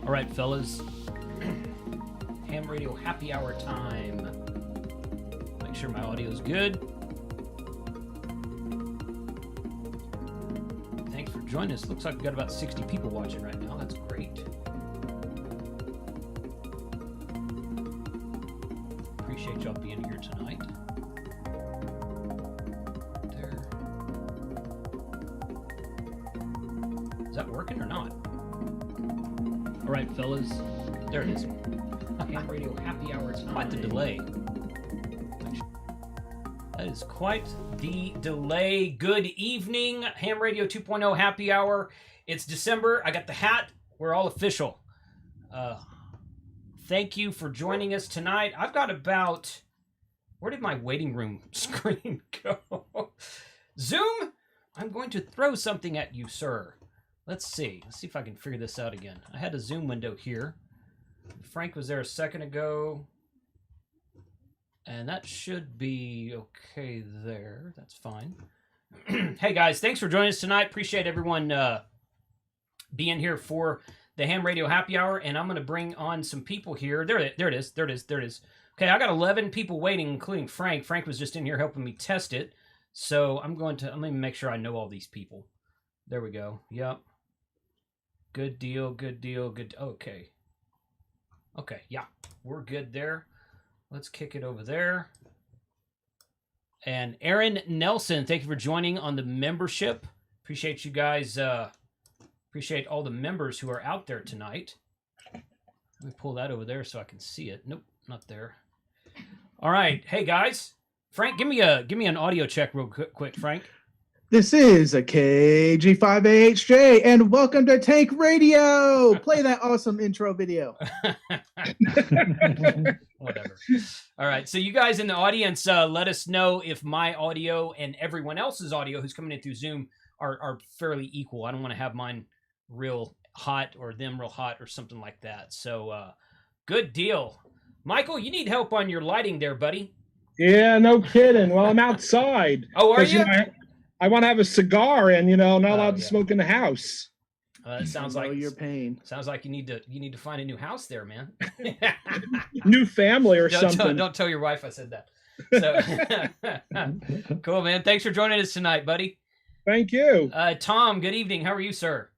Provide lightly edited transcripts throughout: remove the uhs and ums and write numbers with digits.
All right, fellas. Ham Radio happy hour time. Make sure my audio is good. Thanks for joining us. Looks like we've got about 60 people watching right now. That's great. Appreciate y'all being here tonight. There. Is that working or not? All right, fellas. There it is. Ham Radio happy hour. It's quite the delay. That is quite the delay. Good evening, Ham Radio 2.0 happy hour. It's December. I got the hat. We're all official. Thank you for joining us tonight. I've got about... Where did my waiting room screen go? Zoom, I'm going to throw something at you, sir. Let's see. Let's see if I can figure this out again. I had a Zoom window here. Frank was there a second ago. And that should be okay there. That's fine. Hey, guys, thanks for joining us tonight. Appreciate everyone being here for the Ham Radio Happy Hour. And I'm going to bring on some people here. There it is. Okay, I got 11 people waiting, including Frank. Frank was just in here helping me test it. So I'm going to make sure I know all these people. There we go. Yep. Good deal. Okay. Okay, yeah. We're good there. Let's kick it over there. And Aaron Nelson, thank you for joining on the membership. Appreciate you guys. Appreciate all the members who are out there tonight. Let me pull that over there so I can see it. Nope, not there. All right. Hey, guys. Frank, give me an audio check real quick, Frank. This is a KG5AHJ, and welcome to Tank Radio. Play that awesome intro video. Whatever. All right. So you guys in the audience, let us know if my audio and everyone else's audio who's coming in through Zoom are fairly equal. I don't want to have mine real hot or them real hot or something like that. So good deal. Michael, you need help on your lighting there, buddy. Yeah, no kidding. Well, I'm outside. Oh, are you? I want to have a cigar and, not allowed to smoke in the house. It sounds like your pain. Sounds like you need to find a new house there, man. New family or something. Don't tell your wife I said that. So, cool, man. Thanks for joining us tonight, buddy. Thank you. Tom, good evening. How are you, sir?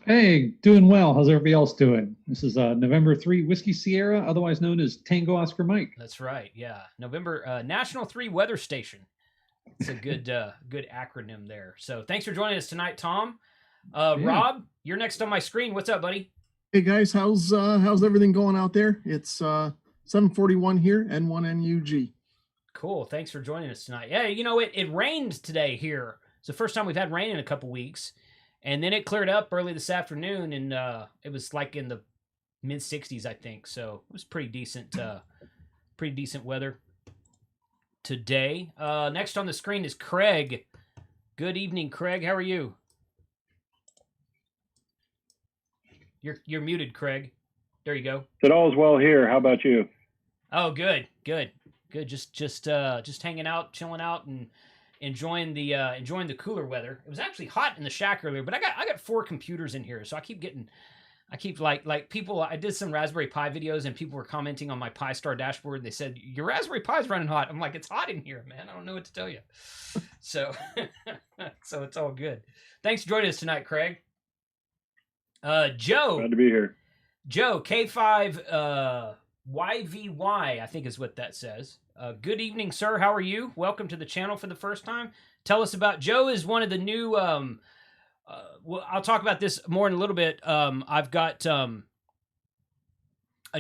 Hey, doing well. How's everybody else doing? This is November 3 Whiskey Sierra, otherwise known as Tango Oscar Mike. That's right. Yeah, November National 3 Weather Station. It's a good acronym there. So thanks for joining us tonight, Tom. Yeah. Rob, you're next on my screen. What's up, buddy? Hey guys, how's everything going out there? It's 7:41 here, N1NUG. Cool. Thanks for joining us tonight. Yeah, it rained today here. It's the first time we've had rain in a couple weeks, and then it cleared up early this afternoon, and it was like in the mid 60s, I think. So it was pretty decent weather today. Next on the screen is Craig. Good evening, Craig. How are you? You're muted, Craig. There you go. But all's well here. How about you? Oh, good. Just hanging out, chilling out, and enjoying the cooler weather. It was actually hot in the shack earlier, but I got 4 computers in here, so I keep like people. I did some Raspberry Pi videos, and people were commenting on my Pi Star dashboard. They said your Raspberry Pi is running hot. I'm like, it's hot in here, man. I don't know what to tell you. So, so it's all good. Thanks for joining us tonight, Craig. Joe. Glad to be here. Joe, K5 YVY, I think is what that says. Good evening, sir. How are you? Welcome to the channel for the first time. Tell us about Joe. Is one of the new. Well, I'll talk about this more in a little bit. I've got a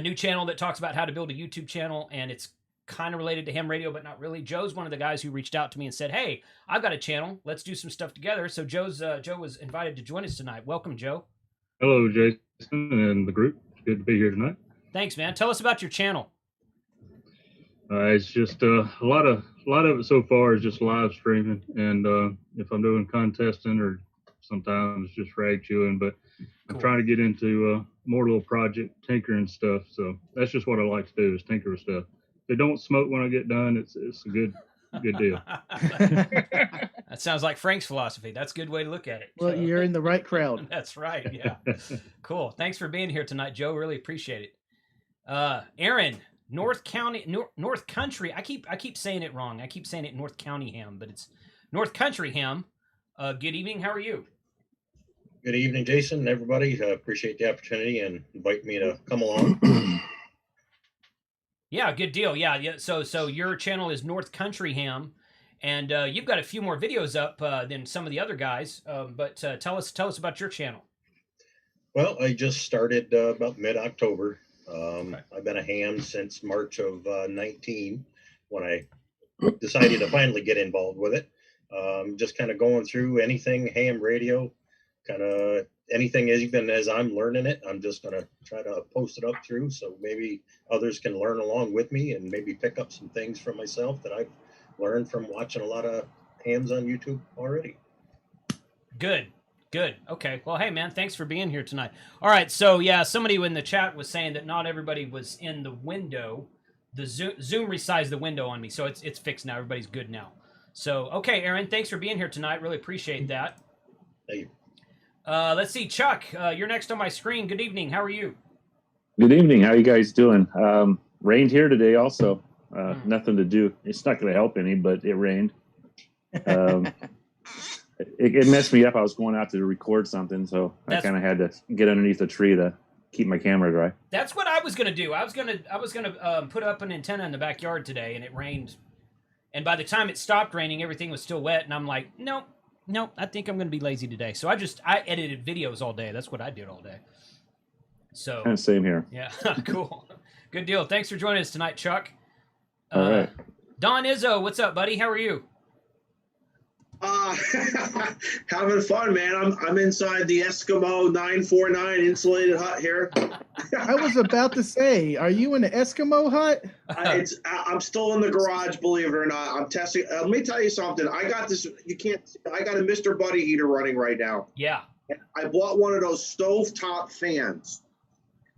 new channel that talks about how to build a YouTube channel, and it's kind of related to Ham Radio, but not really. Joe's one of the guys who reached out to me and said, "Hey, I've got a channel. Let's do some stuff together." So Joe was invited to join us tonight. Welcome, Joe. Hello, Jason and the group. It's good to be here tonight. Thanks, man. Tell us about your channel. It's just a lot of it so far is just live streaming, and if I'm doing contesting or sometimes just rag chewing, but Cool. I'm trying to get into more little project tinkering stuff. So that's just what I like to do is tinker with stuff. If they don't smoke when I get done, it's a good good deal. That sounds like Frank's philosophy. That's a good way to look at it. Well, you're in the right crowd. That's right. Yeah. Cool. Thanks for being here tonight, Joe. Really appreciate it. Aaron, North Country. I keep saying it wrong. I keep saying it North County Ham, but it's North Country Ham. Good evening. How are you? Good evening, Jason and everybody. Appreciate the opportunity and invite me to come along. Yeah, good deal. Yeah. So your channel is North Country Ham, and you've got a few more videos up than some of the other guys. But tell us about your channel. Well, I just started about mid-October. Okay. I've been a ham since March of 19 when I decided to finally get involved with it. Just kind of going through anything ham radio, kind of anything even as I'm learning it. I'm just going to try to post it up through so maybe others can learn along with me and maybe pick up some things from myself that I've learned from watching a lot of hams on YouTube already. Good. Okay. Well, hey, man, thanks for being here tonight. All right. So, yeah, somebody in the chat was saying that not everybody was in the window. The Zoom resized the window on me, so it's fixed now. Everybody's good now. So, okay, Aaron, thanks for being here tonight. Really appreciate that. Thank you. Let's see, Chuck, you're next on my screen. Good evening. How are you? Good evening. How you guys doing? Rained here today also. Nothing to do. It's not going to help any, but it rained. It messed me up. I was going out to record something, so I kind of had to get underneath a tree to keep my camera dry. That's what I was going to do. I was going to put up an antenna in the backyard today, and it rained. And by the time it stopped raining, everything was still wet, and I'm like, nope, I think I'm going to be lazy today. So I edited videos all day. That's what I did all day. So And same here. Yeah, cool. Good deal. Thanks for joining us tonight, Chuck. All right. Don Izzo, what's up, buddy? How are you? Having fun, man. I'm inside the Eskimo 949 insulated hut here. I was about to say, are you in the Eskimo hut? I'm still in the garage, believe it or not. I'm testing. Let me tell you something. I got this. I got a Mr. Buddy heater running right now. Yeah. I bought one of those stovetop fans.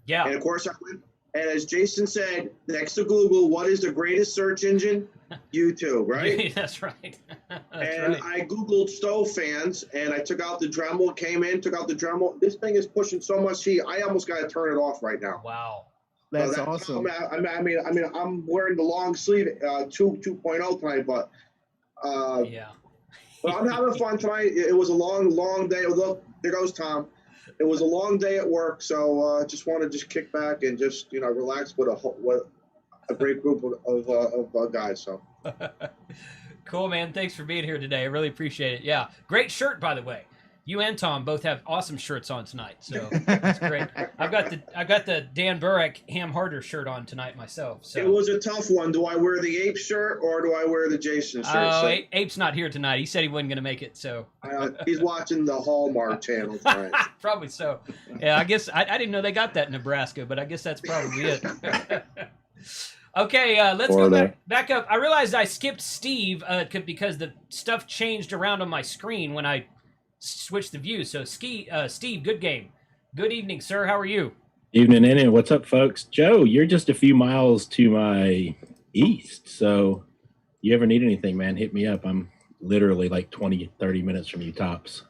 Yeah. And of course I went. And as Jason said, next to Google, what is the greatest search engine? YouTube, right? That's right. And right. I Googled stove fans, and I took out the Dremel, took out the Dremel. This thing is pushing so much heat, I almost got to turn it off right now. Wow. That's awesome. I mean, I'm wearing the long sleeve 2.0 tonight, but yeah. but I'm having fun tonight. It was a long day. Look, there goes Tom. It was a long day at work, so just want to just kick back and just relax with a great group of guys. So cool, man. Thanks for being here today. I really appreciate it. Yeah, great shirt, by the way. You and Tom both have awesome shirts on tonight, so that's great. I've got the Dan Burek Ham Harder shirt on tonight myself. So it was a tough one. Do I wear the Ape shirt or do I wear the Jason shirt? Oh, Ape's not here tonight. He said he wasn't going to make it, so he's watching the Hallmark Channel tonight. Probably so. Yeah, I guess I didn't know they got that in Nebraska, but I guess that's probably it. Okay, let's go back up. I realized I skipped Steve because the stuff changed around on my screen when I switched the view. So, Steve, good game. Good evening, sir. How are you? Evening, and what's up, folks? Joe, you're just a few miles to my east, so you ever need anything, man, hit me up. I'm literally like 20, 30 minutes from you tops.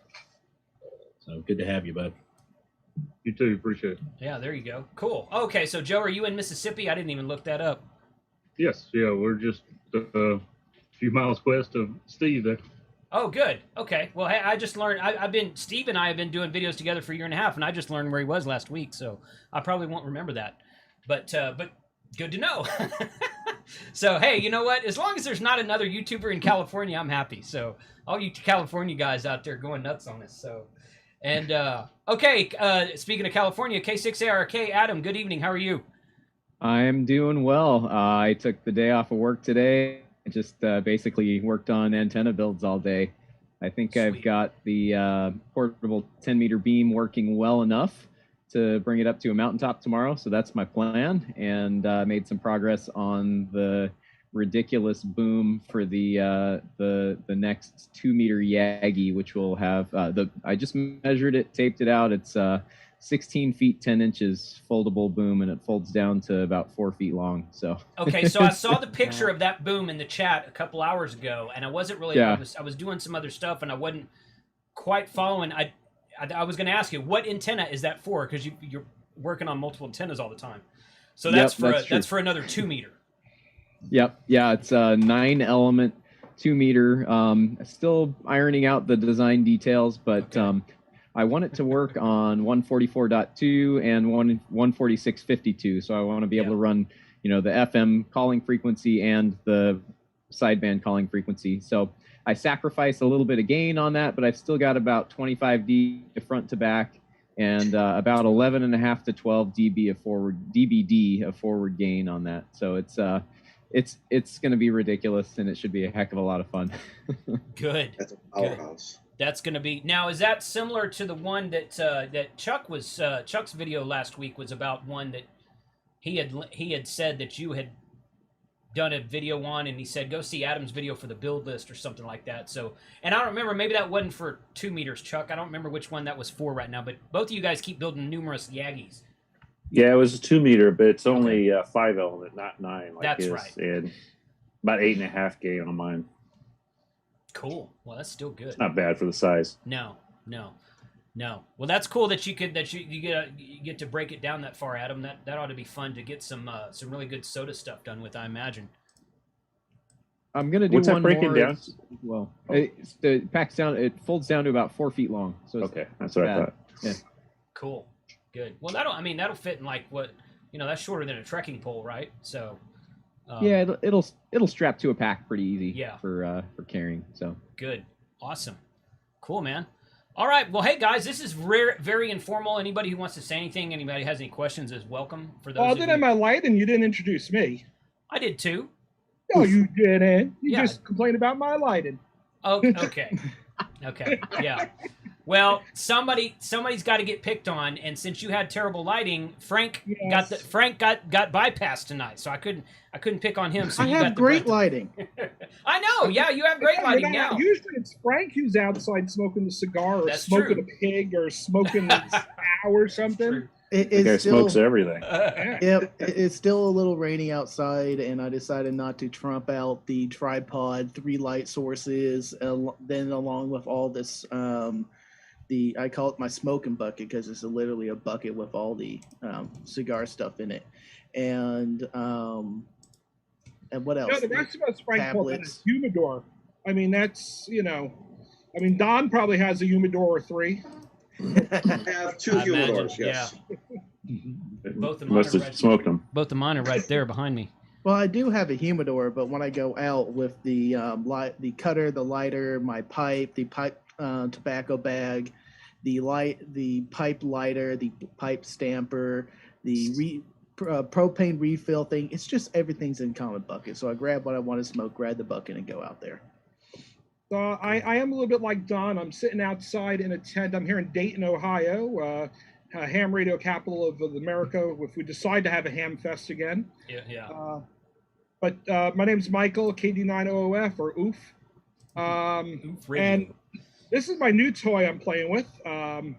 So good to have you, bud. You too. Appreciate it. Yeah, there you go. Cool. Okay, so Joe, are you in Mississippi? I didn't even look that up. Yes. Yeah, we're just a few miles west of Steve there. Oh, good. Okay. Well, hey, I just learned. Steve and I have been doing videos together for a year and a half, and I just learned where he was last week, so I probably won't remember that. But good to know. So, hey, you know what? As long as there's not another YouTuber in California, I'm happy. So, all you California guys out there going nuts on this. So, and okay. Speaking of California, K6ARK, Adam. Good evening. How are you? I'm doing well. I took the day off of work today. I just basically worked on antenna builds all day. I think Sweet. I've got the portable 10-meter beam working well enough to bring it up to a mountaintop tomorrow. So that's my plan, and made some progress on the ridiculous boom for the next 2-meter Yagi, which will have I just measured it, taped it out. It's 16 feet 10 inches foldable boom, and it folds down to about 4 feet long. So Okay, so I saw the picture of that boom in the chat a couple hours ago, and I wasn't really. Yeah. I was doing some other stuff, and I wasn't quite following. I was going to ask you, what antenna is that for? Because you're working on multiple antennas all the time. So that's that's for another 2 meter. Yep. Yeah, it's a 9-element 2 meter. Still ironing out the design details, but I want it to work on 144.2 and 146.52. So I want to be able to run, the FM calling frequency and the sideband calling frequency. So I sacrifice a little bit of gain on that, but I've still got about 25 D front to back and about 11.5 to 12 dB of forward gain on that. So it's going to be ridiculous, and it should be a heck of a lot of fun. Good. That's a powerhouse. That's going to be now. Is that similar to the one that that Chuck was Chuck's video last week was about one that he had said that you had done a video on, and he said go see Adam's video for the build list or something like that. So, and I don't remember, maybe that wasn't for 2 meters, Chuck. I don't remember which one that was for right now, but both of you guys keep building numerous Yagis. Yeah, it was a 2 meter, but it's only 5 element, not 9. Like That's his, right. And about 8.5 gain on mine. Cool. Well, that's still good. It's not bad for the size. No. Well, that's cool that you get to break it down that far, Adam. That ought to be fun to get some really good soda stuff done with, I imagine. I'm gonna do What's that one breaking more down? as well. It packs down. It folds down to about 4 feet long. So it's Okay, that's what I thought. Yeah. Cool. Good. Well, that'll fit in like what that's shorter than a trekking pole, right? So. Yeah, it'll strap to a pack pretty easy. Yeah. For carrying. So good. Awesome. Cool, man. All right. Well, hey guys, this is very informal. Anybody who wants to say anything, anybody has any questions, is welcome. For those. Other than my lighting, you didn't introduce me. I did too. No, you didn't. You Yeah. just complained about my lighting. Oh, okay. Okay. Yeah. Well, somebody's got to get picked on, and since you had terrible lighting, Frank got bypassed tonight, so I couldn't pick on him. So I you have got the great brunt. lighting. I know. Yeah, you have great lighting now. Usually it's Frank who's outside smoking the cigar or That's smoking true. a pig or smoking a cow or something. The guy smokes everything. Yep, it's still a little rainy outside, and I decided not to trump out the tripod 3 light sources. Then along with all this, I call it my smoking bucket because it's literally a bucket with all the cigar stuff in it, and what else? No, the rest of us, Frank, call that a Tablets. humidor. I mean, that's Don probably has a humidor or 3. I have 2 I imagine, humidors, yes. Both of Must have smoked them. Both of mine are right there behind me. Well, I do have a humidor, but when I go out with the the cutter, the lighter, my pipe, the pipe tobacco bag, the pipe lighter, the pipe stamper, the propane refill thing, it's just everything's in common bucket. So I grab what I want to smoke, grab the bucket, and go out there. I am a little bit like Don. I'm sitting outside in a tent. I'm here in Dayton, Ohio, ham radio capital of America. If we decide to have a ham fest again. Yeah. But my name's Michael, KD9OOF or OOF. And this is my new toy I'm playing with. And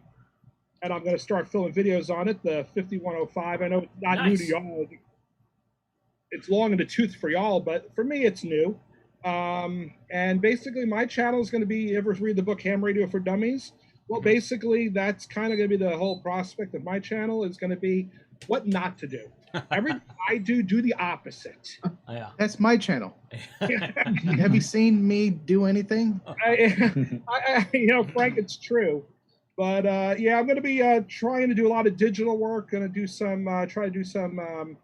I'm going to start filming videos on it, the 5105. I know it's not new to y'all. It's long in the tooth for y'all, but for me, it's new. And basically my channel is going to be, you ever read the book Ham Radio for Dummies? Well, basically that's kind of going to be the whole prospect of my channel is going to be what not to do. Everything I do the opposite. Yeah. That's my channel. Have you seen me do anything? Frank, it's true. But yeah, I'm going to be trying to do a lot of digital work. Going to do some, try to do some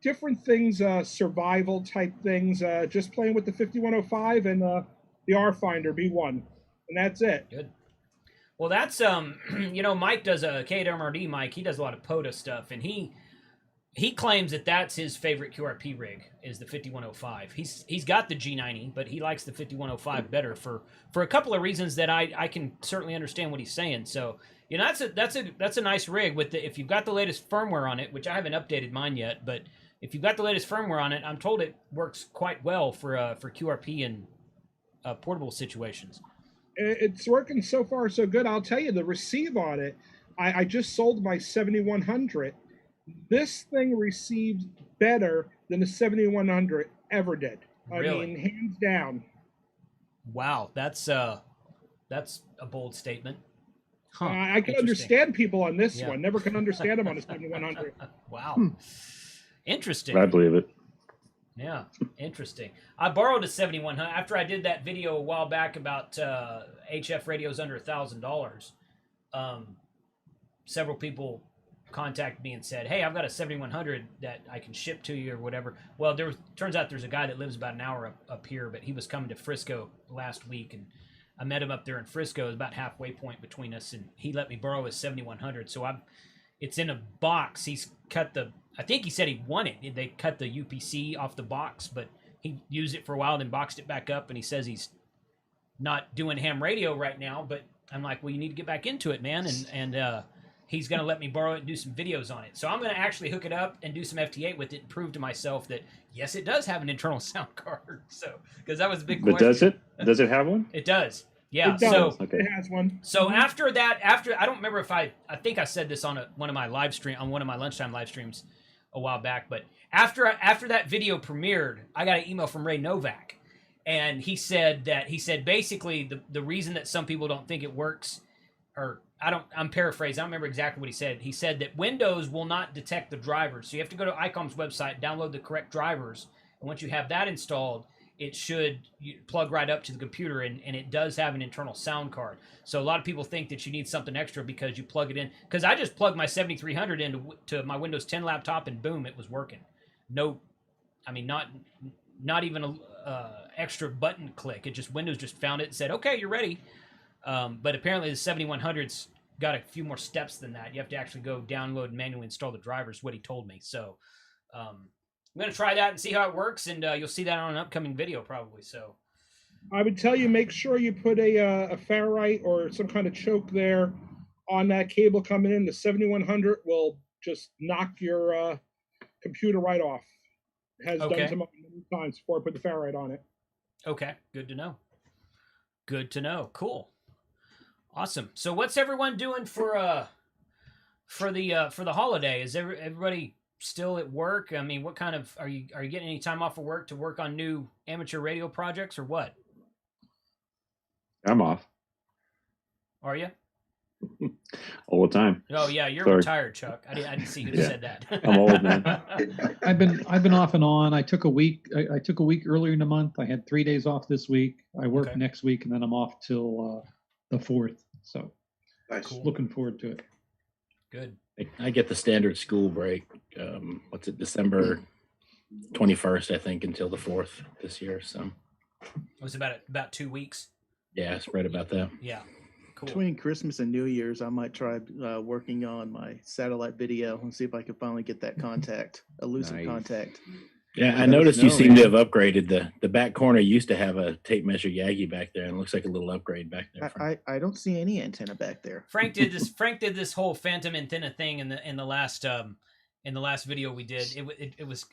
different things, survival type things. Just playing with the 5105 and the R Finder B1, and that's it. Good. Well, that's Mike does a KMRD. Mike, he does a lot of POTA stuff, and he claims that that's his favorite QRP rig is the 5105. He's got the G90, but he likes the 5105 better for a couple of reasons that I can certainly understand what he's saying. So that's a nice rig with if you've got the latest firmware on it, which I haven't updated mine yet, but if you've got the latest firmware on it, I'm told it works quite well for QRP and portable situations. It's working so far so good. I'll tell you, the receive on it, I just sold my 7100. This thing received better than the 7100 ever did. Really? I mean, hands down. Wow, that's a bold statement. Huh. I can Interesting. understand people on this Yeah. one. Never can understand them on a 7100. Wow. Interesting. I believe it. Yeah, interesting. I borrowed a 7100 after I did that video a while back about HF radios under $1,000. Several people contacted me and said, "Hey, I've got a 7100 that I can ship to you or whatever." Well, turns out there's a guy that lives about an hour up here, but he was coming to Frisco last week, and I met him up there in Frisco. It was about halfway point between us, and he let me borrow his 7100. So it's in a box. He's cut I think he said he won it. They cut the UPC off the box, but he used it for a while, then boxed it back up, and he says he's not doing ham radio right now. But I'm like, well, you need to get back into it, man, and he's going to let me borrow it and do some videos on it. So I'm going to actually hook it up and do some FT8 with it and prove to myself that, yes, it does have an internal sound card. So, because that was a big question. But does it? Does it have one? It does. Yeah. It does. So Okay. It has one. so after that, I don't remember if I think I said this on one of my lunchtime live streams a while back, but after that video premiered, I got an email from Ray Novak, and he said basically the reason that some people don't think it works, or I'm paraphrasing, I don't remember exactly what he said. He said that Windows will not detect the drivers. So you have to go to ICOM's website, download the correct drivers. And once you have that installed, it should plug right up to the computer, and it does have an internal sound card. So a lot of people think that you need something extra because you plug it in. Because I just plugged my 7300 into my Windows 10 laptop, and boom, it was working. No, I mean, not even a extra button click. Windows just found it and said, okay, you're ready. But apparently the 7100's got a few more steps than that. You have to actually go download and manually install the drivers, what he told me. So I'm going to try that and see how it works, and you'll see that on an upcoming video probably. So I would tell you, make sure you put a ferrite or some kind of choke there on that cable coming in. The 7100 will just knock your computer right off. It has Okay. done to many times before I put the ferrite on it. okay, good to know. Good to know. Cool. Awesome. So what's everyone doing for the holiday? Is everybody still at work? I mean, what kind of are you getting any time off of work to work on new amateur radio projects, or what? I'm off Are you? all the time. Oh yeah, you're Sorry. retired, Chuck. I didn't see who Yeah. said that. I'm old, man. I've been off and on. I took a week. I took a week earlier in the month. I had 3 days off this week. I work Okay. next week, and then I'm off till the 4th. So Nice. Cool. looking forward to it. Good. I get the standard school break. What's it, December 21st, I think, until the 4th this year. So, It was about 2 weeks. yeah, it's right about that. Yeah. Cool. Between Christmas and New Year's, I might try working on my satellite video and see if I can finally get that elusive Nice. contact. Yeah, I Let us noticed you know, seem to man. have upgraded. The back corner used to have a tape measure Yagi back there, and it looks like a little upgrade back there. I don't see any antenna back there. Frank did this whole phantom antenna thing in the last video we did. It was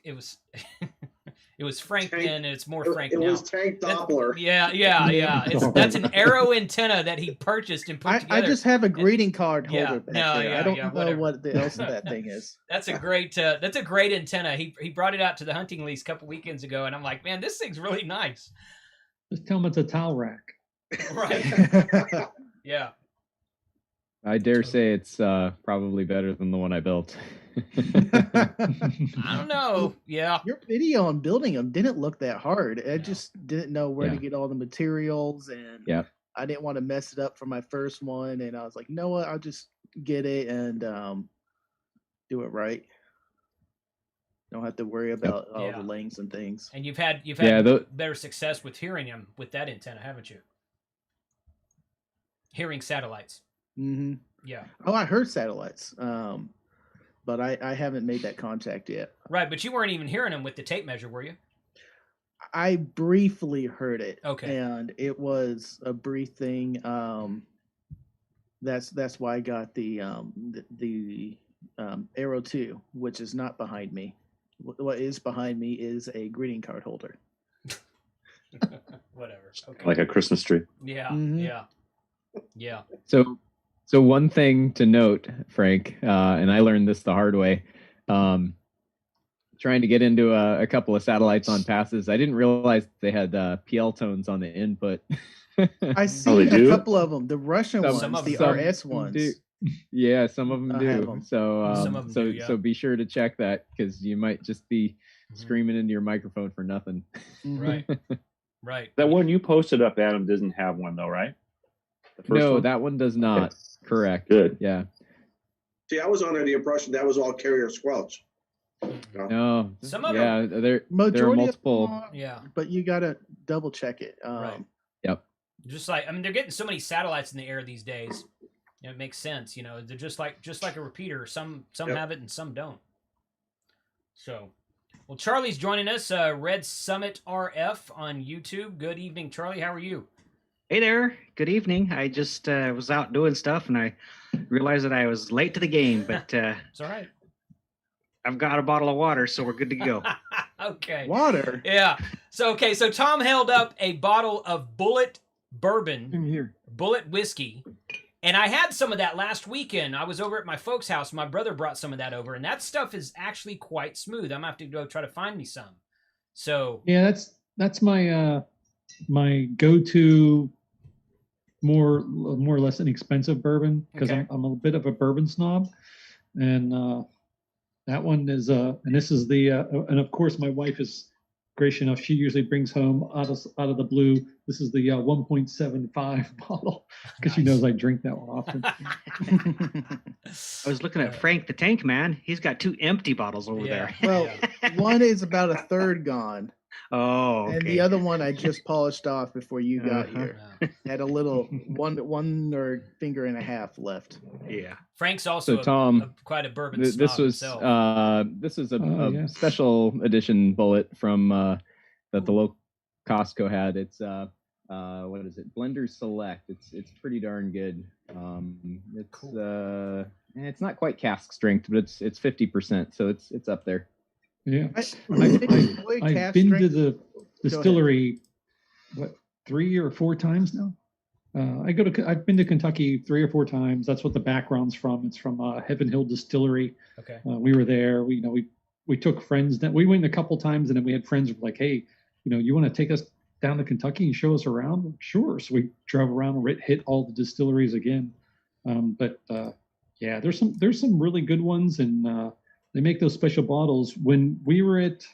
it was Frank Tank- then, and it's more Frank It now. was Tank Doppler. Yeah. That's an Arrow antenna that he purchased and put together. I just have a greeting card holder Yeah, back no, there. yeah, I don't yeah, know whatever. what else that thing is. That's a great antenna. He brought it out to the hunting lease a couple weekends ago, and I'm like, man, this thing's really nice. Just tell them it's a towel rack. Right? Yeah. I dare say it's probably better than the one I built. I don't know. Yeah. Your video on building them didn't look that hard. I just didn't know where to Yeah. get all the materials, and Yeah. I didn't want to mess it up for my first one. And I was like, you know what? I'll just get it and do it right. Don't have to worry about all Yeah. the lengths and things. And you've had Yeah, better success with hearing him with that antenna, haven't you? Hearing satellites. Hmm. Yeah. Oh, I heard satellites, but I haven't made that contact yet. Right, but you weren't even hearing them with the tape measure, were you? I briefly heard it. Okay. And it was a brief thing. That's why I got the Arrow 2, which is not behind me. What is behind me is a greeting card holder. Whatever. Okay. Like a Christmas tree. Yeah. Mhm. Yeah. Yeah. So So one thing to note, Frank, and I learned this the hard way. Trying to get into a couple of satellites on passes, I didn't realize they had PL tones on the input. I see they a do? couple of them. The Russian Some ones, of the them RS ones. do. Yeah, some of them I have do. 'em. So, Some of 'em do, yeah. so be sure to check that because you might just be screaming into your microphone for nothing. Right. Right. That one you posted up, Adam, doesn't have one though, right? The first No, one? that one does not. Correct. Good. Yeah. See, I was under the impression that was all carrier squelch. No. No. Some of yeah, there are Majority multiple. of them are, Yeah. but you gotta double check it. Right. Yep. Just like, I mean, they're getting so many satellites in the air these days. You know, it makes sense. You know, they're just like a repeater. Some Yep. have it and some don't. So, well, Charlie's joining us. Red Summit RF on YouTube. Good evening, Charlie. How are you? Hey there. Good evening. I just was out doing stuff and I realized that I was late to the game, but It's all right. I've got a bottle of water, so we're good to go. Okay. Water. Yeah. So Tom held up a bottle of Bullet bourbon, In here. Bullet whiskey, and I had some of that last weekend. I was over at my folks' house. My brother brought some of that over, and that stuff is actually quite smooth. I'm gonna have to go try to find me some. So Yeah, that's my my go-to more or less inexpensive bourbon because Okay. I'm a bit of a bourbon snob, and that one is and this is the and of course my wife is gracious enough. She usually brings home out of the blue. This is the 1.75 bottle because she Nice. knows I drink that one often. I was looking at Frank the Tank Man. He's got 2 empty bottles over Yeah. there. Well, one is about a third gone, Oh, okay. and the other one I just polished off before you got Uh-huh. here. Yeah. Had a little one or finger and a half left. Yeah. Frank's also So Tom, quite a bourbon this snob was himself. this is a Oh, yes. special edition bullet from that the local Costco had. It's what is it? Blender Select. It's pretty darn good. It's not quite cask strength, but it's 50%, so it's up there. Yeah, I think boy, I've calf been to strength- the distillery, what, 3 or 4 times now? I've been to Kentucky 3 or 4 times. That's what the background's from. It's from Heaven Hill Distillery. Okay. We were there. We took friends. We went a couple times, and then we had friends who were like, "Hey, you want to take us down to Kentucky and show us around?" Sure. So we drove around and hit all the distilleries again. Yeah, there's some really good ones, and they make those special bottles. When we were at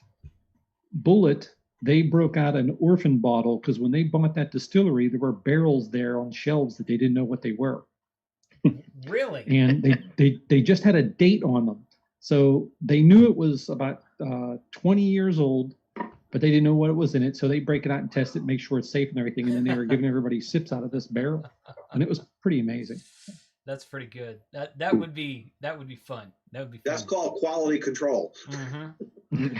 Bullet, they broke out an orphan bottle because when they bought that distillery, there were barrels there on shelves that they didn't know what they were, Really? and they just had a date on them. So they knew it was about 20 years old, but they didn't know what it was in it. So they break it out and test it, make sure it's safe and everything, and then they were giving everybody sips out of this barrel, and it was pretty amazing. That's pretty good. That would be fun. That would be fun. That's called quality control. Mm-hmm.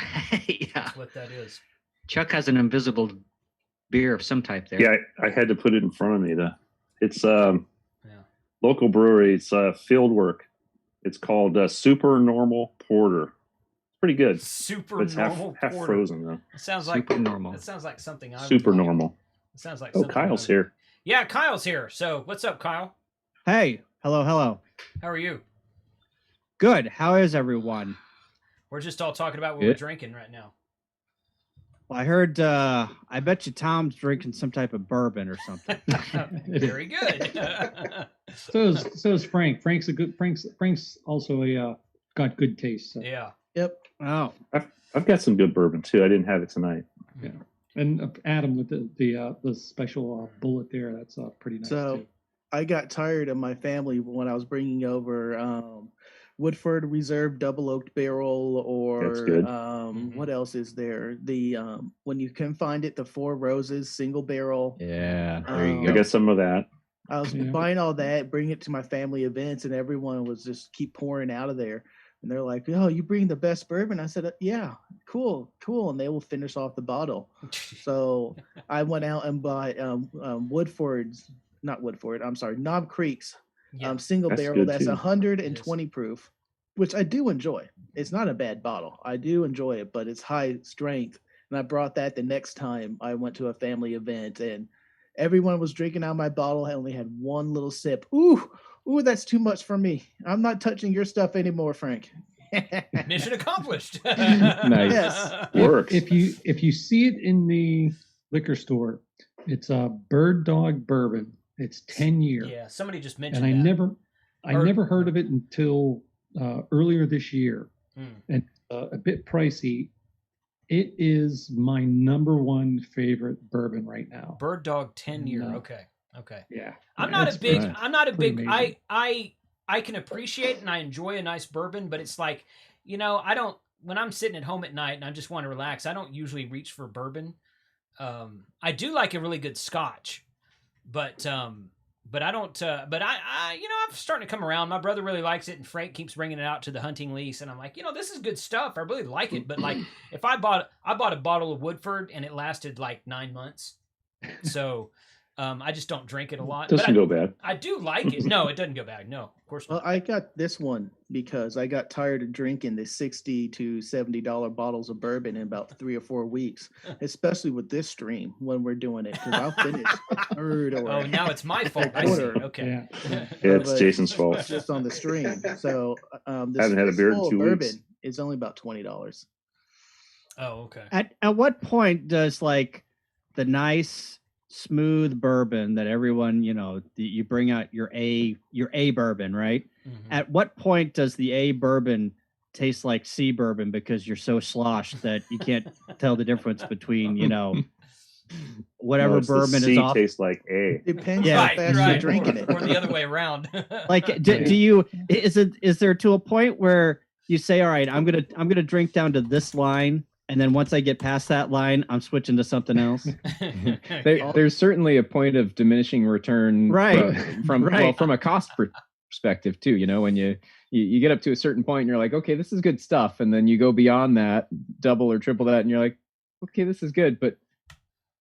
Yeah. That's what that is. Chuck has an invisible beer of some type there. Yeah, I had to put it in front of me. It's Yeah. local brewery. It's Fieldwork. It's called Super Normal Porter. It's pretty good. Super But it's normal half porter. frozen though. It sounds like Super normal. That sounds like something I would Super like. normal. It sounds like Oh, something Kyle's I would- here. Yeah, Kyle's here. So what's up, Kyle? Hey, hello. How are you? Good. How is everyone? We're just all talking about what Good. we're drinking right now. Well, I heard. I bet you Tom's drinking some type of bourbon or something. Very good. So is Frank. Frank's also got good taste. So. Yeah. Yep. Oh, I've got some good bourbon too. I didn't have it tonight. Yeah. And Adam with the special bullet there. That's pretty nice So too. I got tired of my family when I was bringing over Woodford Reserve Double Oaked Barrel, That's or good. what else is there? The when you can find it, the Four Roses Single Barrel. Yeah, there you Um, go. I got some of that. I was Yeah. buying all that, bring it to my family events, and everyone was just keep pouring out of there. And they're like, "Oh, you bring the best bourbon?" I said, "Yeah, cool." And they will finish off the bottle. So I went out and bought Knob Creek's Yeah. single That's barrel. good, That's too. 120 proof, which I do enjoy. It's not a bad bottle. I do enjoy it, but it's high strength. And I brought that the next time I went to a family event, and everyone was drinking out of my bottle. I only had one little sip. Ooh, Ooh, that's too much for me. I'm not touching your stuff anymore, Frank. Mission accomplished. Nice. Yes. Works. If you see it in the liquor store, it's a Bird Dog bourbon. It's 10-year. Yeah, somebody just mentioned And that. I never heard of it until earlier this year, and a bit pricey. It is my number one favorite bourbon right now. Bird Dog 10-year. No. Okay. Yeah, I'm not a big. pretty amazing. I can appreciate and I enjoy a nice bourbon, but it's like, I don't. When I'm sitting at home at night and I just want to relax, I don't usually reach for bourbon. I do like a really good Scotch, but I don't. But I'm starting to come around. My brother really likes it, and Frank keeps bringing it out to the hunting lease, and I'm like, this is good stuff. I really like it. But like, if I bought a bottle of Woodford and it lasted like 9 months, so I just don't drink it a lot. Doesn't go bad. I do like it. No, it doesn't go bad. No, of course not. Well, I got this one because I got tired of drinking the $60 to $70 bottles of bourbon in about 3 or 4 weeks, especially with this stream when we're doing it, because I'll finish a third or Oh, now it's my fault. I see. Okay. Yeah, it's Jason's fault. It's just on the stream. So this Haven't had a beer in full 2 bourbon weeks. is only about $20. Oh, okay. At what point does like the nice smooth bourbon that everyone, you bring out your A bourbon, right? Mm-hmm. At what point does the A bourbon taste like C bourbon because you're so sloshed that you can't tell the difference between, whatever No, it's the bourbon C is off? tastes like A. Depends Yeah. how fast you're drinking it. Or the other way around. Like, is there to a point where you say, all right, I'm gonna drink down to this line, and then once I get past that line, I'm switching to something else? There's certainly a point of diminishing return, Right. From Right. from a cost perspective too. When you get up to a certain point, and you're like, okay, this is good stuff, and then you go beyond that, double or triple that, and you're like, okay, this is good, but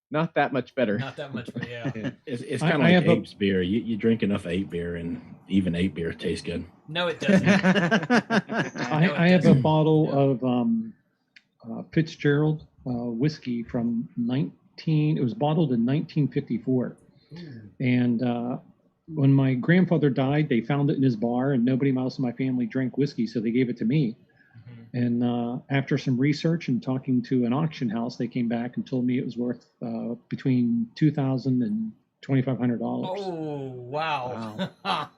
not that much better. Not that much, but yeah. It's I kind of like have a- Ape's beer. You drink enough 8 beer, and even 8 beer tastes good. No, it doesn't. I have a bottle of Fitzgerald whiskey from it was bottled in 1954. And when my grandfather died, they found it in his bar, and nobody else in my family drank whiskey, so they gave it to me. And after some research and talking to an auction house, they came back and told me it was worth between $2,000 and $2,500. Oh, wow.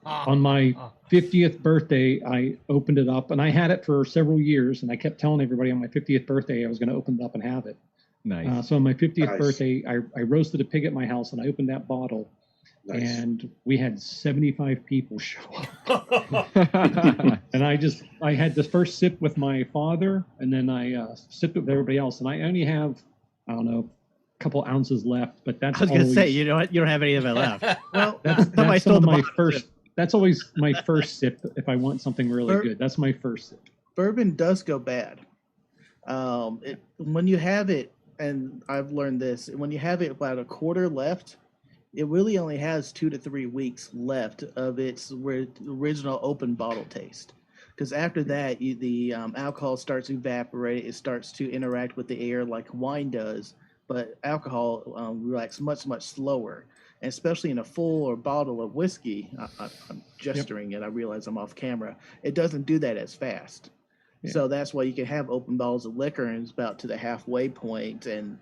On my 50th birthday, I opened it up, and I had it for several years, and I kept telling everybody on my 50th birthday I was going to open it up and have it. Nice. So on my 50th Nice. birthday, I roasted a pig at my house, and I opened that bottle, Nice. and we had 75 people show up. And I had the first sip with my father, and then I sipped it with everybody else, and I only have, I don't know, a couple ounces left, but that's I was gonna always, say you don't have any of it left. Well, that's Somebody some stole of the my bottle. first. That's always my first sip if I want something really good. That's my first sip. bourbon does go bad. When you have it, and I've learned this, when you have it about a quarter left, it really only has 2 to 3 weeks left of its original open bottle taste. Because after that, the alcohol starts to evaporate. It starts to interact with the air like wine does, but alcohol reacts much, much slower. And especially in a full or bottle of whiskey, I'm gesturing it. I realize I'm off camera. It doesn't do that as fast. Yeah. So that's why you can have open bottles of liquor and it's about to the halfway point and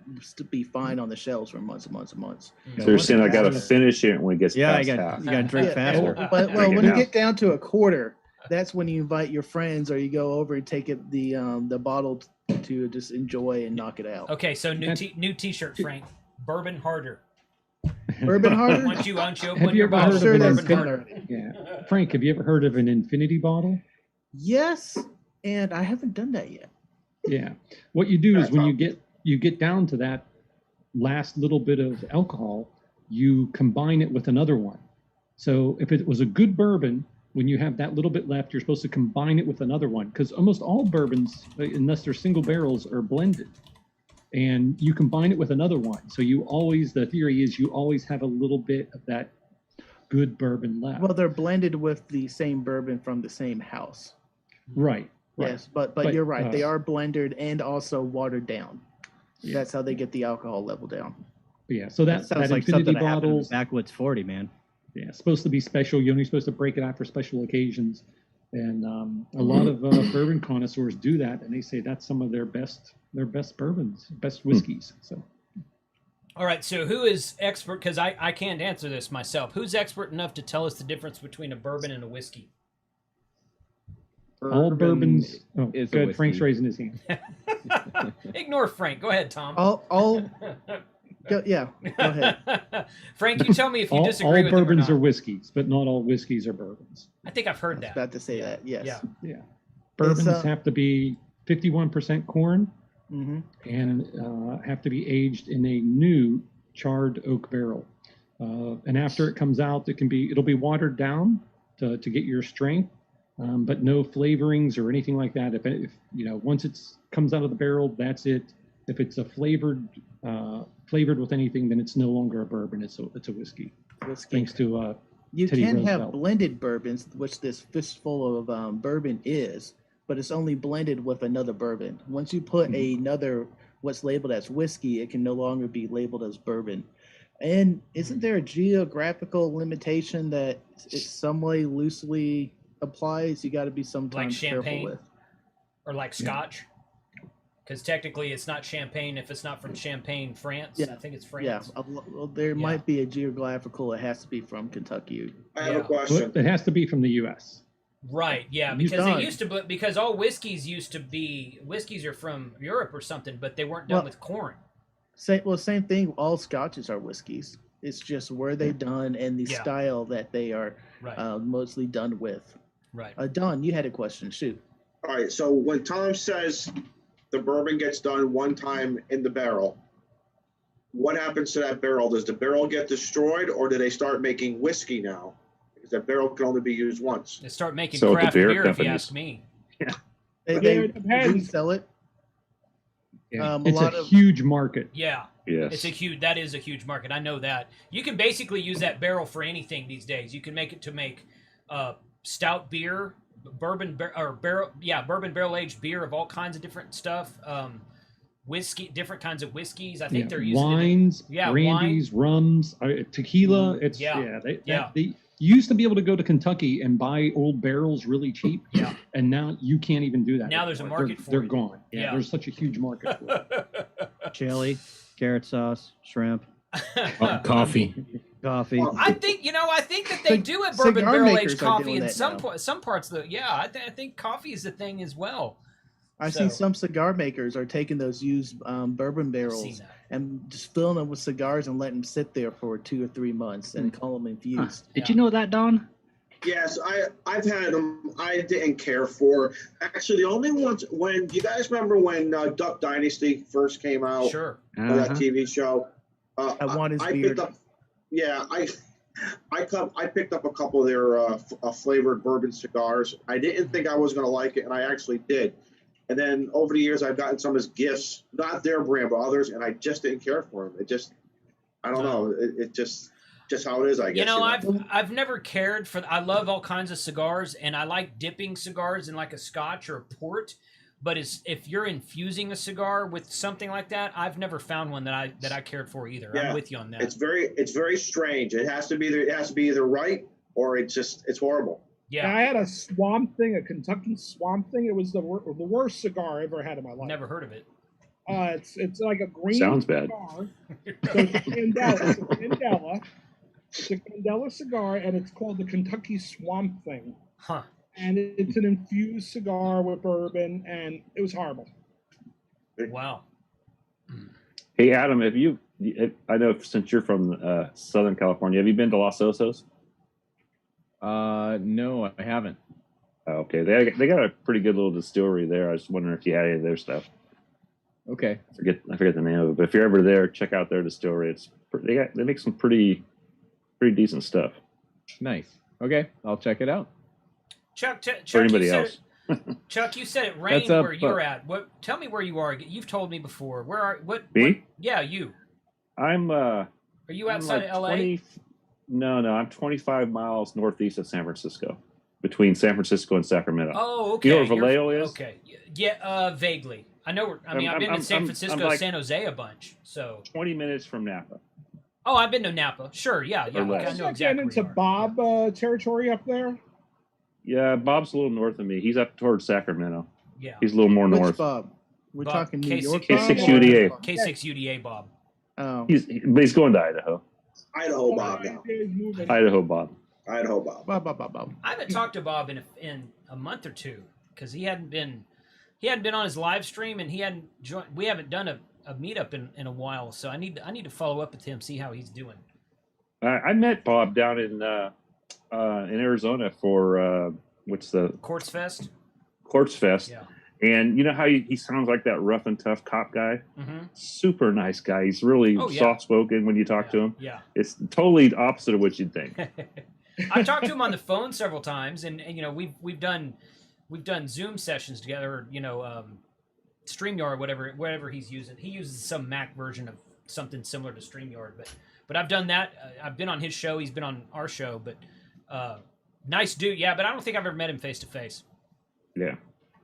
be fine on the shelves for months and months and months. So you're saying I got to finish it when it gets Yeah, past you half. got to drink faster. Well, Drink when it you now. get down to a quarter, that's when you invite your friends or you go over and take it the bottle to just enjoy and knock it out. Okay, so new T-shirt, Frank. Bourbon harder. Bourbon harder? Once you open Have you your ever bottle, heard sure of an that's bourbon been harder. already. Yeah, Frank, have you ever heard of an infinity bottle? Yes, and I haven't done that yet. Yeah. What you do is when you get down to that last little bit of alcohol, you combine it with another one. So if it was a good bourbon, when you have that little bit left, you're supposed to combine it with another one because almost all bourbons, unless they're single barrels, are blended. And you combine it with another one. So the theory is you always have a little bit of that good bourbon left. Well, they're blended with the same bourbon from the same house. Right. Yes, but you're right. They are blended and also watered down. Yeah. That's how they get the alcohol level down. Yeah. So that Sounds like infinity something that happened in bottles. Backwoods 40, man. Yeah, it's supposed to be special. You're only supposed to break it out for special occasions. And a lot of bourbon connoisseurs do that, and they say that's some of their best bourbons, best whiskeys. So, All right, so who is expert? Because I can't answer this myself. Who's expert enough to tell us the difference between a bourbon and a whiskey? all bourbons. Oh, is a good. whiskey. Frank's raising his hand. Ignore Frank. Go ahead, Tom. Yeah, go ahead. Frank, you tell me if you all disagree with him or bourbons not. are whiskeys, but not all whiskeys are bourbons. I think I've heard I was that. about to say that. Yes. Yeah. Yeah, bourbons It's, have to be 51% corn Mm-hmm. and have to be aged in a new charred oak barrel. And after it comes out, it'll be watered down to get your strength, but no flavorings or anything like that. If once it comes out of the barrel, that's it. If it's a flavored with anything, then it's no longer a bourbon. It's a whiskey. Thanks to You Teddy can have Roosevelt. blended bourbons, which this fistful of bourbon is, but it's only blended with another bourbon. Once you put another what's labeled as whiskey, it can no longer be labeled as bourbon. And isn't there a geographical limitation that it some way loosely applies? You got to be sometimes careful champagne? with. Or like Scotch? Because technically it's not champagne if it's not from Champagne, France. Yeah. I think it's France. Yeah, well, there might be a geographical. It has to be from Kentucky. I have a But question. it has to be from the U.S. Right, yeah, You've because they done. used to, because all whiskeys are from Europe or something, but they weren't done Well, with corn. Same thing. All Scotches are whiskeys. It's just where they done and the Yeah. style that they are Right. mostly done with. Right. Don, you had a question. Shoot. All right, so when Tom says the bourbon gets done one time in the barrel, what happens to that barrel? Does the barrel get destroyed, or do they start making whiskey now? Because that barrel can only be used once. They start making So the craft beer beer, if you companies. ask me. They it depends. resell it. Yeah. A It's lot a of huge market. Yeah. Yes. That is a huge market. I know that. You can basically use that barrel for anything these days. You can make it to make stout beer, bourbon barrel aged beer of all kinds of different stuff. Whiskey, different kinds of whiskeys. I think they're using wines, wine. brandies, rums, tequila. It's Yeah. They used to be able to go to Kentucky and buy old barrels really cheap. Yeah. And now you can't even do that. Now there's a anymore. market for They're it. gone. Yeah, Yeah. there's such a huge market for it. Chili, carrot sauce, shrimp, Coffee. coffee. I think that they do have bourbon cigar barrel makers aged are coffee doing in that some now. some parts of the. Yeah, I think coffee is the thing as well. I've So- seen some cigar makers are taking those used bourbon Seen barrels that. and just filling them with cigars and letting them sit there for 2 or 3 months and call them Huh. infused. Did you know that, Don? Yes, I've had them. I didn't care for. Actually, the only ones when you guys remember when Duck Dynasty first came out, Sure. that TV show. I want his I beard. picked up. Yeah, I picked up a couple of their flavored bourbon cigars. I didn't think I was going to like it, and I actually did. And then over the years, I've gotten some as gifts, not their brand, but others, and I just didn't care for them. It just, I don't know. It just how it is, I guess. I've never cared for. I love all kinds of cigars, and I like dipping cigars in like a Scotch or a port. But if you're infusing a cigar with something like that, I've never found one that I cared for either. I'm with you on that. It's very strange. It has to be either right or it's horrible. Yeah. I had a Swamp Thing, a Kentucky Swamp Thing. It was the worst cigar I ever had in my life. Never heard of it. It's like a green Sounds bad. cigar. So it's a Candela. It's a Candela cigar, and it's called the Kentucky Swamp Thing. Huh. And it's an infused cigar with bourbon, and it was horrible. Wow. Hey, Adam, I know since you're from Southern California, have you been to Los Osos? No, I haven't. Okay, they got a pretty good little distillery there. I was wondering if you had any of their stuff. Okay. I forget the name of it, but if you're ever there, check out their distillery. They make some pretty decent stuff. Nice. Okay, I'll check it out. Chuck, For anybody else. Chuck, you said it rained That's up, where you're at. Tell me where you are. You've told me before. Where are Me? Yeah, you. I'm Are you outside of LA? No, I'm 25 miles northeast of San Francisco, between San Francisco and Sacramento. Oh, okay. You know where Vallejo is? Okay. Yeah, vaguely. I know. I've been in San Francisco, I'm like San Jose a bunch. So 20 minutes from Napa. Oh, I've been to Napa. Sure, yeah. I know Is that exactly getting where into you are. Bob territory up there? Yeah, Bob's a little north of me. He's up towards Sacramento. Yeah. He's a little more Which north. Bob? We're Bob, talking New York. K6 Bob or- UDA. K6 UDA Bob. Oh. But he's going to Idaho. Idaho Bob now. Idaho Bob. Idaho Bob. Bob. I haven't talked to Bob in a month or two because he hadn't been on his live stream, and he hadn't joined. We haven't done a meetup in a while, so I need to follow up with him, see how he's doing. I met Bob down in Arizona for what's the Quartz Fest. Quartz Fest. Yeah. And you know how he sounds like that rough and tough cop guy? Mm-hmm. Super nice guy. He's really soft spoken when you talk to him. Yeah. It's totally opposite of what you'd think. I've talked to him on the phone several times, and you know we've done Zoom sessions together. You know, StreamYard, whatever he's using. He uses some Mac version of something similar to StreamYard, but I've done that. I've been on his show. He's been on our show, but nice dude. Yeah, but I don't think I've ever met him face to face. Yeah,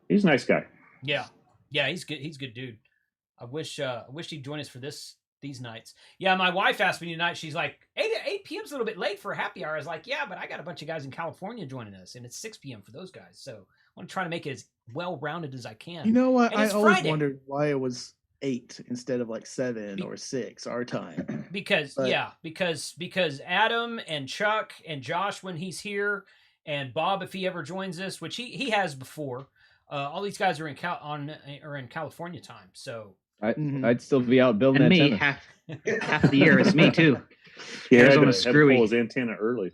he's a nice guy. Yeah, he's good. He's a good dude. I wish he'd join us for these nights. Yeah, my wife asked me tonight. She's like, 8 p.m.'s a little bit late for a happy hour. I was like, yeah, but I got a bunch of guys in California joining us, and it's 6 p.m. for those guys. So I want to try to make it as well-rounded as I can. You know what? And I it's always Friday. wondered why it was 8 instead of like 7 or 6 our time. Because Adam and Chuck and Josh when he's here, and Bob if he ever joins us, which he has before. All these guys are in California time, so I'd still be out building And that me, tennis. half the year is me too. He had Arizona's to screwy. pull his antenna early.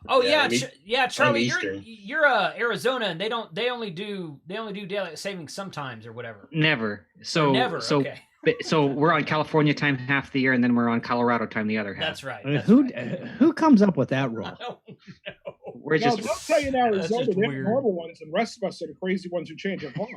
Oh Yeah, Charlie, Eastern. you're Arizona, and they only do daylight savings sometimes or whatever. Never. So Never. So Okay. so we're on California time half the year, and then we're on Colorado time the other half. That's right. Who comes up with that rule? We're Well, just they'll tell you in Arizona, just they're weird. the normal ones, and the rest of us are the crazy ones who change our clock.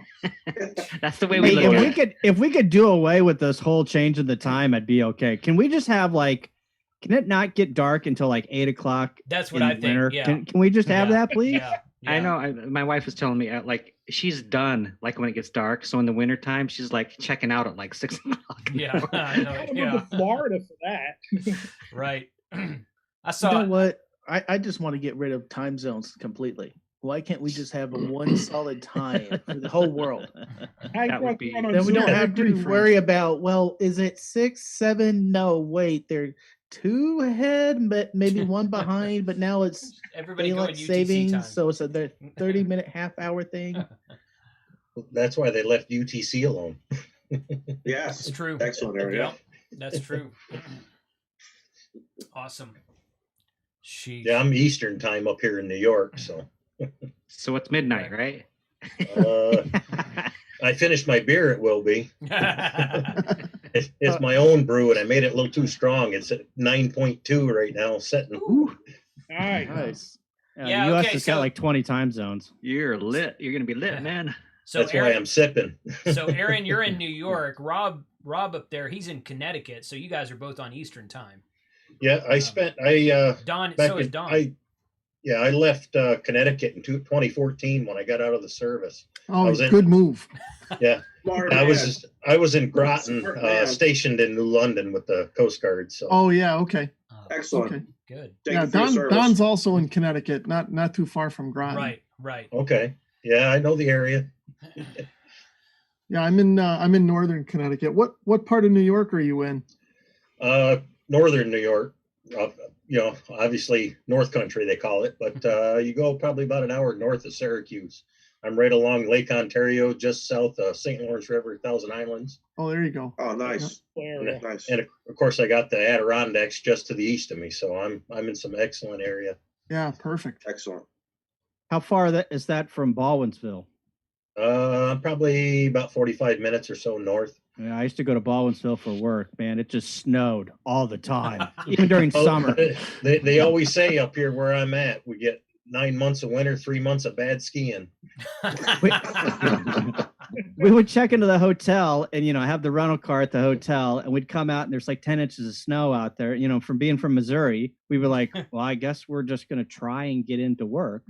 that's the way we Hey, look if at we it. if we could do away with this whole change in the time, I'd be okay. Can we just have can it not get dark until like 8 o'clock? That's what in I think. winter? Yeah. Can we just have Yeah. that, please? Yeah. I know. My wife was telling me like she's done like when it gets dark. So in the wintertime, she's like checking out at like 6 o'clock. Yeah. I know. I moved Yeah. to Florida for that. Right. I You saw. know what? I just want to get rid of time zones completely. Why can't we just have a one solid time for the whole world? That would be- Then we don't have to worry about, well, is it 6, 7? No, wait, they're 2 ahead, but maybe 1 behind, but now it's Everybody daylight going UTC savings, time. so it's a 30-minute half-hour thing. That's why they left UTC alone. Yes. It's true. Excellent area. Yep, that's true. Awesome. Sheesh. Yeah, I'm Eastern time up here in New York, so So it's midnight, right? I finished my beer. It will be. It's my own brew, and I made it a little too strong. It's at 9.2 right now, setting. Nice. Yeah, the U.S. okay, has so- got like 20 time zones. You're lit. You're gonna be lit, man. So That's why Aaron, I'm sipping. so Aaron, you're in New York. Rob up there, he's in Connecticut. So you guys are both on Eastern time. Yeah, I Don. back So is in- Don. I left Connecticut in 2014 when I got out of the service. Oh, I was in- good move. Yeah, Smart I man. was in Groton, Smart man. stationed in New London with the Coast Guard. So Oh yeah, okay. Excellent. Okay. Good. Thank Yeah, you for your service. Don's also in Connecticut, not too far from Groton. Right. okay, yeah, I know the area. Yeah, I'm in northern Connecticut. What part of New York are you in? Northern New York, obviously North Country they call it, but you go probably about an hour north of Syracuse. I'm right along Lake Ontario, just south of St. Lawrence River, Thousand Islands. Oh, there you go. Oh, nice. And, Nice. and of course, I got the Adirondacks just to the east of me, so I'm in some excellent area. Yeah, perfect. Excellent. How far is that from Baldwinsville? Probably about 45 minutes or so north. Yeah, I used to go to Baldwinsville for work. Man, it just snowed all the time, even during Oh, summer. They always say up here where I'm at, we get 9 months of winter, 3 months of bad skiing. We would check into the hotel and have the rental car at the hotel, and we'd come out and there's like 10 inches of snow out there. From being from Missouri, we were like, well, I guess we're just gonna try and get into work.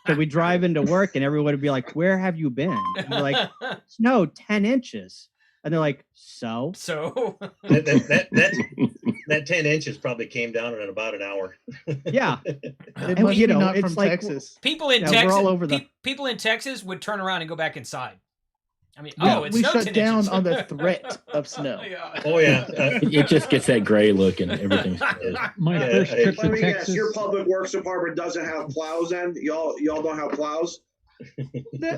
So we drive into work and everyone would be like, where have you been? And we're like, snow 10 inches. And they're like, so? So that 10 inches probably came down in about an hour. Yeah. They And, must you be know, not it's from like Texas. people in Yeah, Texas, we're all over the- people in Texas would turn around and go back inside. I mean, Yeah, it's we snow shut 10 down inches. on the threat of snow. Yeah. Oh yeah. It just gets that gray look and everything's closed. My Yeah, first trip Let to me guess, Texas. your public works department doesn't have plows then? Y'all don't have plows?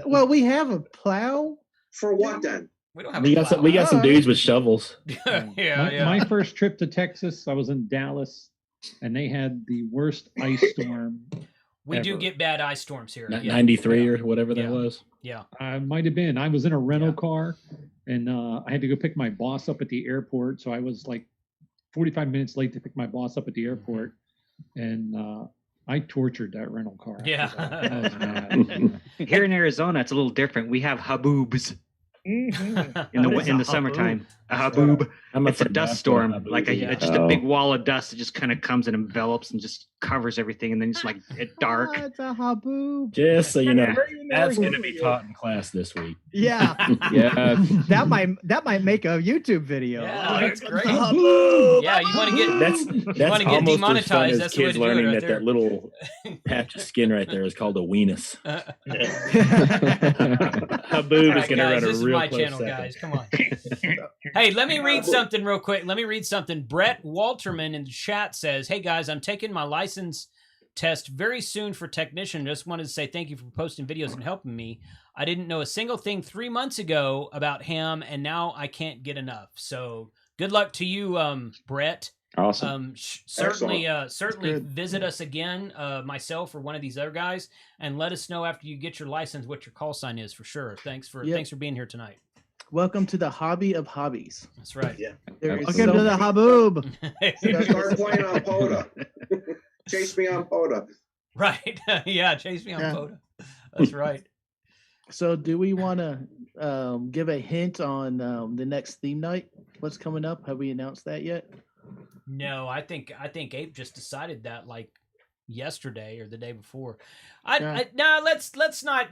Well, we have a plow. For what then? We don't have We a got some. plow. We got some dudes with shovels. Yeah, My first trip to Texas, I was in Dallas, and they had the worst ice storm. We do ever. get bad ice storms here. Yeah. 93 or whatever Yeah. that was. Yeah. I might have been. I was in a rental car, and I had to go pick my boss up at the airport. So I was like 45 minutes late to pick my boss up at the airport, and I tortured that rental car. after Yeah. that. That was bad. Here in Arizona, it's a little different. We have haboobs in the summertime. A haboob. I'm It's a afraid dust that's storm, what a haboob like is. just a big wall of dust that just kind of comes and envelops and just covers everything, and then it's like it's dark. Oh, it's a haboob. Just so you know, Where you know that's where going to you be live? taught in class this week. Yeah. Yeah. that might make a YouTube video. Yeah, that's great. Haboob. Yeah, you want to get That's wanna get almost as fun demonetized, as that's the way kids to do it learning right that there. that little patch of skin right there is called a weenus. Haboob All is right, going to guys, run a this is real my close channel, second. guys. Come on. Hey, let me read something real quick. Let me read something. Brett Walterman in the chat says, "Hey guys, I'm taking my license test very soon for technician. Just wanted to say thank you for posting videos and helping me. I didn't know a single thing 3 months ago about ham, and now I can't get enough. So good luck to you, Brett. Awesome. Certainly good. visit us again, myself or one of these other guys, and let us know after you get your license what your call sign is for sure. Thanks for being here tonight. Welcome to the hobby of hobbies. That's right. Yeah. There is Welcome to the haboob. Start playing on Poda. Chase me on Poda. Right. Yeah, chase me on Yeah. Poda. That's right. So, do we want to give a hint on the next theme night? What's coming up? Have we announced that yet? No, I think Ape just decided that like yesterday or the day before. No, let's not.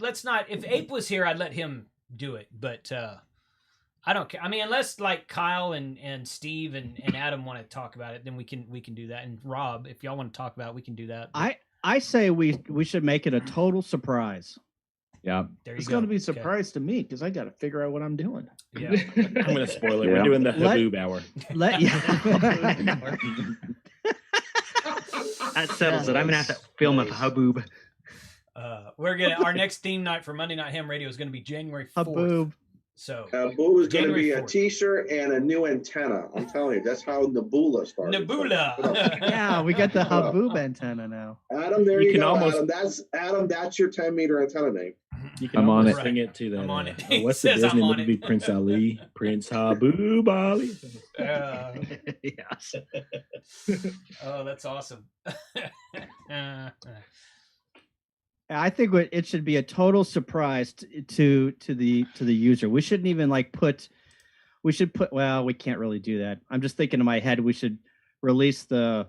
If Ape was here, I'd let him do it, but I don't care. I mean, unless like Kyle and Steve and Adam want to talk about it, then we can do that. And Rob, if y'all want to talk about it, we can do that. But I say we should make it a total surprise. Yeah. there you It's go. going to be a Okay. surprise to me because I got to figure out what I'm doing. Yeah. I'm going to spoil it. Yeah. We're doing the Let- haboob hour. Let That settles it. I'm gonna have to film a haboob. We're gonna our next theme night for Monday Night Ham Radio is gonna be January 4th. haboob. So Boo is going to January be a 4th. T-shirt and a new antenna. I'm telling you, that's how Nabula started. Nabula. Yeah, we got the haboob antenna now. Adam, there You you, can go. almost- Adam, that's your 10-meter antenna name. You can I'm on almost it. sing it to that. I'm on it. Oh, He what's the says I'm Disney on movie? it. Prince Ali, Prince Haboob Ali. Yes. Oh, that's awesome. I think it should be a total surprise to the user. We shouldn't even like put. We should put. Well, we can't really do that. I'm just thinking in my head. We should release the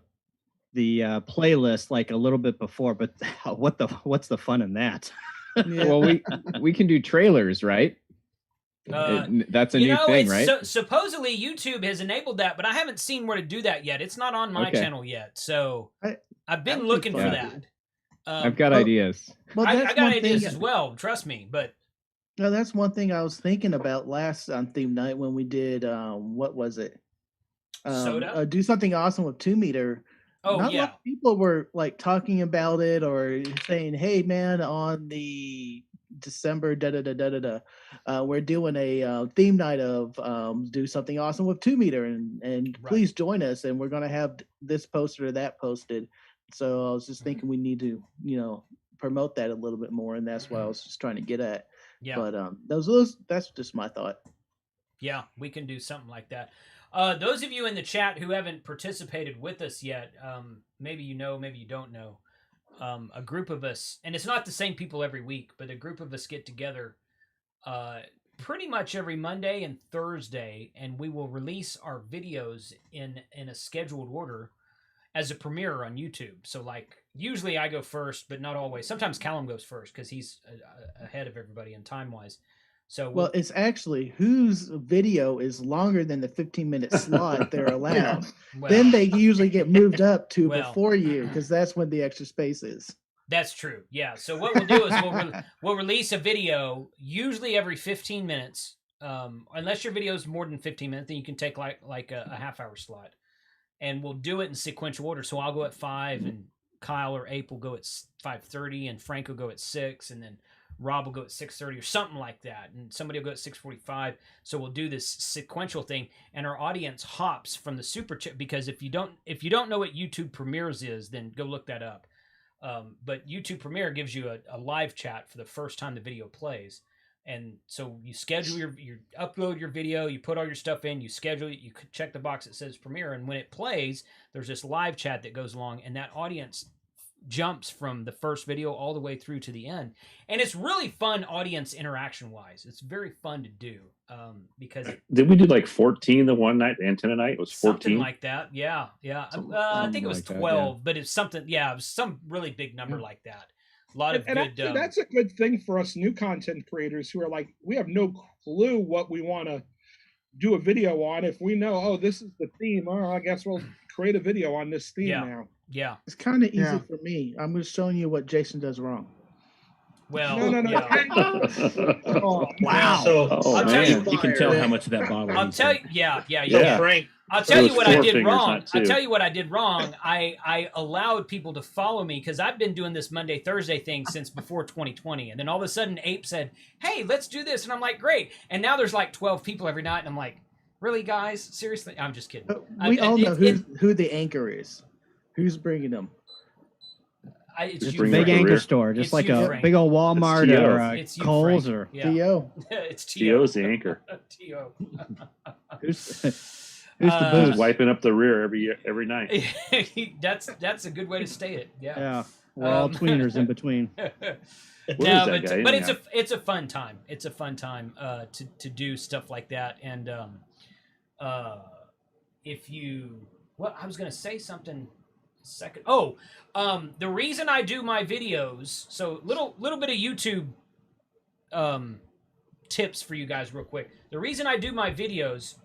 playlist like a little bit before. But what's the fun in that? Well, we can do trailers, right? That's a new thing, right? Supposedly YouTube has enabled that, but I haven't seen where to do that yet. It's not on my Okay. channel yet, so I've that been would be looking for fun. that. I've got well, ideas. Well, I that's got one ideas thing. as well. Trust me, but No, that's one thing I was thinking about last on theme night when we did what was it? Soda? Do something awesome with 2-meter. Oh, Not a yeah. lot of people were like talking about it or saying, "Hey, man, on the December we're doing a theme night of do something awesome with 2-meter, and Right. please join us, and we're gonna have this posted or that posted." So I was just thinking we need to promote that a little bit more, and that's what I was just trying to get at. yeah. But those that's just my thought. Yeah, we can do something like that. Those of you in the chat who haven't participated with us yet, maybe you know, maybe you don't know. A group of us, and it's not the same people every week, but a group of us get together pretty much every Monday and Thursday, and we will release our videos in a scheduled order as a premiere on YouTube. So, like, usually I go first, but not always. Sometimes Callum goes first because he's ahead of everybody in time-wise. So Well, it's actually whose video is longer than the 15-minute slot they're allowed. well, Then they usually get moved up to Well. before you because that's when the extra space is. that's true. Yeah. So what we'll do is we'll release a video usually every 15 minutes. Unless your video is more than 15 minutes, then you can take like a half-hour slot, and we'll do it in sequential order. So I'll go at 5, and Kyle or Ape will go at 5:30, and Frank will go at 6, and then Rob will go at 6:30 or something like that, and somebody will go at 6:45. So we'll do this sequential thing, and our audience hops from the super chat, because if you don't know what YouTube Premieres is, then go look that up. But YouTube Premiere gives you a live chat for the first time the video plays. And so you schedule you upload your video, you put all your stuff in, you schedule it, you check the box that says Premiere, and when it plays, there's this live chat that goes along, and that audience jumps from the first video all the way through to the end. And it's really fun audience interaction wise. It's very fun to do because Did we do like 14 the one night? The antenna night was 14. something like that. Yeah. I think it was like that, 12, but it's something. Yeah, it was some really big number like that. A lot of And good. actually, that's a good thing for us new content creators who are like, we have no clue what we want to do a video on. If we know, oh, this is the theme, oh, I guess we'll create a video on this theme now. Yeah. It's kind of easy Yeah. for me. I'm just showing you what Jason does wrong. Well, No. yeah. Oh, Wow. So Oh, I'll tell man. you- You can tell how much of that bottle. I'll he's tell had. you. Yeah. so Frank, I'll tell you Those what I 4 did fingers, wrong. not I'll 2. tell you what I did wrong. I allowed people to follow me because I've been doing this Monday, Thursday thing since before 2020. And then all of a sudden Ape said, hey, let's do this. And I'm like, great. And now there's like 12 people every night. And I'm like, really, guys? Seriously? I'm just kidding. We all know who the anchor is. Who's bringing them? It's Just you, bring Big up the Frank. anchor rear. store, just It's like you, a Frank. big old Walmart It's or T.O. a It's you, Kohl's Frank. or Yeah. Theo. It's T.O.'s the anchor. T.O. who's the booze? He's wiping up the rear every night. That's a good way to state it. Yeah. Yeah, we're all tweeners in between. What is No, that guy but anyhow? it's a fun time. It's a fun time to do stuff like that. And if you, well, I was gonna say something. Second. Oh, the reason I do my videos. So little bit of YouTube tips for you guys real quick. The reason I do my videos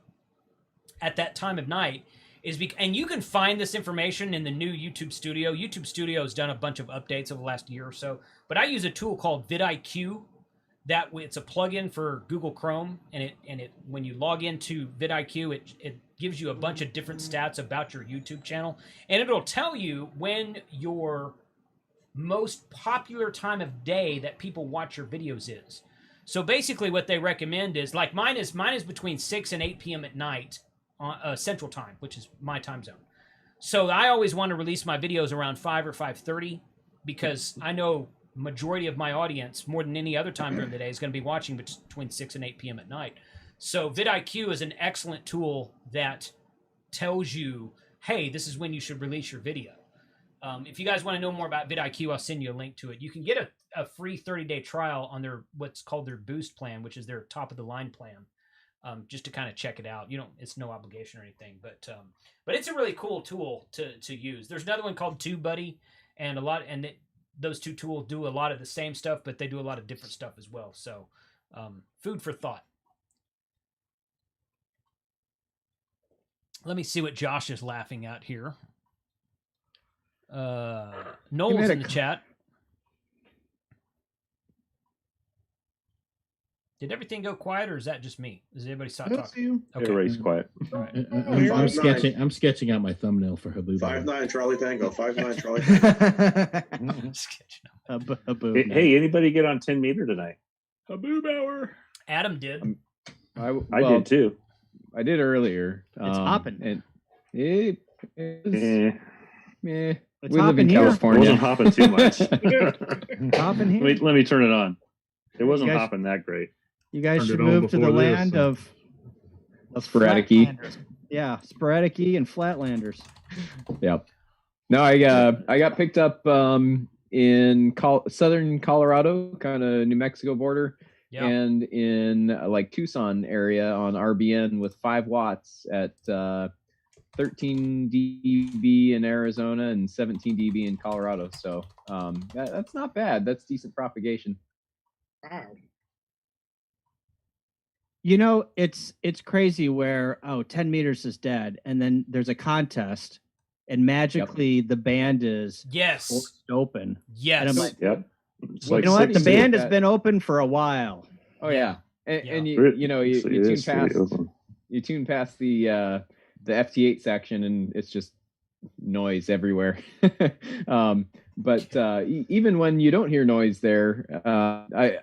at that time of night is because, and you can find this information in the new YouTube Studio. YouTube Studio has done a bunch of updates over the last year or so, but I use a tool called vidIQ. It's a plugin for Google Chrome, and it when you log into vidIQ, it gives you a bunch of different stats about your YouTube channel, and it'll tell you when your most popular time of day that people watch your videos is. So basically what they recommend is, like mine is between 6 and 8 p.m. at night on Central Time, which is my time zone. So I always want to release my videos around 5 or 5:30 because I know majority of my audience, more than any other time during the day, is going to be watching between 6 and 8 p.m. at night. So vidIQ is an excellent tool that tells you, hey, this is when you should release your video. If you guys want to know more about vidIQ, I'll send you a link to it. You can get a free 30-day trial on their what's called their Boost plan, which is their top of the line plan, just to kind of check it out. It's no obligation or anything, but it's a really cool tool to use. There's another one called TubeBuddy, and those two tools do a lot of the same stuff, but they do a lot of different stuff as well. So, food for thought. Let me see what Josh is laughing at here. Noel's in the chat. Did everything go quiet, or is that just me? Does everybody stop That's talking? you. Okay. Everybody's quiet. I'm sketching out my thumbnell for Habu. 5'9" Charlie Tango. 5'9" Charlie Tango. Hey, anybody get on 10 meter tonight? Habu Bauer. Adam did. I did too. I did earlier. It's hopping. And it is. It's We live hopping in here. California. It wasn't hopping too much. Hopping here. Let me turn it on. It wasn't guys- hopping that great. You guys Turned should it on move to the before this, land so- of Sporadic-y. flatlanders. Yeah, sporadic-y and flatlanders. Yep. No, I got picked up in southern Colorado, kind of New Mexico border, Yeah. and in like Tucson area on RBN with 5 watts at 13 dB in Arizona and 17 dB in Colorado. So that's not bad. That's decent propagation. Wow. You know, it's crazy where 10 meters is dead, and then there's a contest, and magically the band is Yes. forced open. And Yes. I'm like, Yep. It's you like know what? The 60. band has been open for a while. Oh yeah, and, Yeah. and It you know you tune is pretty past open. the FT8 section, and it's just noise everywhere. But even when you don't hear noise there,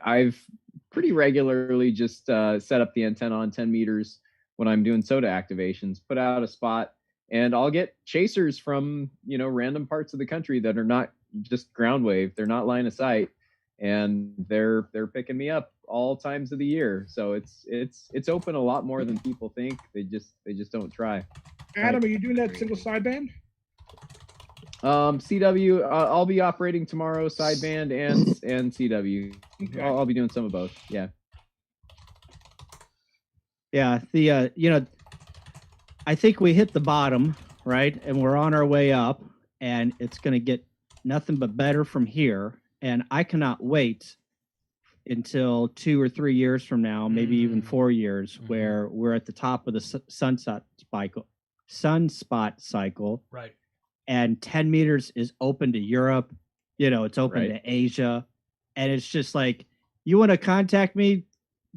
I've pretty regularly just set up the antenna on 10 meters when I'm doing soda activations, put out a spot, and I'll get chasers from, you know, random parts of the country that are not just ground wave. They're not line of sight, and they're picking me up all times of the year. So it's open a lot more than people think. They just don't try. Adam, are you doing that single sideband? CW, I'll be operating tomorrow, sideband and CW. Okay. I'll be doing some of both. Yeah. Yeah, the you know, I think we hit the bottom, right? And we're on our way up, and it's going to get nothing but better from here. And I cannot wait until 2 or 3 years from now, maybe even 4 years, where we're at the top of the sunspot cycle. Right. And 10 meters is open to Europe. You know, it's open to Asia. And it's just like, you want to contact me?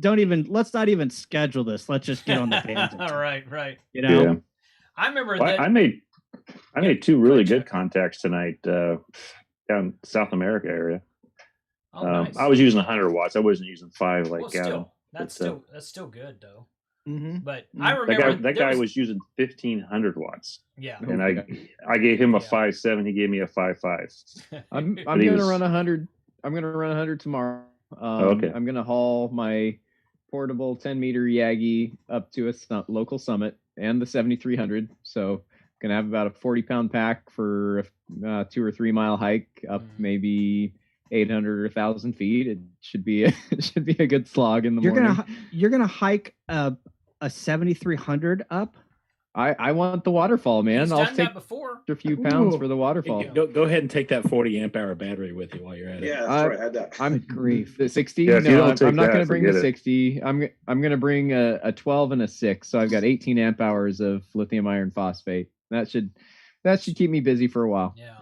Let's not even schedule this. Let's just get on the tangent. Right. You know? Yeah. I remember Well, that. I made 2 really good contacts tonight down South America area. Oh, nice. I was using 100 watts. I wasn't using 5 like Well, Adam. still, that's but, still good though. Mm-hmm. But I remember that guy was using 1500 watts. Yeah. And I gave him a 5.7. He gave me a 5.5. I'm gonna run 100. I'm gonna run 100 tomorrow. Okay. I'm gonna haul my portable 10-meter Yagi up to a local summit and the 7300. So gonna have about a 40-pound pack for a 2 or 3 mile hike up maybe 800 or 1,000 feet. It should be a good slog in the morning. You're gonna hike a 7300 up. I want the waterfall, man. He's I'll done take that before. a few pounds Ooh. for the waterfall. Go ahead and take that 40 amp hour battery with you while you're at it. Yeah, that's right. I had that. I'm grief. The 60. Yeah, if you no, don't I'm take not that, going to bring the forget it. 60. I'm going to bring a 12 and a 6. So I've got 18 amp hours of lithium iron phosphate. That should keep me busy for a while. Yeah.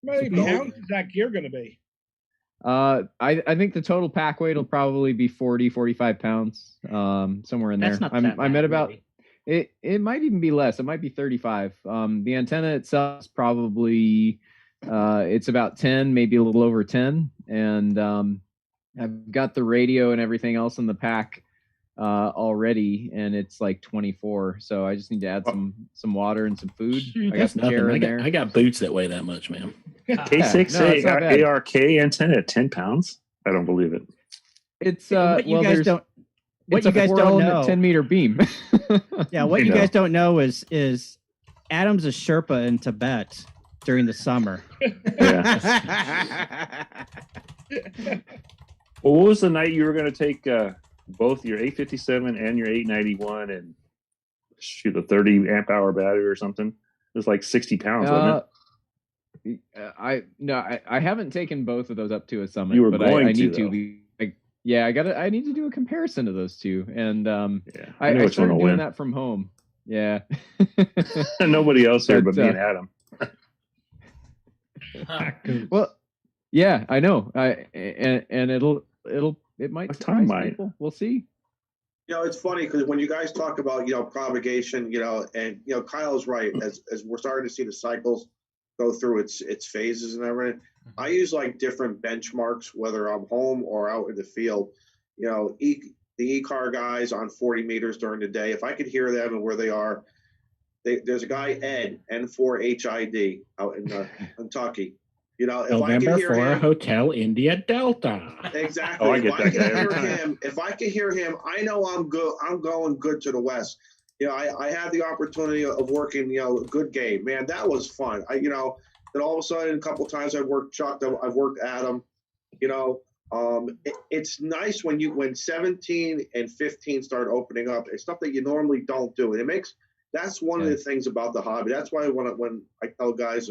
How many pounds is that gear going to be? I think the total pack weight will probably be 45 pounds, somewhere in That's there. not that I'm bad, at about really. it might even be less. It might be 35. The antenna itself is probably it's about 10, maybe a little over 10, and I've got the radio and everything else in the pack already, and it's like 24. So I just need to add some water and some food. Shoot, I got that's some nothing. chair in there. I got boots that weigh that much, man. K6 no, it's not bad. ARK antenna at 10 pounds? I don't believe it. It's What you guys don't it's a 4-element 10-meter beam. Yeah, what you guys don't know is Adam's a Sherpa in Tibet during the summer. Well, what was the night you were going to take both your 857 and your 891 and shoot a 30 amp hour battery or something? It was like 60 pounds, wasn't it? I haven't taken both of those up to a summit. You were but going I need to, to be. I need to do a comparison of those two, and I know I which one started will doing win. that from home. Yeah. Nobody else here but me and Adam. Well, yeah, I know. And it might surprise people. We'll see. You know, it's funny because when you guys talk about, propagation, and, Kyle's right. As we're starting to see the cycles go through its phases and everything, I use like different benchmarks, whether I'm home or out in the field. The e-car guys on 40 meters during the day, if I could hear them and where they are, there's a guy, Ed, N4HID, out in Kentucky. If I November could hear 4 him, Hotel India Delta. exactly. Oh, I get that guy every time. If I can hear him, I know I'm good. I'm going good to the west. I had the opportunity of working, a good game. Man, that was fun. Then all of a sudden, a couple of times I've worked Chuck, I've worked Adam. It's nice when 17 and 15 start opening up. It's stuff that you normally don't do, and that's one of the things about the hobby. That's why when I tell guys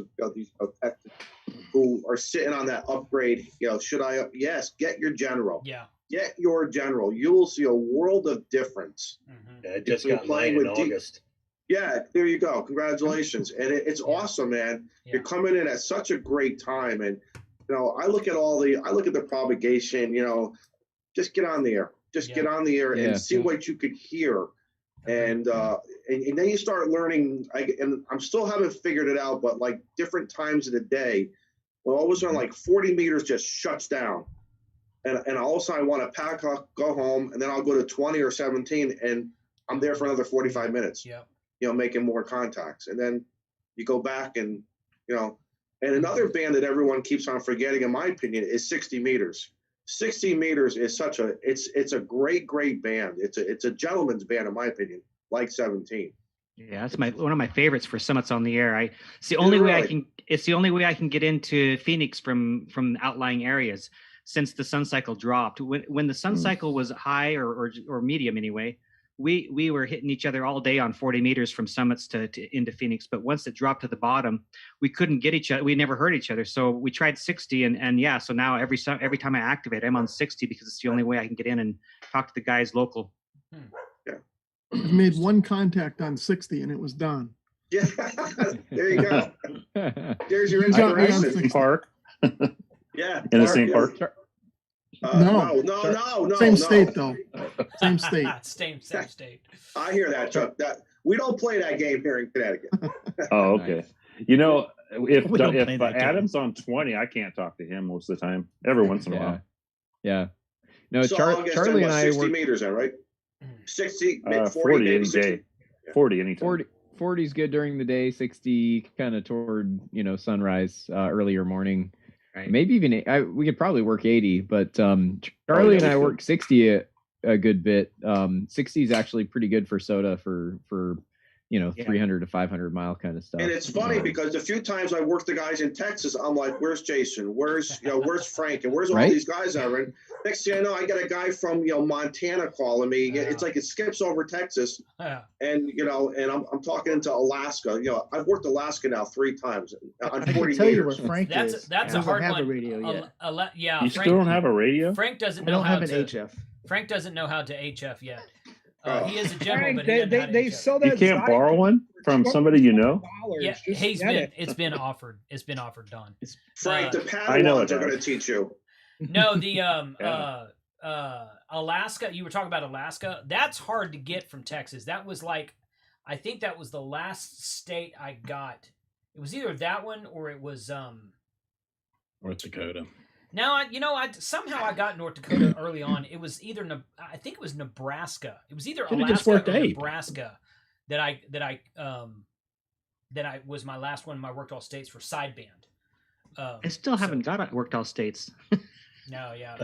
who are sitting on that upgrade, should I? Yes, get your general. Yeah. get your general. You will see a world of difference. Yeah, I just If you're got playing mine in with August. Yeah, there you go. Congratulations. And it's awesome, man. You're coming in at such a great time. And, I look at the propagation, just get on the air. Just get on the air and see what you could hear. And then you start learning, and I'm still haven't figured it out, but like different times of the day, well, all of a sudden, like 40 meters just shuts down. And all of a sudden I want to pack up, go home, and then I'll go to 20 or 17, and I'm there for another 45 minutes. Making more contacts. And then you go back and, and another band that everyone keeps on forgetting, in my opinion, is 60 meters. 60 meters is it's a great band. It's a gentleman's band, in my opinion, like 17. Yeah, that's one of my favorites for Summits on the Air. It's the only way I can get into Phoenix from outlying areas since the sun cycle dropped. When the sun cycle was high or medium anyway, we were hitting each other all day on 40 meters from Summits to into Phoenix. But once it dropped to the bottom, we couldn't get each other. We never heard each other. So we tried 60 and yeah. So now every time I activate, I'm on 60 because it's the only way I can get in and talk to the guys local. Yeah. I made one contact on 60 and it was done. Yeah, there you go. There's your You got me on inspiration. 60. Park. Yeah. In the same park. No. Same state though. Same state. same state. I hear that, Chuck. That we don't play that game here in Connecticut. Oh, okay. If We don't play that game. Adam's on 20, I can't talk to him most of the time. Every once in a while. Yeah. No, So August, Charlie and I 60 were meters then, right? 60, 40, 40 maybe any 60. day. 40 anytime. 40 is good during the day, 60 kind of toward sunrise, earlier morning. Right. Maybe even we could probably work 80, but Charlie and I work 60 a good bit. 60 is actually pretty good for soda for 300 to 500 mile kind of stuff. And it's funny because the few times I work the guys in Texas, I'm like, where's Jason? Where's Frank? And where's all these guys over? And next thing I know, I got a guy from Montana calling me. It's like it skips over Texas, and and I'm talking to Alaska. I've worked Alaska now 3 times on 40 I can tell meters. you where Frank is. That's He a hard doesn't have one. a radio yet. Yeah, You Frank, still don't have a radio? Frank doesn't I know don't how have an to. HF. Frank doesn't know how to HF yet. Oh. He is a general, Frank, but he doesn't know how to they HF. sell that. You can't Zydeco borrow one from for somebody you know? $20. Yeah, Just get it. it's been offered. It's been offered, Don. Frank, the I know Padawans it are going to does. teach you. No, the Alaska. You were talking about Alaska. That's hard to get from Texas. That was I think that was the last state I got. It was either that one or it was North Dakota. Now I somehow I got North Dakota early on. It was either I think it was Nebraska. It was either Should've just Alaska worked or Abe. Nebraska that I was my last one in my worked all states for sideband. I still haven't got it worked all states. No, yeah.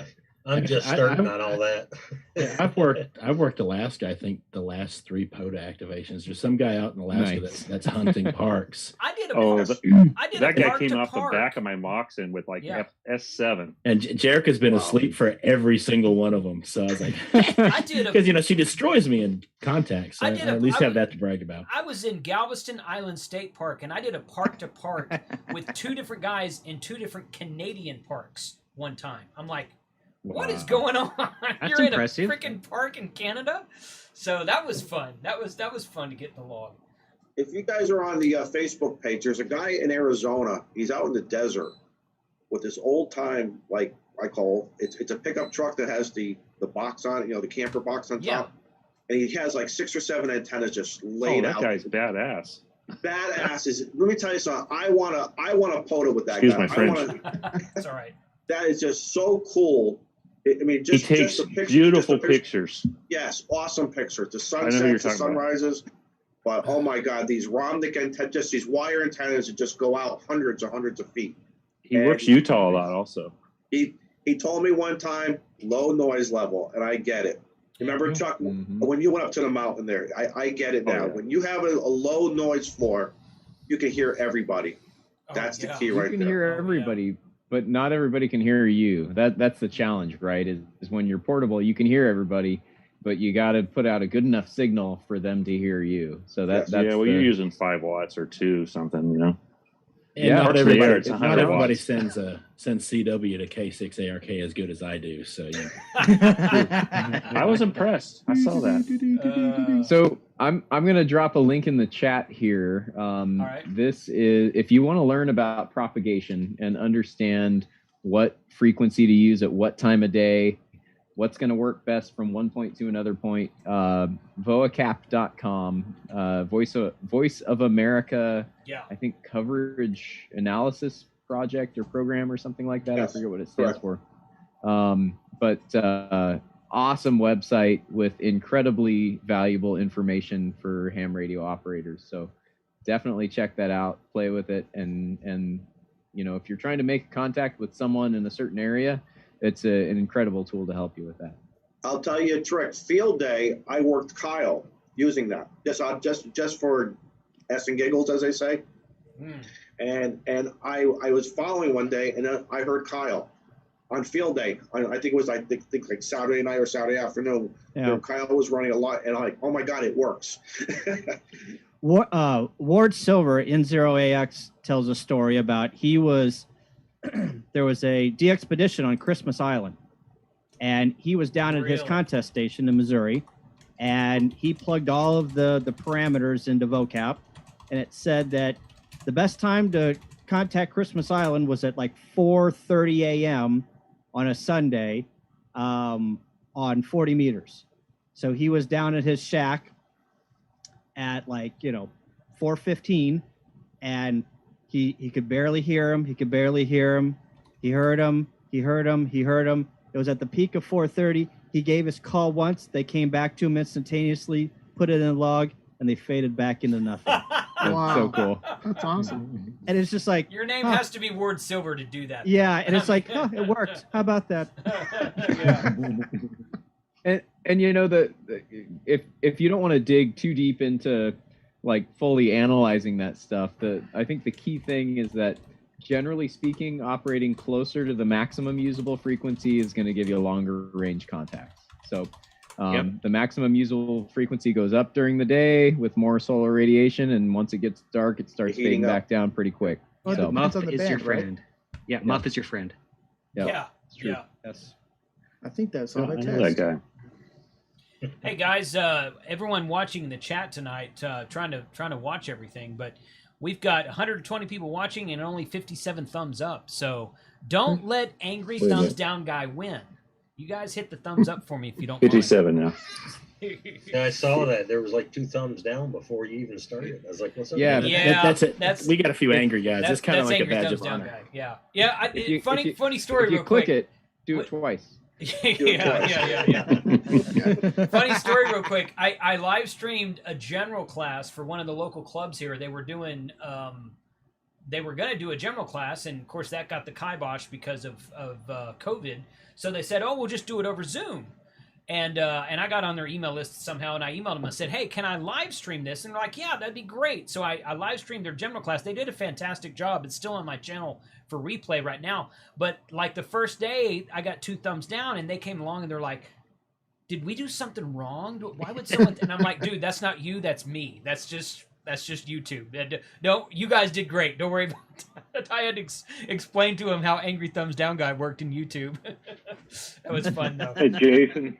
I'm just starting on all that. Yeah, I've worked Alaska. I think the last 3 POTA activations. There's some guy out in Alaska Nice. that's hunting parks, I did a Oh, park. that I did that a guy park came to off park. the back of my Moxon with Yeah. S7. and Jerica's been asleep for every single one of them. So I was like, I did a- because she destroys me in contact. So I I, did at a- least I have would- that to brag about. I was in Galveston Island State Park, and I did a park to park with 2 different guys in 2 different Canadian parks one time. I'm like, what is going on? You're impressive. in a freaking park in Canada? So that was fun. That was fun to get in the log. If you guys are on the Facebook page, there's a guy in Arizona. He's out in the desert with this old time, like I call it's a pickup truck that has the box on it, the camper box on Yeah. top, and he has like 6 or 7 antennas just laid That out. guy's badass. Badass is. Let me tell you something. I wanna POTA with that Excuse guy. my French. That's all right. That is just so cool. I mean, just He takes just the picture, beautiful just the picture. pictures. Yes, awesome pictures. The I know who you're sunsets, the talking about. sunrises. But oh my God, these Romnick antennas, just these wire antennas that just go out hundreds of feet. He And works Utah a lot also. He told me one time, low noise level, and I get it. Remember, Chuck, when you went up to the mountain there, I get it now. yeah. When you have a low noise floor, you can hear everybody. That's the key You right can there. hear everybody, but not everybody can hear you. That's the challenge, right? Is when you're portable, you can hear everybody, but you got to put out a good enough signal for them to hear you. So that's You're using 5 watts or 2 something, And Yeah, not parts of the air, everybody, it's not 100 everybody watts. sends CW to K6ARK as good as I do. So yeah. I was impressed. I saw that. So I'm gonna drop a link in the chat here. right. This is if you want to learn about propagation and understand what frequency to use at what time of day, what's going to work best from one point to another point. Voacap.com, Voice of America. Yeah. I think coverage analysis project or program or something like that. Yes, I forget what it stands for. But awesome website with incredibly valuable information for ham radio operators. So definitely check that out, play with it. And you know, if you're trying to make contact with someone in a certain area, it's an incredible tool to help you with that. I'll tell you a trick. Field day, I worked Kyle using that. Just for s and giggles, as they say. And I was following one day, and I heard Kyle on field day. I think it was like Saturday night or Saturday afternoon. Yeah. Where Kyle was running a lot, and I'm like, oh my god, it works. Ward Silver N0AX tells a story about there was a DXpedition on Christmas Island, and he was down at his contest station in Missouri, and he plugged all of the parameters into vocap, and it said that the best time to contact Christmas Island was at like 4:30 a.m. on a Sunday on 40 meters. So he was down at his shack at 4:15, and he could barely hear him. He could barely hear him. He heard him. He heard him. He heard him. It was at the peak of 4:30. He gave his call once. They came back to him instantaneously, put it in a log, and they faded back into nothing. Wow. So cool. That's awesome. And it's just like Your name has to be Ward Silver to do that. Yeah, and it's like, oh, it worked. How about that? And you know if you don't want to dig too deep into like fully analyzing that stuff, I think the key thing is that generally speaking, operating closer to the maximum usable frequency is going to give you a longer range contacts. So the maximum usable frequency goes up during the day with more solar radiation, and once it gets dark, it starts fading back down pretty quick. Well, so Muff is your friend. Right? Yeah, Muff is your friend. Yeah, it's true. Yeah. Yes. I think that's all I I test. know that guy. Hey guys, everyone watching the chat tonight, trying to watch everything, but we've got 120 people watching and only 57 thumbs up. So don't let angry thumbs down guy win. You guys hit the thumbs up for me if you don't 57 now. Yeah, I saw that. There was like 2 thumbs down before you even started. I was like, what's up? Yeah, man? that's it. We got a few angry guys. It's kind of like a angry badge thumbs of down honor. guy. Yeah, yeah. Funny story. If you real click quick. it, do it twice. Yeah. Funny story real quick. I live streamed a general class for one of the local clubs here. They were doing they were going to do a general class, and of course that got the kibosh because of COVID. So they said, oh, we'll just do it over Zoom. And I got on their email list somehow, and I emailed them and said, hey, can I live stream this? And they're like, yeah, that'd be great. So I live streamed their general class. They did a fantastic job. It's still on my channel for replay right now. But like the first day, I got 2 thumbs down, and they came along and they're like, did we do something wrong? Why would someone? And I'm like, dude, that's not you. That's me. That's just YouTube. No, you guys did great. Don't worry about that. I had to explain to him how Angry Thumbs Down guy worked in YouTube. That was fun though. Hey, Jason.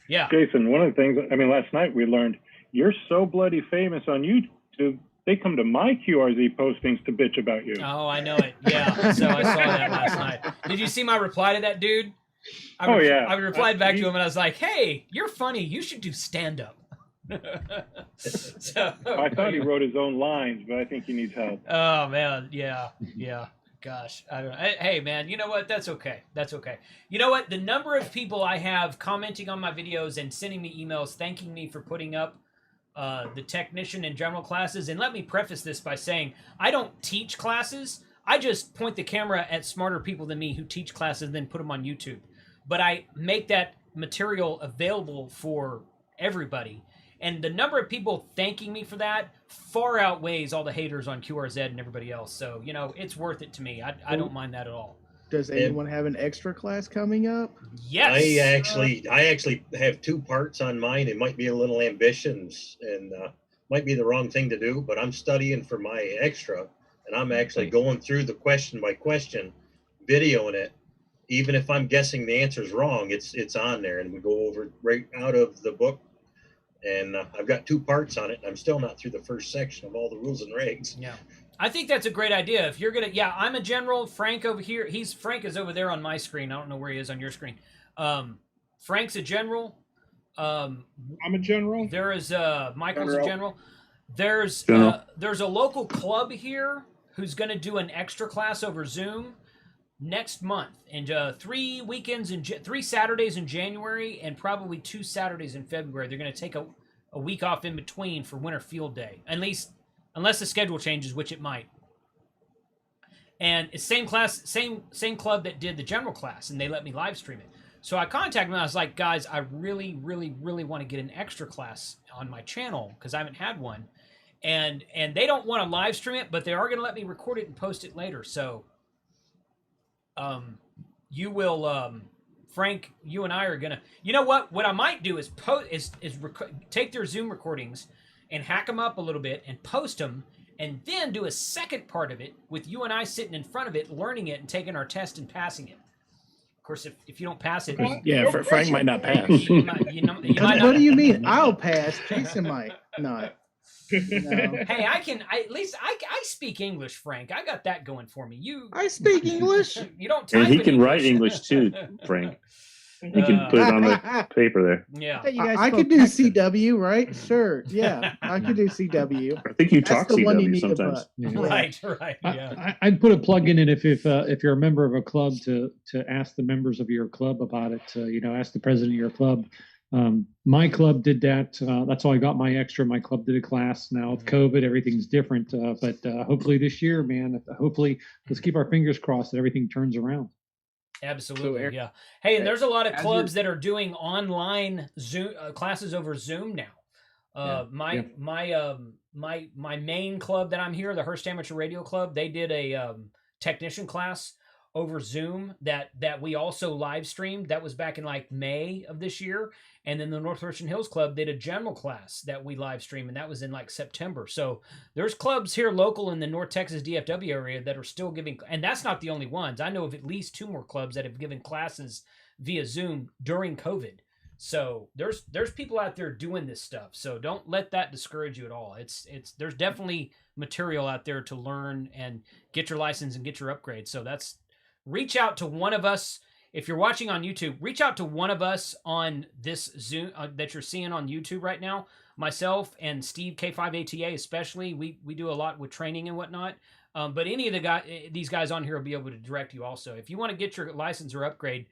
Yeah. Jason, one of the things, last night we learned you're so bloody famous on YouTube, they come to my QRZ postings to bitch about you. Oh, I know it. Yeah. So I saw that last night. Did you see my reply to that dude? I replied back to him and I was like, hey, you're funny. You should do stand-up. So, I thought he wrote his own lines, but I think he needs help. Oh, man. Yeah. Gosh, I don't know. Hey, man, you know what? That's okay. You know what? The number of people I have commenting on my videos and sending me emails thanking me for putting up the technician and general classes. And let me preface this by saying I don't teach classes. I just point the camera at smarter people than me who teach classes and then put them on YouTube. But I make that material available for everybody. And the number of people thanking me for that far outweighs all the haters on QRZ and everybody else. So, it's worth it to me. I don't mind that at all. Does anyone have an extra class coming up? Yes. I actually have 2 parts on mine. It might be a little ambitious and might be the wrong thing to do, but I'm studying for my extra and I'm actually going through the question by question, videoing it. Even if I'm guessing the answer's wrong, it's on there, and we go over right out of the book. And I've got 2 parts on it, and I'm still not through the first section of all the rules and regs. Yeah. I think that's a great idea. If you're gonna, I'm a general. Frank over here. Frank is over there on my screen. I don't know where he is on your screen. Frank's a general. I'm a general. There is Michael's a general. There's a local club here who's going to do an extra class over Zoom next month, and 3 weekends and 3 Saturdays in January, and probably 2 Saturdays in February. They're going to take a week off in between for Winter Field Day, at least, unless the schedule changes, which it might. And it's same club that did the general class, and they let me live stream it. So I contacted them. I was like, guys, I really, really, really want to get an extra class on my channel because I haven't had one, and they don't want to live stream it, but they are going to let me record it and post it later. So, you will, Frank, you and I are gonna. You know what? What I might do is take their Zoom recordings and hack them up a little bit and post them, and then do a second part of it with you and I sitting in front of it, learning it, and taking our test and passing it. Of course, if you don't pass it, Frank might not pass. You might not. What do you mean? I'll pass. Jason might not. No. Hey, I speak English, Frank. I got that going for me. I speak English. You don't. And type he in can write English too, Frank. He can put it on the paper there. Yeah. I could do CW, right? Sure. Yeah, I could do CW. I think you That's talk the one you CW need to sometimes. put. Right. Yeah. I'd put a plug in it if you're a member of a club to ask the members of your club about it. Ask the president of your club. My club did that. That's how I got my extra. My club did a class. Now with COVID, everything's different. But hopefully this year, man. Hopefully, let's keep our fingers crossed that everything turns around. Absolutely, yeah. Hey, and there's a lot of clubs that are doing online Zoom classes over Zoom now. My main club that I'm here, the Hearst Amateur Radio Club, they did a technician class over Zoom that we also live streamed. That was back in like May of this year. And then the North Richland Hills Club did a general class that we live streamed, and that was in like September. So there's clubs here local in the North Texas DFW area that are still giving, and that's not the only ones. I know of at least 2 more clubs that have given classes via Zoom during COVID. So there's people out there doing this stuff. So don't let that discourage you at all. There's definitely material out there to learn and get your license and get your upgrade. So reach out to one of us. If you're watching on YouTube, reach out to one of us on this Zoom that you're seeing on YouTube right now. Myself and Steve K5ATA especially, we do a lot with training and whatnot. But any of these guys on here will be able to direct you also. If you want to get your license or upgrade,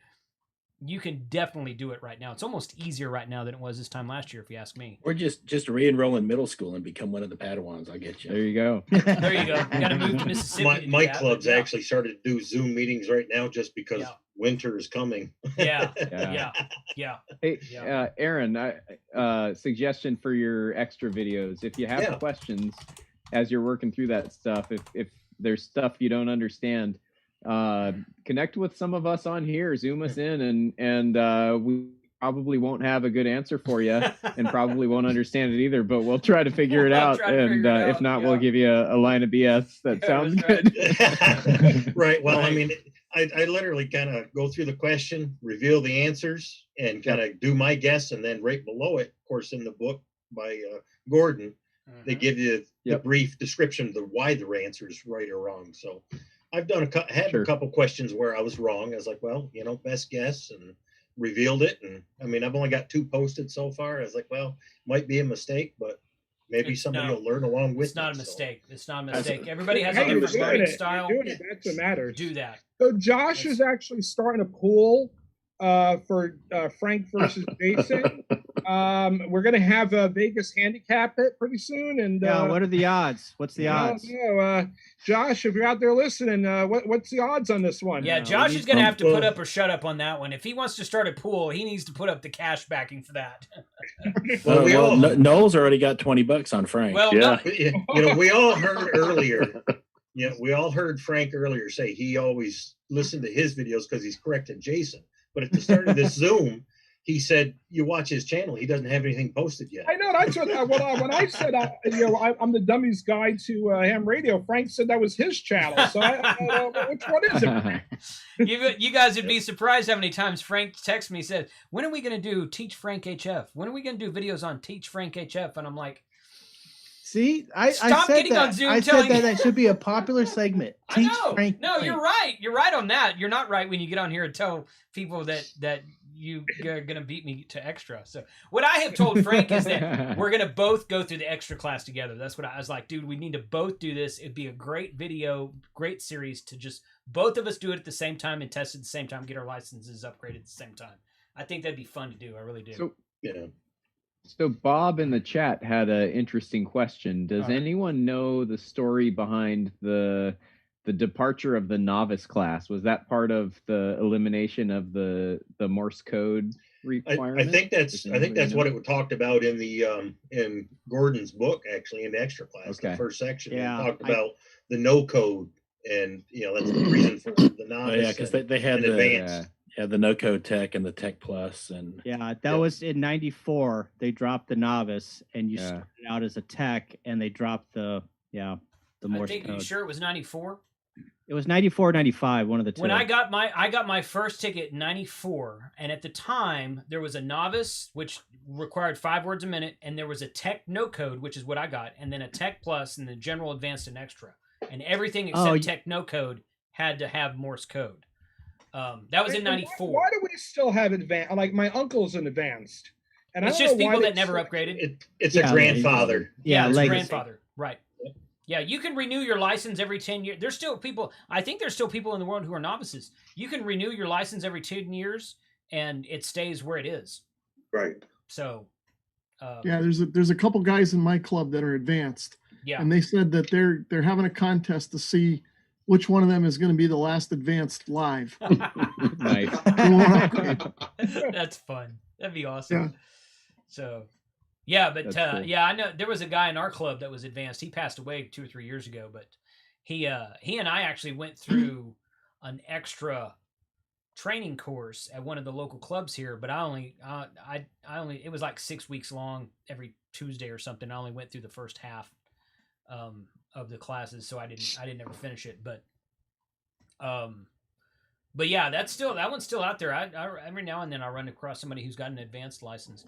you can definitely do it right now. It's almost easier right now than it was this time last year, if you ask me. Or just re-enroll in middle school and become one of the Padawans. I'll get you. There you go. There you go. You got to move to Mississippi. My club's actually started to do Zoom meetings right now just because winter is coming. Yeah. Hey, Aaron, suggestion for your extra videos. If you have questions as you're working through that stuff, if there's stuff you don't understand, connect with some of us on here, Zoom us in, and we probably won't have a good answer for you and probably won't understand it either, but we'll try to figure it out. And if not, we'll give you a line of BS that sounds good. Right. Well, I mean, I literally kind of go through the question, reveal the answers, and kind of do my guess, and then right below it, of course, in the book by Gordon, they give you the brief description of why their answer is right or wrong. So I've done a couple questions where I was wrong. I was like, well, best guess, and revealed it. And I mean, I've only got 2 posted so far. I was like, well, might be a mistake, but maybe somebody will learn along with it. It's not a mistake. It's not a mistake. Everybody has a different learning style. That's what matters. Do that. So Josh is actually starting a pool for Frank versus Jason. We're going to have a Vegas handicap it pretty soon. And what are the odds? What's the odds? Josh, if you're out there listening, what's the odds on this one? Yeah, Josh is going to have to put up or shut up on that one. If he wants to start a pool, he needs to put up the cash backing for that. Well, Noel's already got $20 on Frank. Well, we all heard earlier. We all heard Frank earlier say he always listened to his videos because he's correcting Jason. But at the start of this Zoom, he said, you watch his channel, he doesn't have anything posted yet. I know. That's what when I said I'm the Dummy's Guide to Ham Radio. Frank said that was his channel. So which one is it? You guys would be surprised how many times Frank texts me, said, when are we going to do Teach Frank HF? When are we going to do videos on Teach Frank HF? And I'm like, see, I stop said getting that. on Zoom I telling said that should be a popular segment. Teach Frank. No, you're right. You're right on that. You're not right when you get on here and tell people that you are going to beat me to extra. So what I have told Frank is that we're going to both go through the extra class together. That's what I was like, dude, we need to both do this. It'd be a great video, great series to just both of us do it at the same time and test at the same time, get our licenses upgraded at the same time. I think that'd be fun to do. I really do. So Bob in the chat had an interesting question. Does anyone know the story behind the departure of the novice class? Was that part of the elimination of the Morse code requirement? I think that's what it talked about in the in Gordon's book, actually, in the extra class, the first section. Yeah, it talked about the no code, and that's the reason for the novice. Oh, yeah, because they had the advanced. The no code tech and the tech plus, and that was in '94. They dropped the novice, and you started out as a tech, and they dropped the Morse code. You sure it was 94? It was 94, 95, one of the two. When I got my first ticket in 94, and at the time there was a novice, which required 5 words a minute, and there was a tech no code, which is what I got, and then a tech plus, and then general, advanced, and extra, and everything except tech no code had to have Morse code. That was in 94. Why do we still have advanced? Like my uncle's in advanced, and it's just people that never upgraded. It's a grandfather. It's a grandfather, right? Yeah, you can renew your license every 10 years. There's still people, I think there's still people in the world who are novices. You can renew your license every 10 years and it stays where it is. Right. So, there's a couple guys in my club that are advanced. Yeah. And they said that they're having a contest to see which one of them is going to be the last advanced live. Nice. That's fun. That'd be awesome. Yeah. So, yeah, but Cool. I know there was a guy in our club that was advanced. He passed away 2 or 3 years ago, but he and I actually went through an extra training course at one of the local clubs here. But I only it was like 6 weeks long every Tuesday or something. I only went through the first half of the classes, so I didn't ever finish it. But yeah, that one's still out there. I every now and then I run across somebody who's got an advanced license.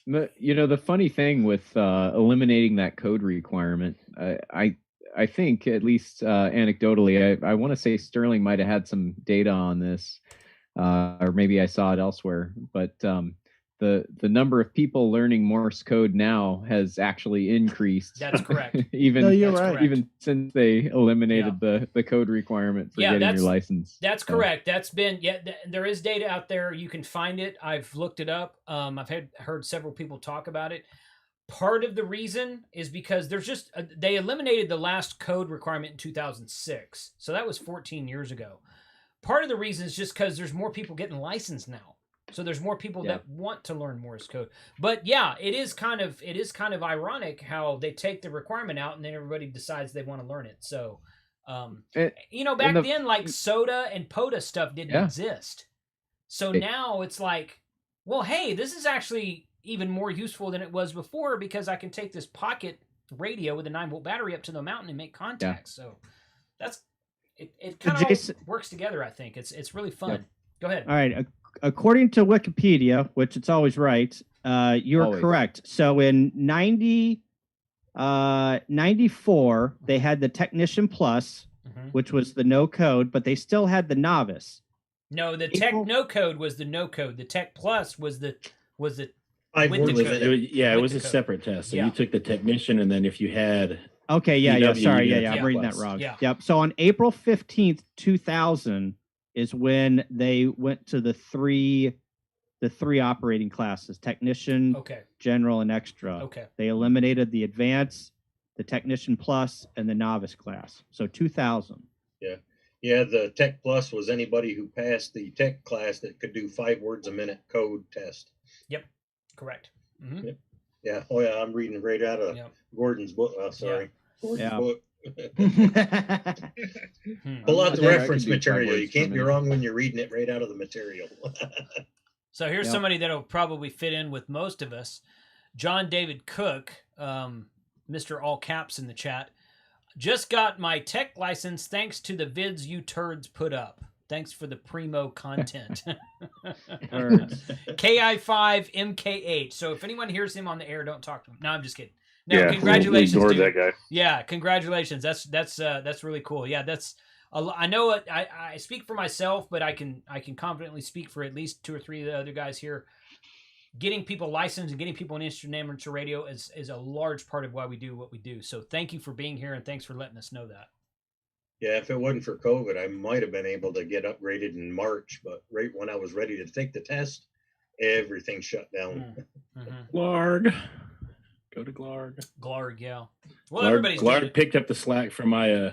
The funny thing with eliminating that code requirement, I think, at least anecdotally, I want to say Sterling might have had some data on this, or maybe I saw it elsewhere, but the number of people learning Morse code now has actually increased. That's correct. Even since they eliminated the code requirement for getting your license. That's correct. That's been there is data out there. You can find it. I've looked it up. I've heard several people talk about it. Part of the reason is because there's just they eliminated the last code requirement in 2006. So that was 14 years ago. Part of the reason is just because there's more people getting licensed now. So there's more people that want to learn Morse code. But yeah, it is kind of ironic how they take the requirement out and then everybody decides they want to learn it. So, back then, like SOTA and POTA stuff didn't exist. So now it's like, well, hey, this is actually even more useful than it was before because I can take this pocket radio with a 9-volt battery up to the mountain and make contacts. So that's it. Kind of works together. I think it's really fun. Go ahead. All right. According to Wikipedia, which it's always right, you're correct. So in 94, they had the Technician Plus, which was the no code, but they still had the novice. No, the Tech no code was the no code. The Tech Plus was the it was a separate test. So you took the Technician, and then if you had I'm reading that wrong. Yep. So on April 15th, 2000. Is when they went to the three operating classes: Technician, General, and Extra. Okay. They eliminated the Advanced, the Technician Plus, and the Novice class. So 2000. Yeah. The Tech Plus was anybody who passed the Tech class that could do 5 words a minute code test. Yep. Correct. Mm-hmm. Yep. Yeah. Oh yeah. I'm reading right out of Gordon's book. Gordon's book. Pull out the Yeah, I reference could do 5 material. words You per can't be minute. wrong when you're reading it right out of the material. So here's Yep. somebody that'll probably fit in with most of us. John David Cook, Mr. All Caps in the chat. Just got my tech license thanks to the vids you turds put up. Thanks for the primo content. Turds. KI5MKH. So if anyone hears him on the air, don't talk to him. No, I'm just kidding. No, Yeah, congratulations, we ignored dude. that guy. Yeah, congratulations. That's really cool. Yeah, I know it. I speak for myself, but I can confidently speak for at least 2 or 3 of the other guys here. Getting people licensed and getting people in instant amateur radio is a large part of why we do what we do. So thank you for being here and thanks for letting us know that. Yeah, if it wasn't for COVID, I might have been able to get upgraded in March, but right when I was ready to take the test, everything shut down. Glarg. Go to Glarg. Glarg, yeah. Well, Glarg, everybody's doing Glarg it. picked up the slack from my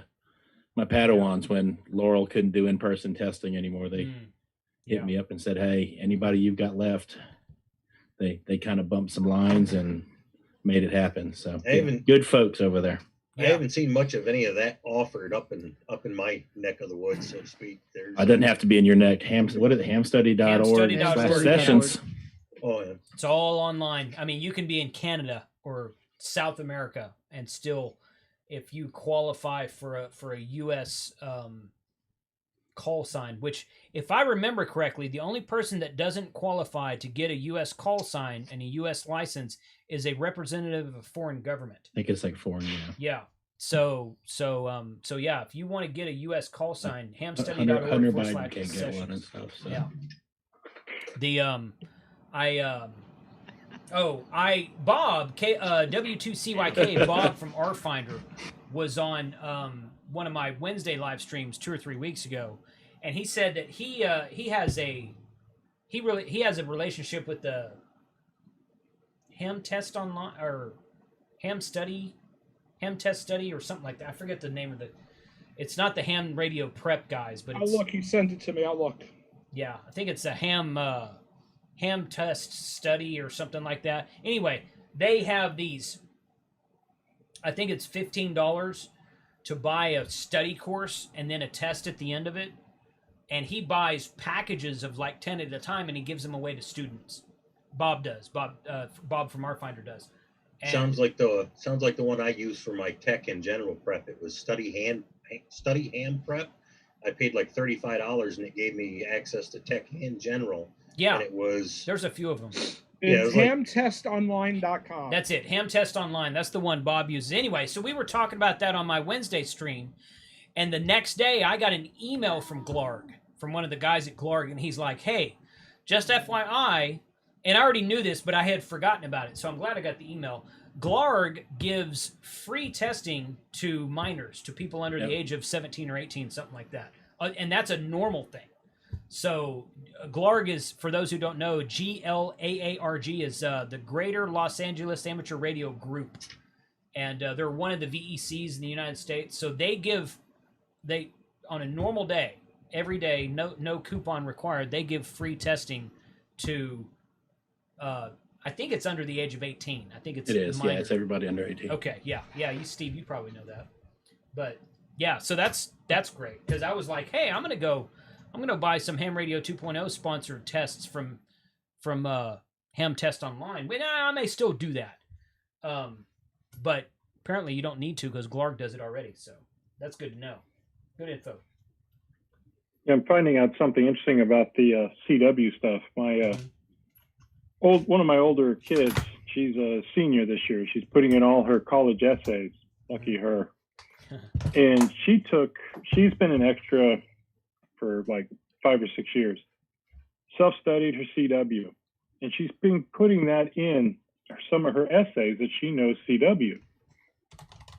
my Padawans when Laurel couldn't do in-person testing anymore. They hit me up and said, "Hey, anybody you've got left?" They kind of bumped some lines and made it happen. So good folks over there. I haven't seen much of any of that offered up in my neck of the woods, so to speak. I doesn't have to be in your neck. What is it? Hamstudy.org/sessions. Oh, yeah. It's all online. I mean, you can be in Canada or South America and still, if you qualify for a U.S. Call sign, which, if I remember correctly, the only person that doesn't qualify to get a U.S. call sign and a U.S. license is a representative of a foreign government. I think it's like foreign, Yeah. So yeah, if you want to get a U.S. call sign, Hunter hamstudy.org/sessions. Biden can't get one and stuff. So. Yeah. Bob W2CYK Bob from RFinder was on one of my Wednesday live streams 2 or 3 weeks ago, and he said that he has a relationship with the Ham Test Online or Ham Test Study or something like that. I forget the name of it's not the Ham Radio Prep guys, but I'll look. You sent it to me. I'll look. Yeah, I think it's a Ham Test Study or something like that. Anyway, they have these. I think it's $15 to buy a study course and then a test at the end of it. And he buys packages of like 10 at a time, and he gives them away to students. Bob does. Bob from RFinder does. And Sounds like the one I use for my tech and general prep. It was Study Ham Prep. I paid like $35, and it gave me access to tech and general. Yeah, and it was. There's a few of them. It's hamtestonline.com. That's it. Ham Test Online. That's the one Bob uses. Anyway, so we were talking about that on my Wednesday stream, and the next day I got an email from Glarg, from one of the guys at Glarg, and he's like, "Hey, just FYI," and I already knew this, but I had forgotten about it, so I'm glad I got the email. Glarg gives free testing to minors, to people under the age of 17 or 18, something like that, and that's a normal thing. So Glarg is, for those who don't know, GLAARG is the Greater Los Angeles Amateur Radio Group, and they're one of the VECs in the United States. So they on a normal day, every day, no coupon required, they give free testing to I think it's under the age of 18. I think it is. Minor. Yeah, it's everybody under 18. Okay, yeah. Steve, you probably know that. But yeah, so that's great, because I was like, hey, I'm gonna buy some Ham Radio 2.0 sponsored tests from Ham Test Online. But I may still do that, but apparently you don't need to, because Glarg does it already. So that's good to know. Good info. Yeah, I'm finding out something interesting about the CW stuff. My one of my older kids, she's a senior this year. She's putting in all her college essays. Lucky her. And she's been an extra for like 5 or 6 years. Self-studied her CW, and she's been putting that in some of her essays that she knows CW.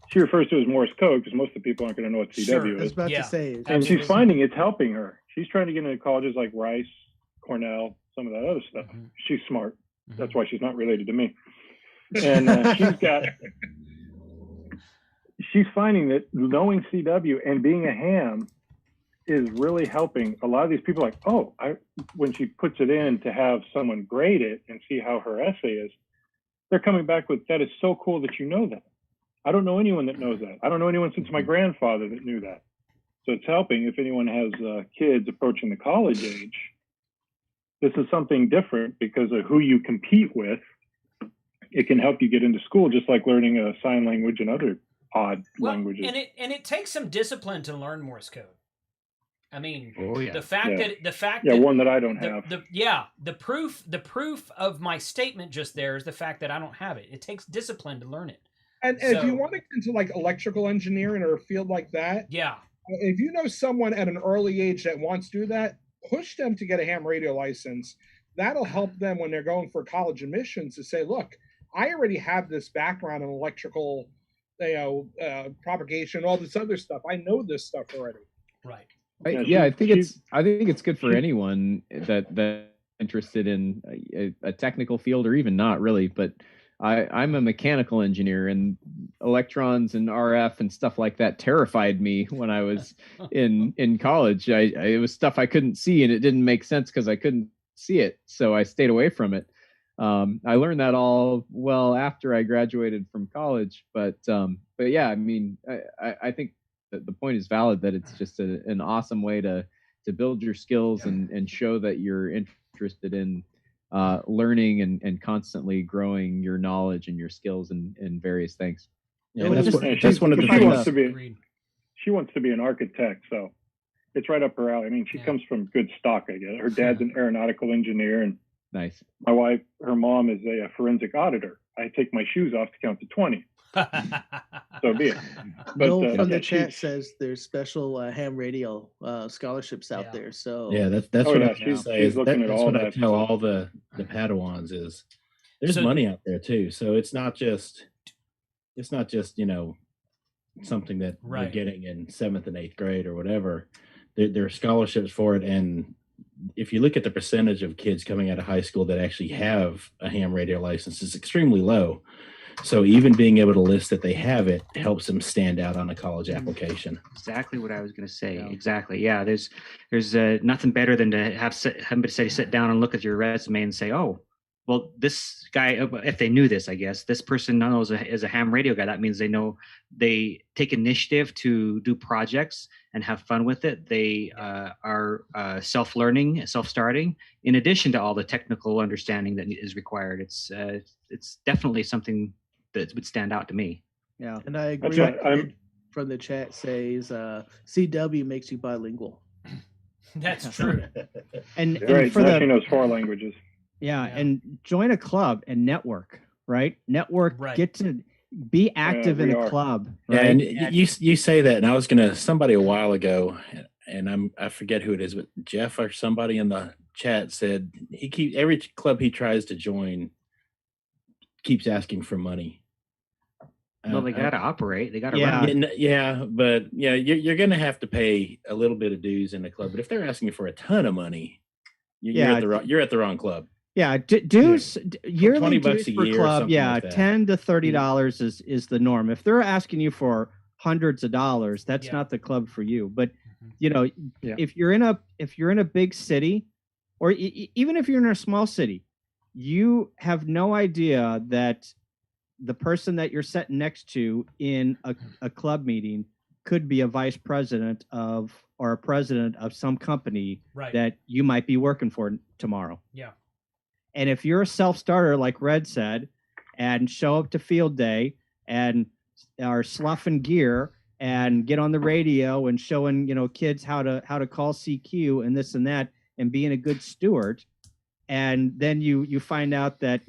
She refers to it as Morse code, because most of the people aren't going to know what CW is. I was about to say. And she's finding it's helping her. She's trying to get into colleges like Rice, Cornell, some of that other stuff. She's smart. That's why she's not related to me. And she's finding that knowing CW and being a ham is really helping a lot of these people. Like, when she puts it in to have someone grade it and see how her essay is, they're coming back with, that is so cool that you know that. I don't know anyone that knows that. I don't know anyone since my grandfather that knew that. So it's helping if anyone has kids approaching the college age. This is something different because of who you compete with. It can help you get into school, just like learning a sign language and other odd languages. And it takes some discipline to learn Morse code. I mean, the fact that one that I don't have. The proof of my statement just there is the fact that I don't have it. It takes discipline to learn it. And if you want to get into like electrical engineering or a field like that, if you know someone at an early age that wants to do that, push them to get a ham radio license. That'll help them when they're going for college admissions to say, look, I already have this background in electrical, propagation, all this other stuff. I know this stuff already. Right. I think it's good for anyone that interested in a technical field, or even not really. But I'm a mechanical engineer, and electrons and RF and stuff like that terrified me when I was in college. It was stuff I couldn't see, and it didn't make sense because I couldn't see it, so I stayed away from it. I learned that all well after I graduated from college, but yeah, I mean, I think that the point is valid, that it's just an awesome way to build your skills and show that you're interested in learning and constantly growing your knowledge and your skills in various things. Yeah, that's one of the things. She wants to be an architect, so it's right up her alley. I mean, she comes from good stock, I guess. Her dad's an aeronautical engineer, and nice. My wife, her mom is a forensic auditor. I take my shoes off to count to 20. So be it. But Bill from the chat says there's special ham radio scholarships out there. So that's what I was going to say. That's what I tell all the Padawans is there's money out there too. So it's not just something that you're getting in 7th and 8th grade or whatever. There are scholarships for it, and if you look at the percentage of kids coming out of high school that actually have a ham radio license, it's extremely low. So even being able to list that they have it helps them stand out on a college application. Exactly what I was going to say. Yeah. Exactly. Yeah. There's nothing better than to have somebody sit down and look at your resume and say, oh, well, this guy, if they knew this, I guess, this person knows is a ham radio guy. That means they take initiative to do projects and have fun with it. They are self-learning, self-starting, in addition to all the technical understanding that is required. It's definitely something that would stand out to me. Yeah, and I agree. From the chat says CW makes you bilingual. That's true. and for she knows 4 languages. Yeah, and join a club and network, right? Network, get to be active in a club. Right? Yeah, and you say that, and I was somebody a while ago, and I forget who it is, but Jeff or somebody in the chat said every club he tries to join keeps asking for money. Well, they got to operate. They got to run. Yeah, but you're going to have to pay a little bit of dues in the club. But if they're asking for a ton of money, you're at the wrong club. Yeah, dues, yearly dues $20 per a year, club, like that. $10 to $30 is the norm. If they're asking you for hundreds of dollars, that's not the club for you. But if you're in a big city, or even if you're in a small city, you have no idea that the person that you're sitting next to in a club meeting could be a vice president or a president of some company that you might be working for tomorrow. Yeah. And if you're a self-starter, like Red said, and show up to field day and are sloughing gear and get on the radio and showing kids how to call CQ and this and that, and being a good steward, and then you find out that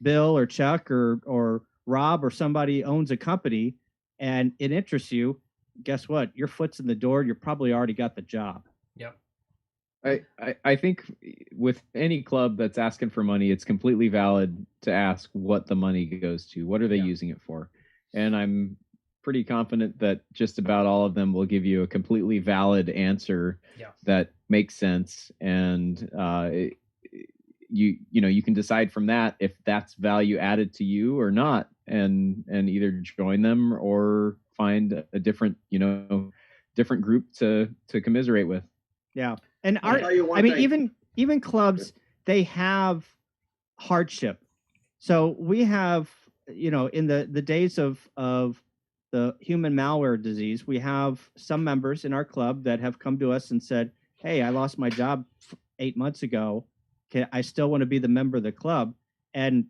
Bill or Chuck or Rob or somebody owns a company and it interests you, guess what? Your foot's in the door. You probably already got the job. Yep. I think with any club that's asking for money, it's completely valid to ask what the money goes to. What are they using it for? And I'm pretty confident that just about all of them will give you a completely valid answer that makes sense. And you can decide from that if that's value added to you or not, and either join them or find a different group to commiserate with. Yeah. And even clubs, they have hardship. So we have in the days of the human malware disease, we have some members in our club that have come to us and said, "Hey, I lost my job 8 months ago. I still want to be the member of the club?" And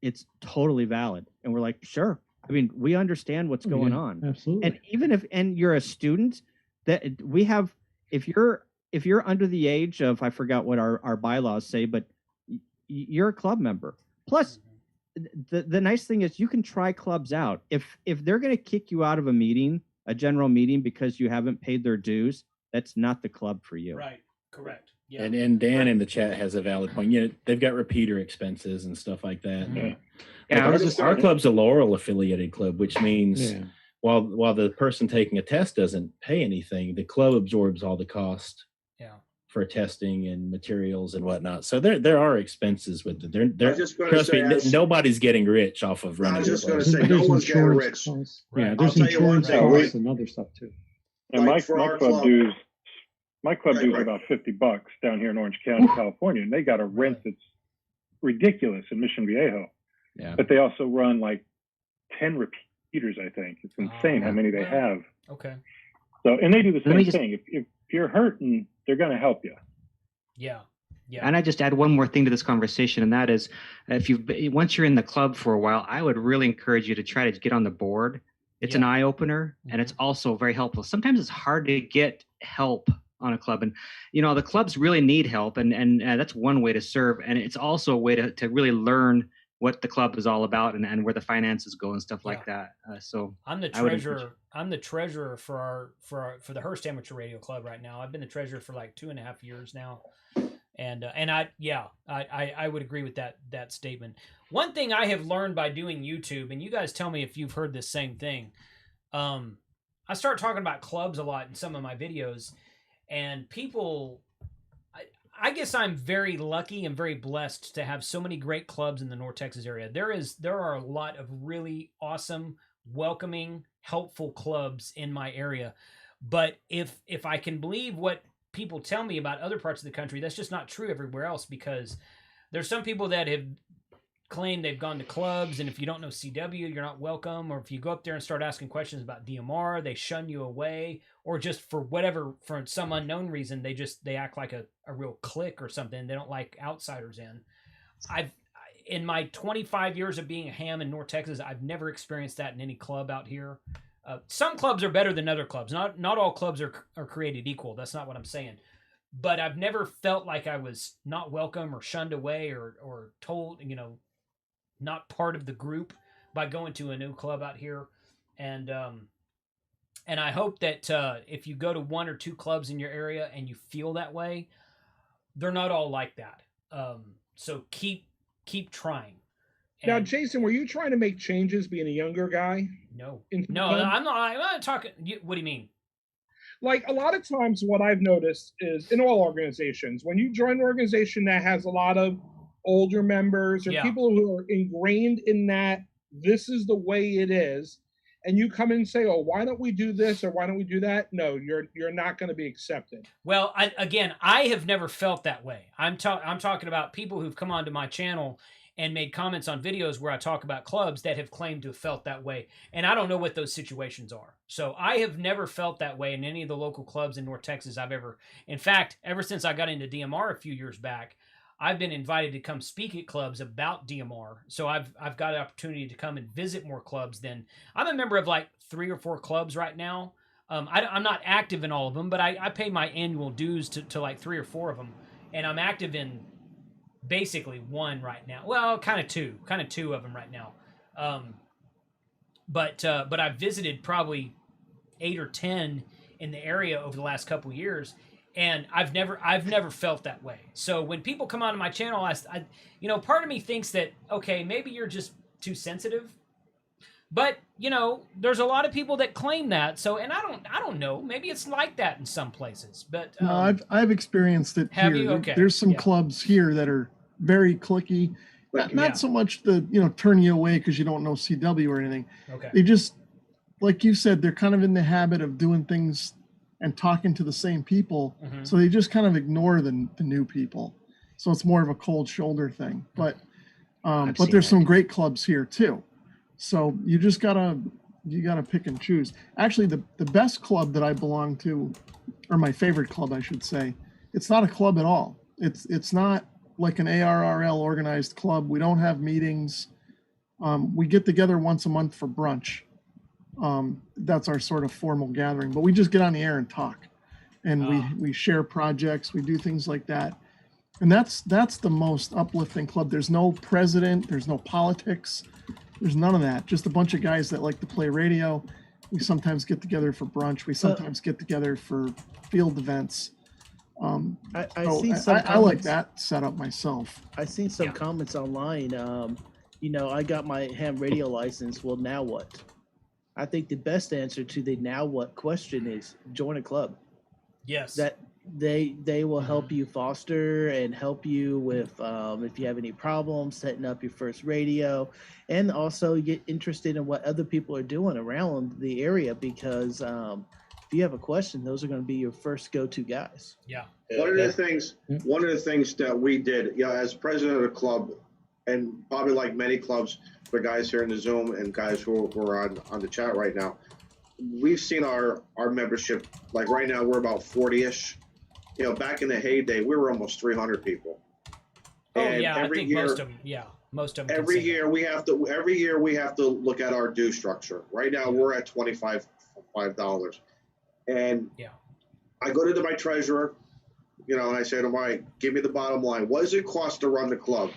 it's totally valid. And we're like, "Sure." I mean, we understand what's going on. Absolutely. And even if you're a student, that we have, if you're under the age of, I forgot what our bylaws say, but you're a club member. Plus, the nice thing is you can try clubs out. If they're going to kick you out of a general meeting because you haven't paid their dues, that's not the club for you. Right. Correct. Yeah. And Dan in the chat has a valid point. They've got repeater expenses and stuff like that. Mm-hmm. Our club's a Laurel affiliated club, which means while the person taking a test doesn't pay anything, the club absorbs all the cost for testing and materials and whatnot. So there are expenses with it. Trust me, nobody's getting rich off of running. I was just going to say, no one's getting rich. Yeah, there's insurance costs and other stuff too. And my club dues about $50 down here in Orange County, California, and they got a rent that's ridiculous in Mission Viejo. Yeah. But they also run like 10 repeaters, I think. It's insane how many they have. Okay. So, and they do the same thing. If you're hurting, they're going to help you. Yeah. Yeah. And I just add one more thing to this conversation, and that is, once you're in the club for a while, I would really encourage you to try to get on the board. It's an eye opener, and it's also very helpful. Sometimes it's hard to get help on a club, and the clubs really need help, and that's one way to serve, and it's also a way to really learn what the club is all about and where the finances go and stuff like that. So I'm the treasurer. I'm the treasurer for the Hearst Amateur Radio Club right now. I've been the treasurer for like 2.5 years now, and I would agree with that statement. One thing I have learned by doing YouTube, and you guys tell me if you've heard this same thing. I start talking about clubs a lot in some of my videos, and people. I guess I'm very lucky and very blessed to have so many great clubs in the North Texas area. There are a lot of really awesome, welcoming, helpful clubs in my area. But if I can believe what people tell me about other parts of the country, that's just not true everywhere else, because there's some people that have claimed they've gone to clubs, and if you don't know CW, you're not welcome, or if you go up there and start asking questions about DMR, they shun you away, or just for some unknown reason, they act like a real clique or something. They don't like outsiders in. In my 25 years of being a ham in North Texas, I've never experienced that in any club out here. Some clubs are better than other clubs. Not all clubs are created equal. That's not what I'm saying. But I've never felt like I was not welcome or shunned away or told, not part of the group by going to a new club out here. And I hope that if you go to one or two clubs in your area and you feel that way, they're not all like that. So keep trying. Now, Jason, were you trying to make changes being a younger guy? No, I'm not talking. What do you mean? Like, a lot of times what I've noticed is in all organizations, when you join an organization that has a lot of older members or people who are ingrained in that this is the way it is, and you come in and say, "Oh, why don't we do this or why don't we do that?" No, you're not going to be accepted. Well, I have never felt that way. I'm talking about people who've come onto my channel and made comments on videos where I talk about clubs that have claimed to have felt that way, and I don't know what those situations are. So I have never felt that way in any of the local clubs in North Texas in fact, ever since I got into DMR a few years back, I've been invited to come speak at clubs about DMR. So I've got an opportunity to come and visit more clubs than I'm a member of like 3 or 4 clubs right now. I'm not active in all of them, but I pay my annual dues to like 3 or 4 of them. And I'm active in basically one right now. Well, kind of two of them right now. But I've visited probably 8 or 10 in the area over the last couple years. And I've never felt that way. So when people come onto my channel, I part of me thinks that, okay, maybe you're just too sensitive. But, there's a lot of people that claim that. So, and I don't know, maybe it's like that in some places, but no, I've experienced it here. You? Okay. There's some clubs here that are very cliquey. Not so much the, turn you away because you don't know CW or anything. Okay. They just, like you said, they're kind of in the habit of doing things and talking to the same people. Mm-hmm. So they just kind of ignore the new people. So it's more of a cold shoulder thing. But there's some great clubs here too. So you gotta pick and choose. Actually, the best club that I belong to, or my favorite club, I should say, it's not a club at all. It's not like an ARRL organized club. We don't have meetings. We get together once a month for brunch. That's our sort of formal gathering, but we just get on the air and talk, and we share projects. We do things like that, and that's the most uplifting club. There's no president. There's no politics. There's none of that. Just a bunch of guys that like to play radio. We sometimes get together for brunch. We sometimes get together for field events. I like that setup myself. I seen some comments online. I got my ham radio license. Well, now what? I think the best answer to the now what question is join a club. Yes. That they will help you foster and help you with if you have any problems setting up your first radio, and also get interested in what other people are doing around the area, because if you have a question, those are going to be your first go-to guys. Yeah. One of the things that we did, as president of the club, and probably like many clubs, for guys here in the Zoom and guys who are on the chat right now, we've seen our membership, like right now we're about 40-ish. Back in the heyday, we were almost 300 people. And I think most of them. Every year we have to look at our due structure. Right now we're at $25, and I go to my treasurer, and I say to him, give me the bottom line. What does it cost to run the club?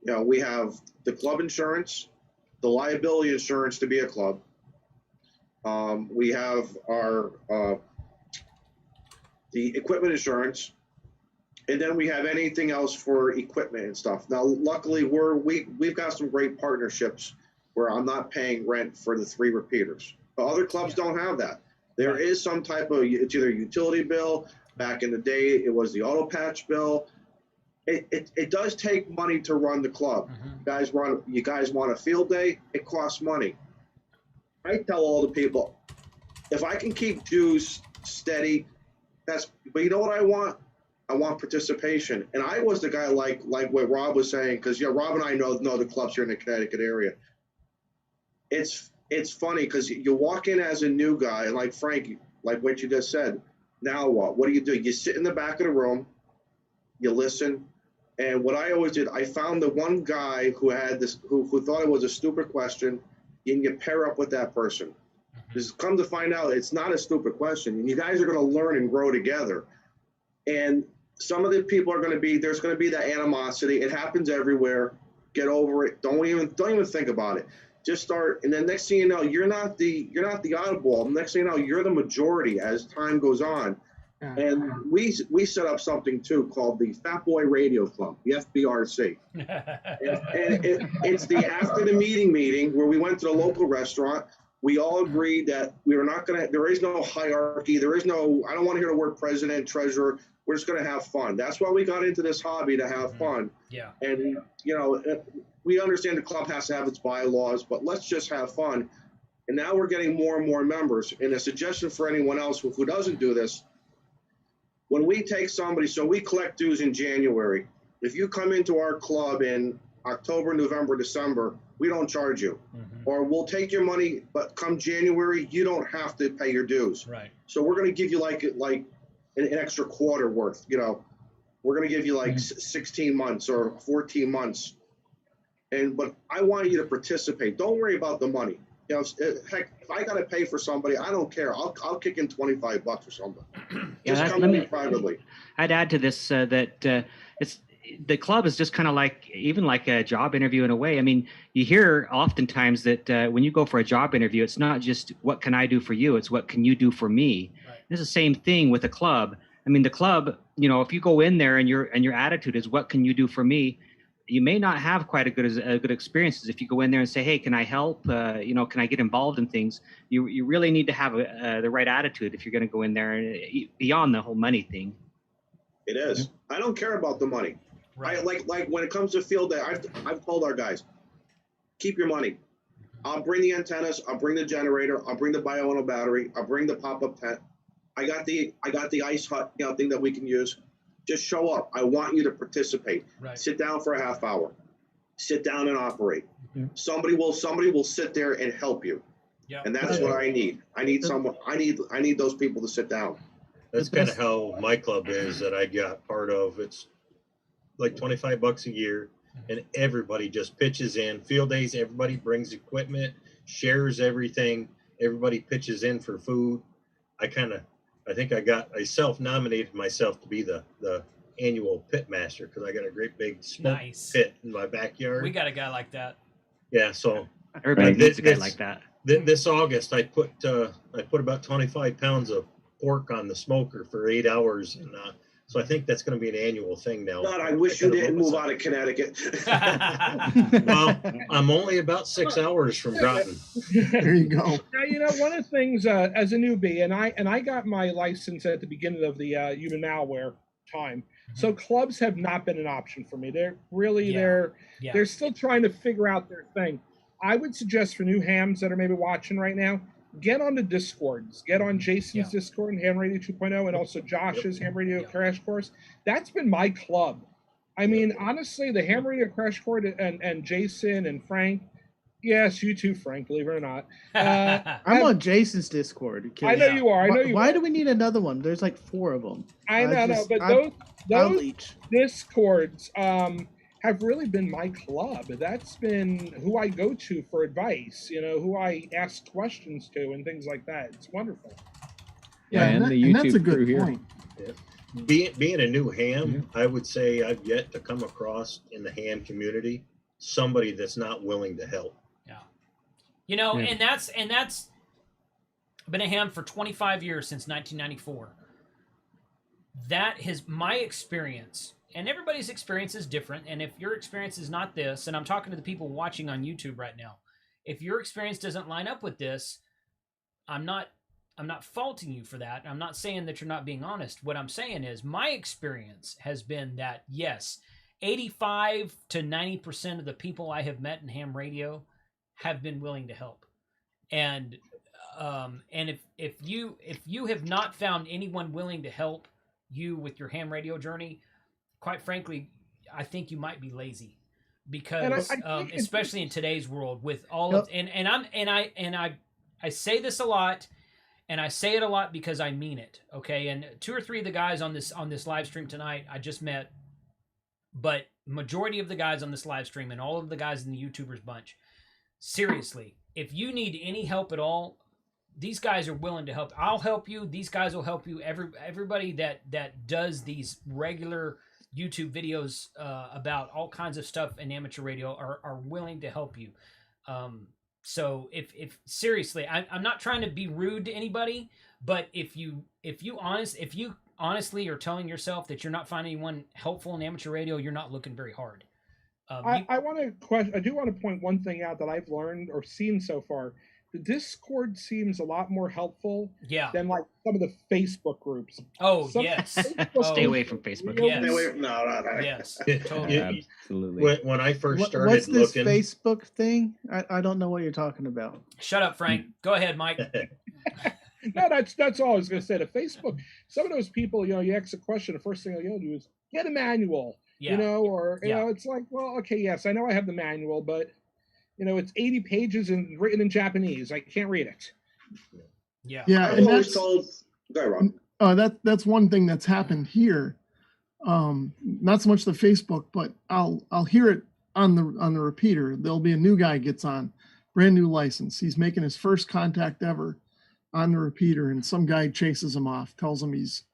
We have the club insurance, the liability insurance to be a club. We have our the equipment insurance, and then we have anything else for equipment and stuff. Now, luckily, we've got some great partnerships where I'm not paying rent for the 3 repeaters. But other clubs don't have that. There is some type of, it's either a utility bill. Back in the day, it was the auto patch bill. It does take money to run the club. You guys want a field day? It costs money. I tell all the people, if I can keep dues steady, but you know what I want? I want participation. And I was the guy like what Rob was saying, because Rob and I know the clubs here in the Connecticut area. It's funny because you walk in as a new guy, and like Frank, like what you just said, now what? What do? You sit in the back of the room, you listen. And what I always did, I found the one guy who had this, who thought it was a stupid question. You can pair up with that person. Just come to find out, it's not a stupid question, and you guys are going to learn and grow together. And some of the people are going to be, there's going to be that animosity. It happens everywhere. Get over it. Don't even think about it. Just start, and then next thing you know, you're not the oddball. Next thing you know, you're the majority as time goes on. And we set up something too called the Fat Boy Radio Club, the FBRC. and it's the after the meeting where we went to the local restaurant. We all agreed that we were not going to, there is no hierarchy. There is no, I don't want to hear the word president, treasurer. We're just going to have fun. That's why we got into this hobby, to have fun. Yeah. And, we understand the club has to have its bylaws, but let's just have fun. And now we're getting more and more members. And a suggestion for anyone else who doesn't do this, when we take somebody, so we collect dues in January. If you come into our club in October, November, December, we don't charge you. Or we'll take your money, but come January, you don't have to pay your dues. Right. So we're going to give you like an extra quarter worth. We're going to give you like 16 months or 14 months. But I want you to participate. Don't worry about the money. Heck, if I got to pay for somebody, I don't care. I'll kick in $25 or something. Just come to me privately. I'd add to this that it's the club is just kind of like a job interview in a way. I mean, you hear oftentimes that when you go for a job interview, it's not just what can I do for you, it's what can you do for me. Right. It's the same thing with a club. I mean, the club, if you go in there and your attitude is what can you do for me, you may not have quite a good experiences if you go in there and say, hey, can I help? Can I get involved in things? You really need to have the right attitude if you're going to go in there beyond the whole money thing. It is. I don't care about the money. Right. Like when it comes to field day, I've told our guys, keep your money. I'll bring the antennas. I'll bring the generator. I'll bring the bioenno battery. I'll bring the pop-up tent. I got the ice hut thing that we can use. Just show up. I want you to participate. Right. Sit down for a half hour. Sit down and operate. somebody will sit there and help you. Yeah. And that's what I need. I need someone. I need those people to sit down. That's kind of how my club is that I got part of. It's like $25 a year, and everybody just pitches in. Field days, everybody brings equipment, shares everything. Everybody pitches in for food. I think I self-nominated myself to be the annual pit master because I got a great big smoke pit in my backyard. We got a guy like that. Yeah, so everybody needs a guy like that. This August, I put about 25 pounds of pork on the smoker for 8 hours, and so I think that's going to be an annual thing now. God, I wish you didn't move out of Connecticut. Well, I'm only about 6 hours from Groton. There you go. Now, one of the things as a newbie, and I got my license at the beginning of the human malware time. So clubs have not been an option for me. They're really they're still trying to figure out their thing. I would suggest for new hams that are maybe watching right now, get on the Discords. Get on Jason's Discord and Ham Radio 2.0 and also Josh's Ham Radio Crash Course. That's been my club. I mean, honestly, the Ham Radio Crash Course and Jason and Frank. Yes, you too, Frank, believe it or not. I'm on Jason's Discord. I know you are. Why do we need another one? There's like 4 of them. I know, but those Discords have really been my club. That's been who I go to for advice, who I ask questions to and things like that. It's wonderful. Yeah, and the YouTube that's a good crew point. Here. Being a new ham, I would say I've yet to come across in the ham community somebody that's not willing to help. And that's I've been a ham for 25 years since 1994. That is my experience. And everybody's experience is different. And if your experience is not this, and I'm talking to the people watching on YouTube right now, if your experience doesn't line up with this, I'm not faulting you for that. I'm not saying that you're not being honest. What I'm saying is my experience has been that, yes, 85 to 90% of the people I have met in ham radio have been willing to help. And if you have not found anyone willing to help you with your ham radio journey, quite frankly, I think you might be lazy, because especially in today's world with all of I say this a lot, and I say it a lot because I mean it. Okay, and 2 or 3 of the guys on this live stream tonight I just met, but majority of the guys on this live stream and all of the guys in the YouTubers bunch, seriously, if you need any help at all, these guys are willing to help. I'll help you. These guys will help you. Everybody that does these regular YouTube videos about all kinds of stuff in amateur radio are willing to help you. So if seriously, I'm not trying to be rude to anybody, but if you honestly are telling yourself that you're not finding anyone helpful in amateur radio, you're not looking very hard. I do want to point one thing out that I've learned or seen so far. The Discord seems a lot more helpful than like some of the Facebook groups. Yes. Stay away from Facebook. Yes. No. Yes. Totally. Absolutely. When I first started what's this looking, Facebook thing? I don't know what you're talking about. Shut up, Frank. Go ahead, Mike. No, that's all I was going to say. To Facebook, some of those people, you ask a question, the first thing they'll do is get a manual. It's like, well, okay, yes, I know I have the manual, but it's 80 pages and written in Japanese. I can't read it. Yeah, I'm always told. Go Rob. That's one thing that's happened here. Not so much the Facebook, but I'll hear it on the repeater. There'll be a new guy gets on, brand new license. He's making his first contact ever on the repeater, and some guy chases him off, tells him he's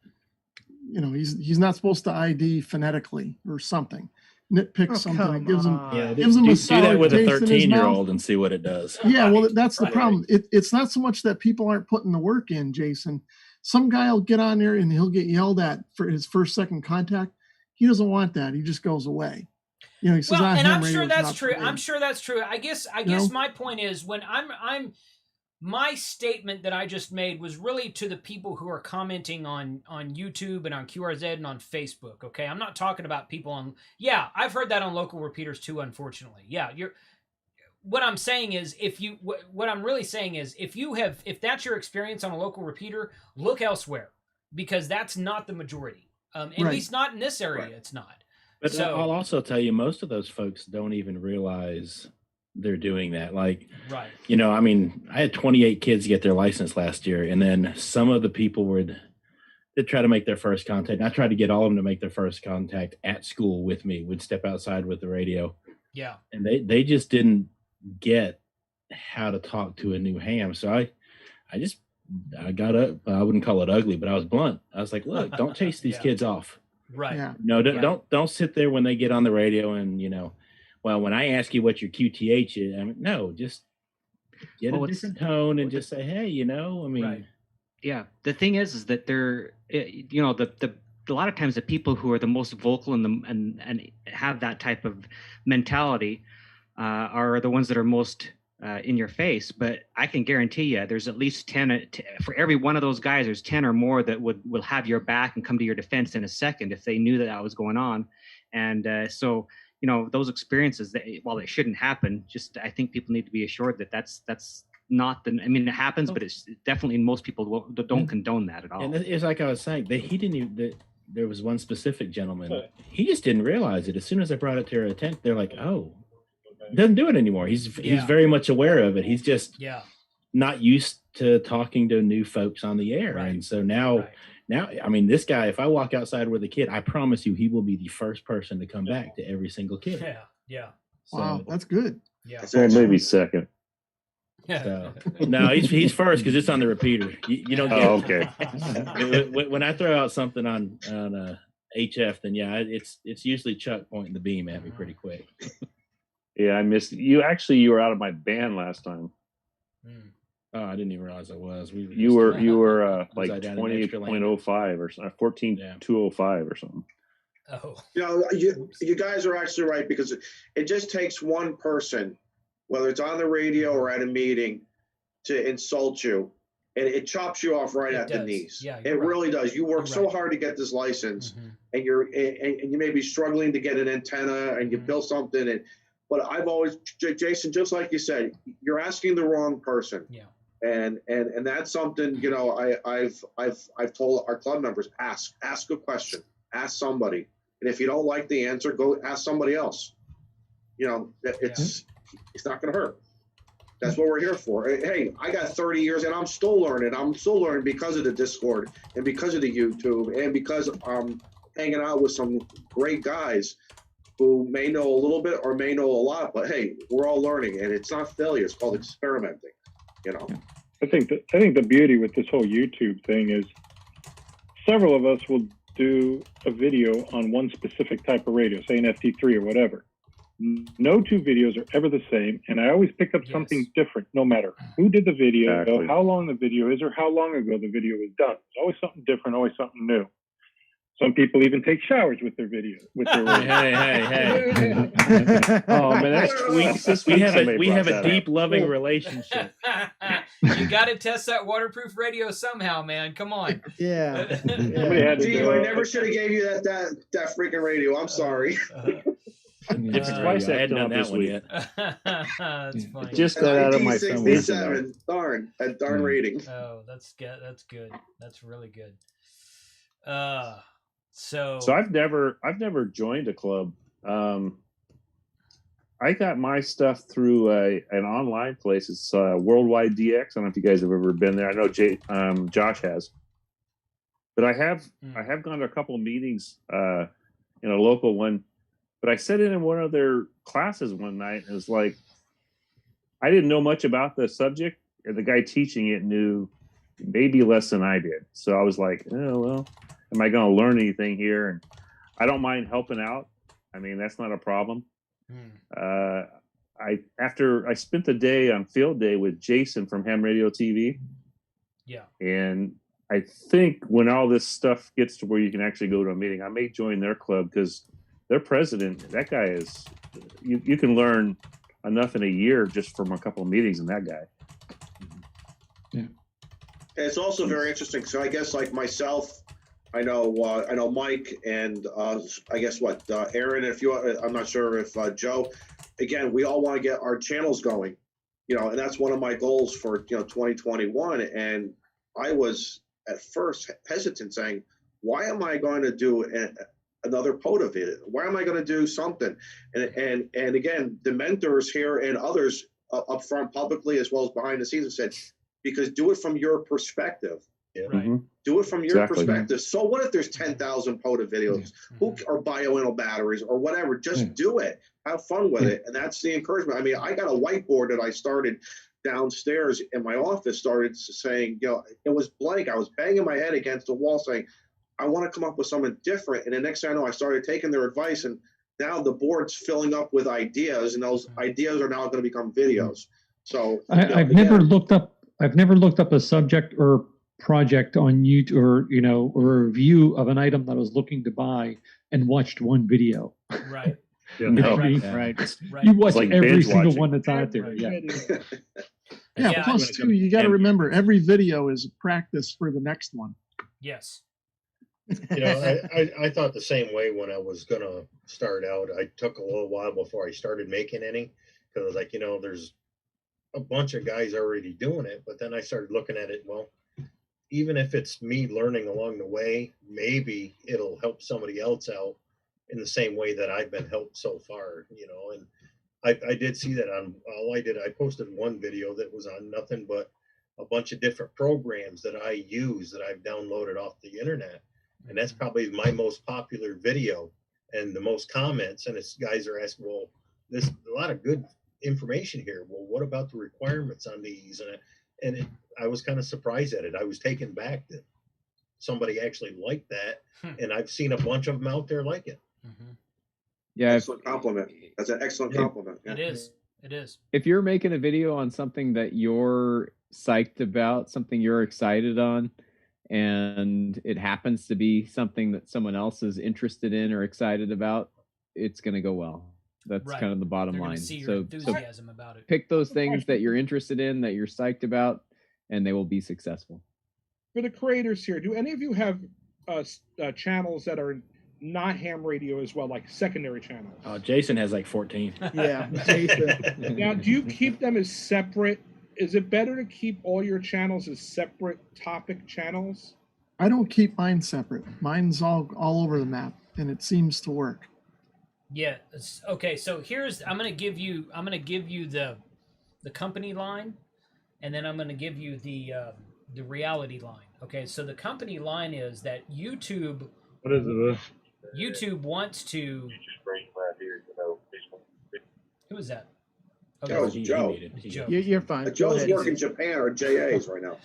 not supposed to ID phonetically or something. Nitpicks something, it gives him do a sour that with a taste in his 13-year-old mouth. and see what it does. Yeah, well, that's the problem. It's not so much that people aren't putting the work in, Jason. Some guy will get on there and he'll get yelled at for his second contact. He doesn't want that. He just goes away. He says, and I'm sure that's true. I'm sure that's true. I guess my point is, when my statement that I just made was really to the people who are commenting on YouTube and on QRZ and on Facebook. Okay, I'm not talking about people on. Yeah, I've heard that on local repeaters too. Unfortunately, yeah. What I'm saying is, what I'm really saying is, if that's your experience on a local repeater, look elsewhere, because that's not the majority. At least not in this area. It's not. But I'll also tell you, most of those folks don't even realize they're doing that. Like, Right. you know, I mean, I had 28 kids get their license last year, and then some of the people they'd try to make their first contact. And I tried to get all of them to make their first contact at school with me, would step outside with the radio. Yeah. And they just didn't get how to talk to a new ham. So I got up. I wouldn't call it ugly, but I was blunt. I was like, look, don't chase these Yeah. kids off. Right. Yeah. No, don't sit there when they get on the radio and, you know, well, when I ask you what your QTH is, I mean, no, just get a different tone and just say, hey, you know, I mean. Right. Yeah. The thing is that they're, you know, a lot of times the people who are the most vocal and have that type of mentality are the ones that are most in your face. But I can guarantee you there's at least 10 for every one of those guys, there's 10 or more that will have your back and come to your defense in a second if they knew that was going on. And so, you know, those experiences, while it shouldn't happen, just I think people need to be assured that that's not the. I mean, it happens, but it's definitely most people don't condone that at all. And it's like I was saying, he didn't even. There was one specific gentleman. He just didn't realize it. As soon as I brought it to her attention, they're like, "Oh, doesn't do it anymore." He's very much aware of it. He's just not used to talking to new folks on the air, and so now, I mean, this guy. If I walk outside with a kid, I promise you, he will be the first person to come back to every single kid. Yeah. Yeah. Wow, that's good. Yeah. Well, maybe second. So, no, he's first because it's on the repeater. You don't get. Oh, okay. When I throw out something on HF, then yeah, it's usually Chuck pointing the beam at me pretty quick. Yeah, I missed you. Actually, you were out of my band last time. Oh, I didn't even realize I was. You were like I down in extra lane? 20.05 or 14.205 or something. Oh. You know, you guys are actually right, because it just takes one person, whether it's on the radio or at a meeting, to insult you, and it chops you off right at the knees. Yeah, it really does. You work so hard to get this license, and you may be struggling to get an antenna, and you build something, but I've always, Jason, just like you said, you're asking the wrong person. Yeah. And that's something, you know, I've told our club members, ask a question, ask somebody, and if you don't like the answer, go ask somebody else. You know, it's not going to hurt. That's what we're here for. Hey, I got 30 years and I'm still learning. I'm still learning because of the Discord and because of the YouTube and because I'm hanging out with some great guys who may know a little bit or may know a lot, but hey, we're all learning, and it's not failure. It's called experimenting, you know? I think the beauty with this whole YouTube thing is several of us will do a video on one specific type of radio, say an FT3 or whatever. No two videos are ever the same, and I always pick up something different, no matter who did the video, Exactly. how long the video is, or how long ago the video was done. It's always something different, always something new. Some people even take showers with their video. With their hey. Oh man, that's tweaks. This We week have somebody a brought that deep, up. loving relationship. You got to test that waterproof radio somehow, man. Come on. Yeah. Somebody had to Gee, do I it. never should have gave you that freaking radio. I'm sorry. It's There twice you go. I that hadn't done that this one week. yet. That's funny. Just got out of my 1967. Darn, that darn rating. Oh, that's good. That's good. That's really good. So I've never joined a club. I got my stuff through an online place. It's Worldwide DX. I don't know if you guys have ever been there. I know Josh has, but I have gone to a couple of meetings in a local one. But I sat in one of their classes one night, and it was like I didn't know much about the subject, and the guy teaching it knew maybe less than I did. So I was like, oh well, am I going to learn anything here? And I don't mind helping out. I mean, that's not a problem. After I spent the day on field day with Jason from Ham Radio TV. Yeah. And I think when all this stuff gets to where you can actually go to a meeting, I may join their club, because their president, that guy is, you can learn enough in a year just from a couple of meetings in that guy. And it's also very interesting. So I guess like myself, I know Mike, and I guess Aaron. I'm not sure if Joe. Again, we all want to get our channels going, you know, and that's one of my goals for 2021. And I was at first hesitant, saying, "Why am I going to do another POTA video? Why am I going to do something? And again, the mentors here and others up front publicly as well as behind the scenes have said, because do it from your perspective. Yeah. Right. Do it from your Exactly. perspective. So what if there's 10,000 POTA videos or bioenal batteries or whatever? Just do it. Have fun with it. And that's the encouragement. I mean, I got a whiteboard that I started downstairs in my office, started saying, you know, it was blank. I was banging my head against the wall saying, I want to come up with something different. And the next thing I know, I started taking their advice, and now the board's filling up with ideas, and those ideas are now going to become videos. So I've never looked up a subject or project on YouTube, or or a review of an item that I was looking to buy and watched one video. Right. Yeah. No. Right. You watch It's like every binge single watching. one that's out there. Right. Yeah. Yeah, Yeah, plus too, you got to remember every video is practice for the next one. Yes. You know, I thought the same way when I was going to start out. I took a little while before I started making any, because I was like, there's a bunch of guys already doing it. But then I started looking at it, well, even if it's me learning along the way, maybe it'll help somebody else out in the same way that I've been helped so far, and I did see that on I posted one video that was on nothing but a bunch of different programs that I use that I've downloaded off the internet. And that's probably my most popular video and the most comments. And it's guys are asking, well, there's a lot of good information here. Well, what about the requirements on these? I was kind of surprised at it. I was taken back that somebody actually liked that. And I've seen a bunch of them out there like it. Yeah. Excellent compliment. That's an excellent compliment. Yeah. It is. It is. If you're making a video on something that you're psyched about, something you're excited on, and it happens to be something that someone else is interested in or excited about, it's going to go well. That's Right. kind of the bottom They're gonna line. see your So enthusiasm about it. pick those things that you're interested in, that you're psyched about, and they will be successful. For the creators here, do any of you have channels that are not ham radio as well, like secondary channels? Jason has like 14. Yeah, Jason. Now, do you keep them as separate? Is it better to keep all your channels as separate topic channels? I don't keep mine separate. Mine's all over the map, and it seems to work. Yeah. Okay. So I'm gonna give you the company line, and then I'm gonna give you the reality line. Okay. So the company line is that YouTube. What is it? YouTube wants to. Who is that? Okay. That was Joe. Joe. You're fine. Joe's working Japan or JA's right now.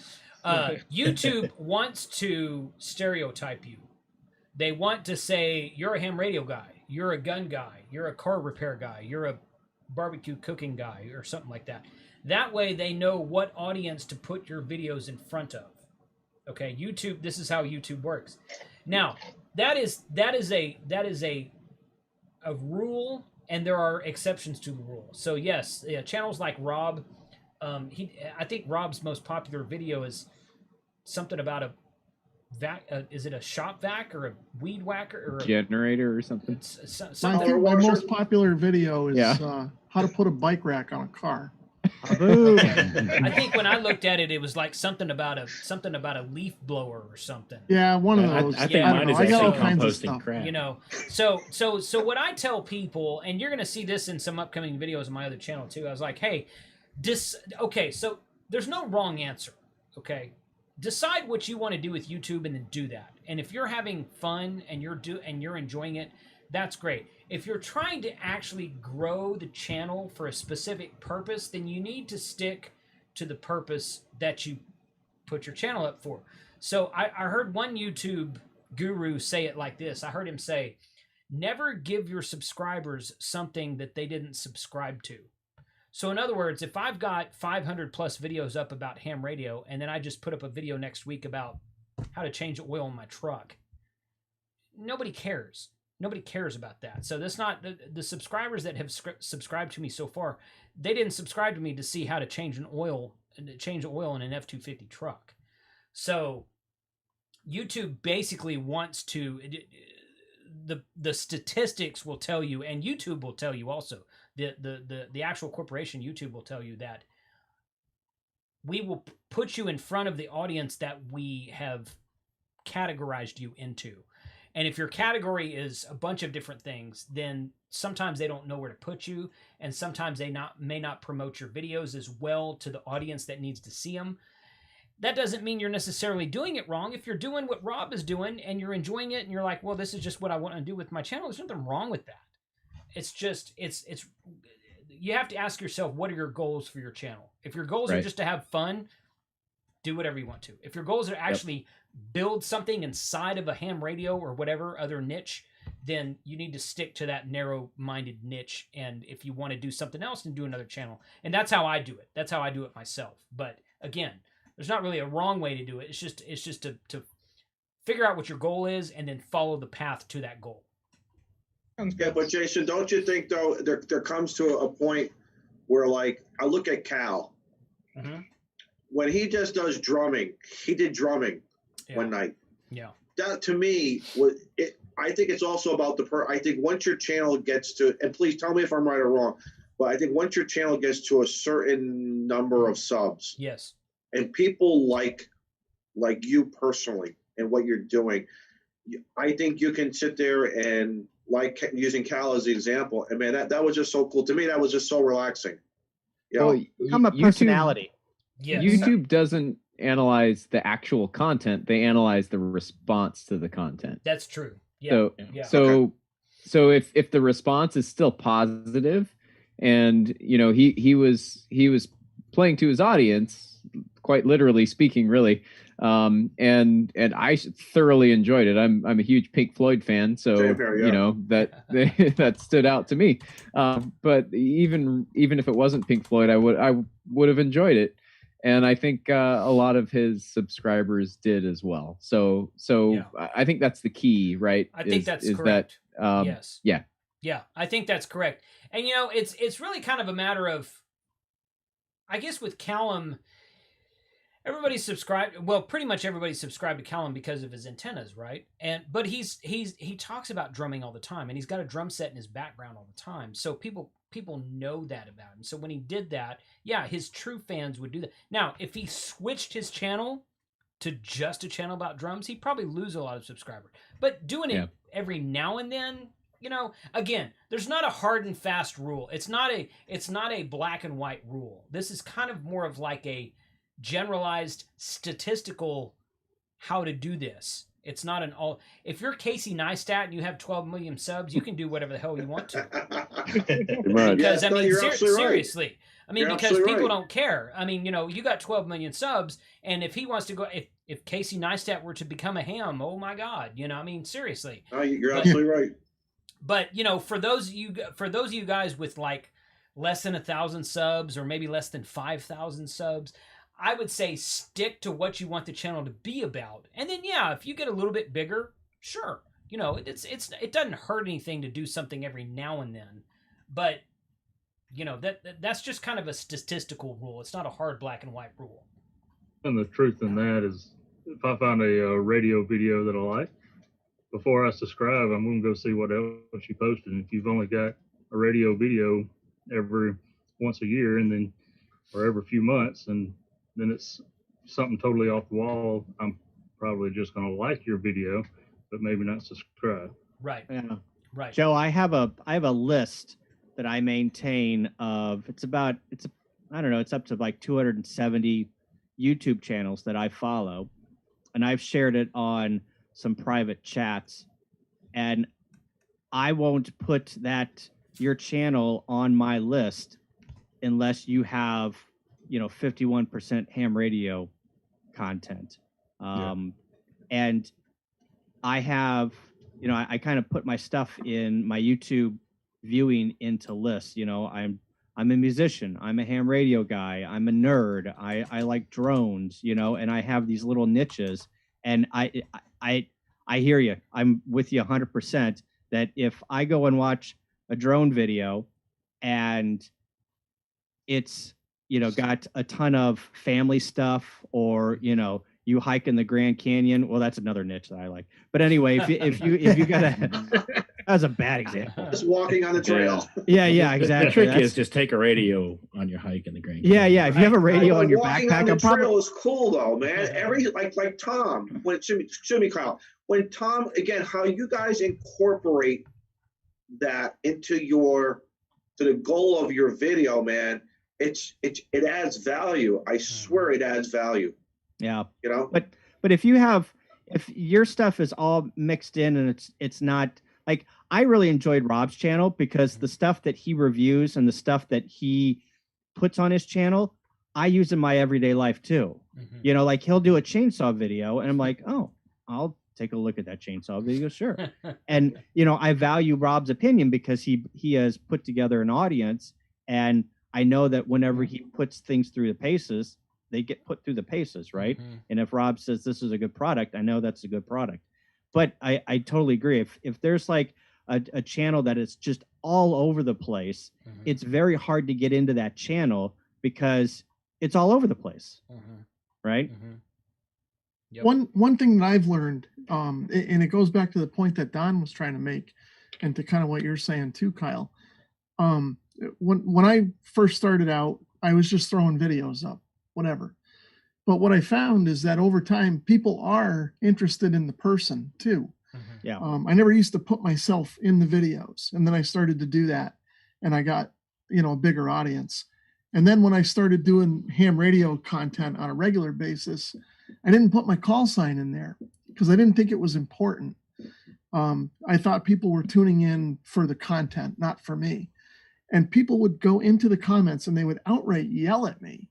YouTube wants to stereotype you. They want to say you're a ham radio guy, you're a gun guy, you're a car repair guy, you're a barbecue cooking guy, or something like that. That way they know what audience to put your videos in front of. Okay, YouTube. This is how YouTube works. Now, that is a rule, and there are exceptions to the rule. So yes, channels like Rob, I think Rob's most popular video is something about a vac. Is it a shop vac or a weed whacker or a generator or something? My most popular video is how to put a bike rack on a car. I think when I looked at it, it was like something about a leaf blower or something. Yeah, one of those. I think mine is I got all actually kinds of composting stuff. crap. So what I tell people, and you're going to see this in some upcoming videos on my other channel too. I was like, hey, so there's no wrong answer. Okay, decide what you want to do with YouTube and then do that. And if you're having fun and you're enjoying it, that's great. If you're trying to actually grow the channel for a specific purpose, then you need to stick to the purpose that you put your channel up for. So I heard one YouTube guru say it like this. I heard him say, never give your subscribers something that they didn't subscribe to. So in other words, if I've got 500 plus videos up about ham radio, and then I just put up a video next week about how to change oil in my truck, nobody cares. Nobody cares about that. So that's not the subscribers that have subscribed to me so far. They didn't subscribe to me to see how to change oil in an F-250 truck. So YouTube basically wants to. The statistics will tell you, and YouTube will tell you also. The actual corporation YouTube will tell you that we will put you in front of the audience that we have categorized you into. And if your category is a bunch of different things, then sometimes they don't know where to put you, and sometimes they may not promote your videos as well to the audience that needs to see them. That doesn't mean you're necessarily doing it wrong. If you're doing what Rob is doing and you're enjoying it and you're like, well, this is just what I want to do with my channel, there's nothing wrong with that. It's just, you have to ask yourself, what are your goals for your channel? If your goals are just to have fun, do whatever you want to. If your goals are actually build something inside of a ham radio or whatever other niche, then you need to stick to that narrow-minded niche. And if you want to do something else, then do another channel. And that's how I do it. That's how I do it myself. But again, there's not really a wrong way to do it. It's just to figure out what your goal is and then follow the path to that goal. Yeah, but Jason, don't you think though there comes to a point where, like, I look at Cal. Mm-hmm. When he just does drumming, he did drumming one night. Yeah. That to me was it. I think it's also about I think once your channel gets to, and please tell me if I'm right or wrong, but I think once your channel gets to a certain number of subs, yes, and people like you personally and what you're doing, I think you can sit there and, like, using Cal as the example, and man, that was just so cool to me. That was just so relaxing. You know? Well, become a personality. Yes. YouTube doesn't analyze the actual content; they analyze the response to the content. That's true. Yeah. So if the response is still positive, and he was playing to his audience, quite literally speaking, really, and I thoroughly enjoyed it. I'm a huge Pink Floyd fan, so that stood out to me. But even if it wasn't Pink Floyd, I would have enjoyed it. And I think a lot of his subscribers did as well. So I think that's the key, right? I think that's correct. Yes. Yeah. Yeah, I think that's correct. And it's really kind of a matter of, I guess with Callum, everybody's subscribed. Well, pretty much everybody's subscribed to Callum because of his antennas, right? But he talks about drumming all the time, and he's got a drum set in his background all the time. So people know that about him. So when he did that, yeah, his true fans would do that. Now, if he switched his channel to just a channel about drums, he'd probably lose a lot of subscribers. But doing it every now and then, again, there's not a hard and fast rule. It's not a black and white rule. This is kind of more of like a generalized statistical how to do this. It's not an all. If you're Casey Neistat and you have 12 million subs, you can do whatever the hell you want to. Because seriously, I mean, because people don't care. I mean, you got 12 million subs, and if he wants to go, if Casey Neistat were to become a ham, oh my God, I mean, seriously. Oh, you're absolutely right. But for those of you guys with like less than 1,000 subs or maybe less than 5,000 subs, I would say stick to what you want the channel to be about. And then, if you get a little bit bigger, sure. It doesn't hurt anything to do something every now and then. But, that's just kind of a statistical rule. It's not a hard black and white rule. And the truth in that is, if I find a radio video that I like, before I subscribe, I'm going to go see what else you posted. And if you've only got a radio video every once a year or every few months, and then it's something totally off the wall, I'm probably just going to like your video, but maybe not subscribe. Right. Yeah. Right. Joe, I have a list that I maintain of it's up to like 270 YouTube channels that I follow, and I've shared it on some private chats, and I won't put your channel on my list unless you have 51% ham radio content. And I have, I kind of put my stuff in my YouTube viewing into lists. I'm a musician. I'm a ham radio guy. I'm a nerd. I like drones, and I have these little niches. And I hear you. I'm with you 100% that if I go and watch a drone video and it's, got a ton of family stuff, or, you hike in the Grand Canyon. Well, that's another niche that I like. But anyway, if you got that was a bad example. Just walking on the trail. Yeah, exactly. The trick is just take a radio on your hike in the Grand Canyon. Yeah. If you have a radio on your walking backpack, on the trail is cool though, man. Every like Tom, when Kyle, when Tom, again, how you guys incorporate that into the goal of your video, man, it adds value. I swear it adds value. Yeah. You know? But if your stuff is all mixed in and it's not like, I really enjoyed Rob's channel because the stuff that he reviews and the stuff that he puts on his channel, I use in my everyday life too. You know, like he'll do a chainsaw video and I'm like, oh, I'll take a look at that chainsaw video, sure. And you know, I value Rob's opinion because he has put together an audience, and I know that whenever he puts things through the paces, they get put through the paces, right? And if Rob says this is a good product, I know that's a good product. But I totally agree. If there's like a channel that is just all over the place, it's very hard to get into that channel because it's all over the place, right? Yep. One thing that I've learned, and it goes back to the point that Don was trying to make, and to kind of what you're saying too, Kyle. When I first started out, I was just throwing videos up, whatever. But what I found is that over time, people are interested in the person too. Yeah. I never used to put myself in the videos, and then I started to do that, and I got, you know, a bigger audience. And then when I started doing ham radio content on a regular basis, I didn't put my call sign in there because I didn't think it was important. I thought people were tuning in for the content, not for me. And people would go into the comments and they would outright yell at me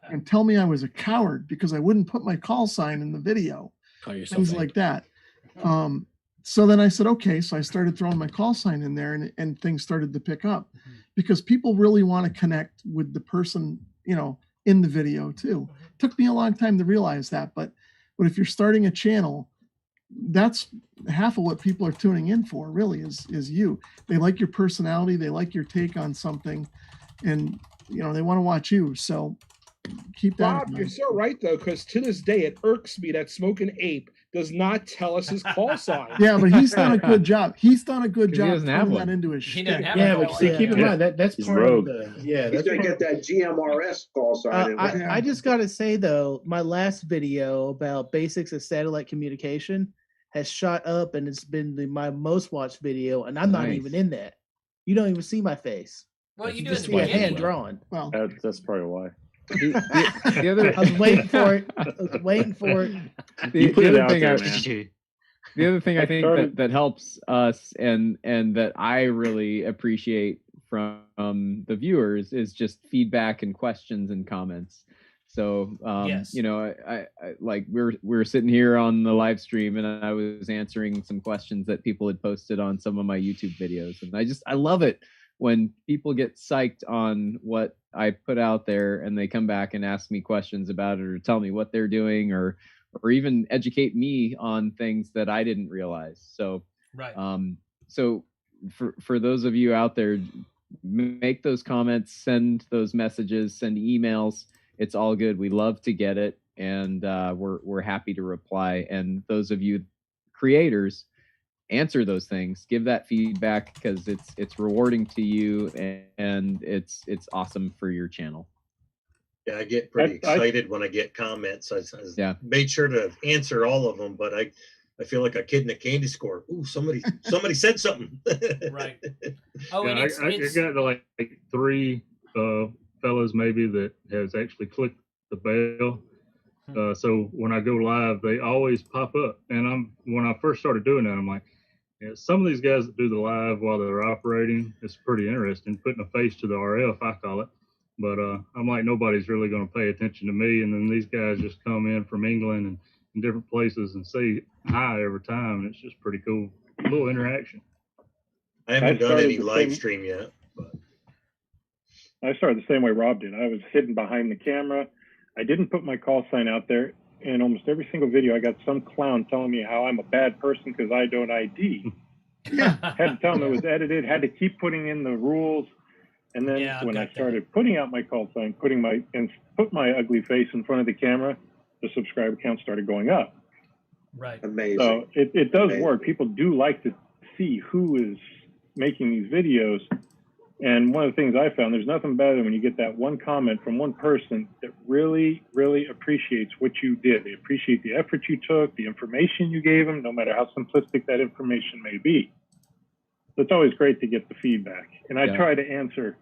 and tell me I was a coward because I wouldn't put my call sign in the video. Call yourself Things Abe. like that. So then I said, okay. So I started throwing my call sign in there, and things started to pick up because people really want to connect with the person, you know, in the video too. Took me a long time to realize that, but if you're starting a channel, that's half of what people are tuning in for, really, is you. They like your personality, they like your take on something, and you know, they want to watch you. So keep that Rob, in you're mind. so right though, because to this day it irks me that Smoking Ape does not tell us his call sign. Yeah, but he's done a good job. He's done a good 'Cause he job doesn't have turning one. that into a He doesn't shtick. have Yeah, a but call see, sign. keep in mind that's He's part rogue. of the yeah. He's That's gonna part get that GMRS call sign. I just gotta say though, my last video about basics of satellite communication has shot up, and it's been my most watched video, and I'm not Nice. even in that. You don't even see my face. Well, you You do in just the see a beginning. hand drawn. Well, That's probably why. The other, I was waiting for it. I was waiting for it. You put the it other out thing there, I- man. The other thing I I think started- that helps us and that I really appreciate from the viewers is just feedback and questions and comments. So Yes. you know, I like we're sitting here on the live stream and I was answering some questions that people had posted on some of my YouTube videos, and I love it when people get psyched on what I put out there and they come back and ask me questions about it or tell me what they're doing or even educate me on things that I didn't realize. So, Right. So for those of you out there, make those comments, send those messages, send emails. It's all good. We love to get it, and we're happy to reply. And those of you creators, answer those things, give that feedback because it's rewarding to you and it's awesome for your channel. Yeah, I get pretty I- excited when I get comments. I Yeah. made sure to answer all of them, but I feel like a kid in a candy store. Ooh, somebody said something. Right. Oh, Yeah, and it's I got like three fellas maybe that has actually clicked the bell. So when I go live, they always pop up. And when I first started doing that, I'm like, yeah, some of these guys that do the live while they're operating, it's pretty interesting, putting a face to the RF, I call it. But I'm like, nobody's really going to pay attention to me. And then these guys just come in from England and different places and say hi every time. And it's just pretty cool. A little interaction. I haven't done started any the live same- stream yet. But I started the same way Rob did. I was hidden behind the camera. I didn't put my call sign out there. In almost every single video, I got some clown telling me how I'm a bad person because I don't ID. yeah. Had to tell him it was edited, had to keep putting in the rules. And then Yeah, I've when I got that. started putting out my call sign, put my ugly face in front of the camera, the subscriber count started going up. Right. Amazing. So it does Amazing. work. People do like to see who is making these videos. And one of the things I found, there's nothing better than when you get that one comment from one person that really, really appreciates what you did. They appreciate the effort you took, the information you gave them, no matter how simplistic that information may be. So it's always great to get the feedback. And I try to answer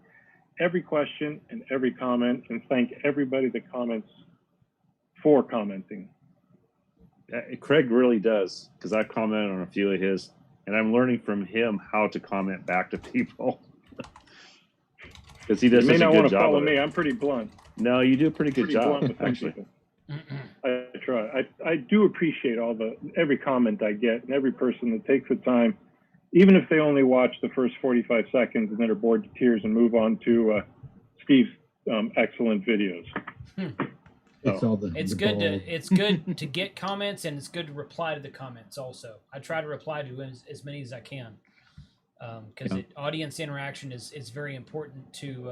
every question and every comment and thank everybody that comments for commenting. Craig really does, because I've commented on a few of his, and I'm learning from him how to comment back to people. Because he does You may such a not good want to job follow of it. me. I'm pretty blunt. No, you do a pretty good job, blunt with some actually. people. I try. I do appreciate every comment I get and every person that takes the time, even if they only watch the first 45 seconds and then are bored to tears and move on to Steve's excellent videos. It's good to get comments, and it's good to reply to the comments also. I try to reply to as many as I can, because audience interaction is very important to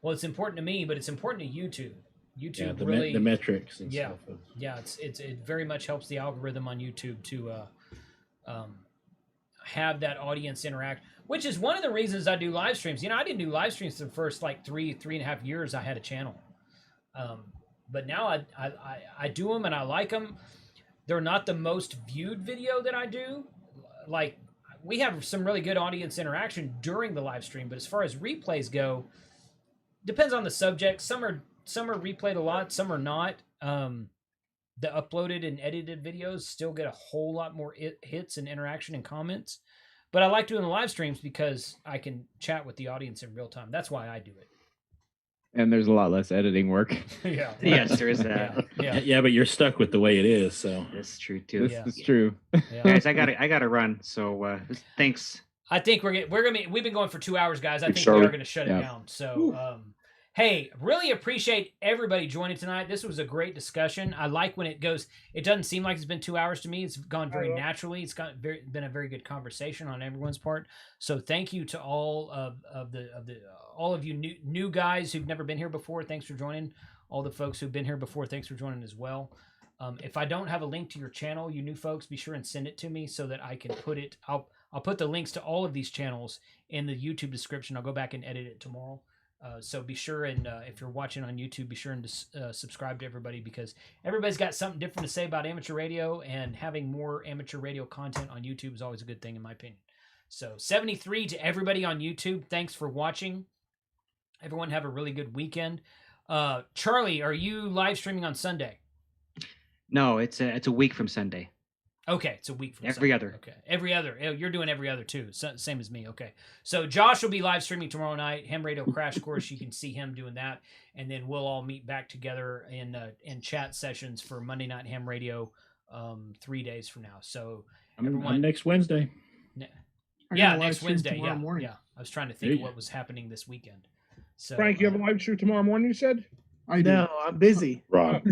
well, it's important to me, but it's important to YouTube. YouTube really the metrics and stuff. Yeah, it very much helps the algorithm on YouTube to have that audience interact, which is one of the reasons I do live streams. I didn't do live streams for the first like three and a half years I had a channel. But now I do them and I like them. They're not the most viewed video that I do. Like, we have some really good audience interaction during the live stream, but as far as replays go, depends on the subject. Some are replayed a lot, some are not. The uploaded and edited videos still get a whole lot more hits and interaction and comments. But I like doing the live streams because I can chat with the audience in real time. That's why I do it. And there's a lot less editing work. Yeah. Yes, there is that. Yeah, but you're stuck with the way it is, so that's true too. This is true. Guys, I gotta run. So thanks. I think we've been going for 2 hours, guys. I think Sorry. we are going to shut it down. So, hey, really appreciate everybody joining tonight. This was a great discussion. I like when it goes. It doesn't seem like it's been 2 hours to me. It's gone very naturally. It's been a very good conversation on everyone's part. So thank you to all of you new guys who've never been here before. Thanks for joining. All the folks who've been here before, thanks for joining as well. If I don't have a link to your channel, you new folks, be sure and send it to me so that I can put it. I'll put the links to all of these channels in the YouTube description. I'll go back and edit it tomorrow. So be sure and if you're watching on YouTube, be sure and subscribe to everybody, because everybody's got something different to say about amateur radio, and having more amateur radio content on YouTube is always a good thing in my opinion. So 73 to everybody on YouTube. Thanks for watching. Everyone have a really good weekend. Charlie, are you live streaming on Sunday? No, it's a week from Sunday. Okay, it's a week from every Sunday. other. Okay, every other. You're doing every other too. Same as me. Okay, so Josh will be live streaming tomorrow night. Ham Radio Crash Course. You can see him doing that, and then we'll all meet back together in chat sessions for Monday Night Ham Radio 3 days from now. So I'm next Wednesday. Yeah, next Wednesday. Yeah, morning. yeah. I was trying to think of what was happening this weekend. So Frank, you have a live show tomorrow morning, you said? I do. No, I'm busy. Rob.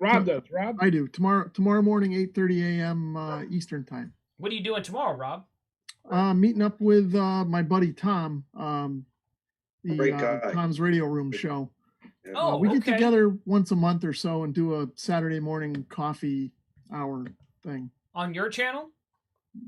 Rob does. Rob? I do. Tomorrow morning, 8:30 a.m. Eastern time. What are you doing tomorrow, Rob? Meeting up with my buddy Tom, Great guy. Tom's Radio Room show. Oh, we get okay. together once a month or so and do a Saturday morning coffee hour thing. On your channel?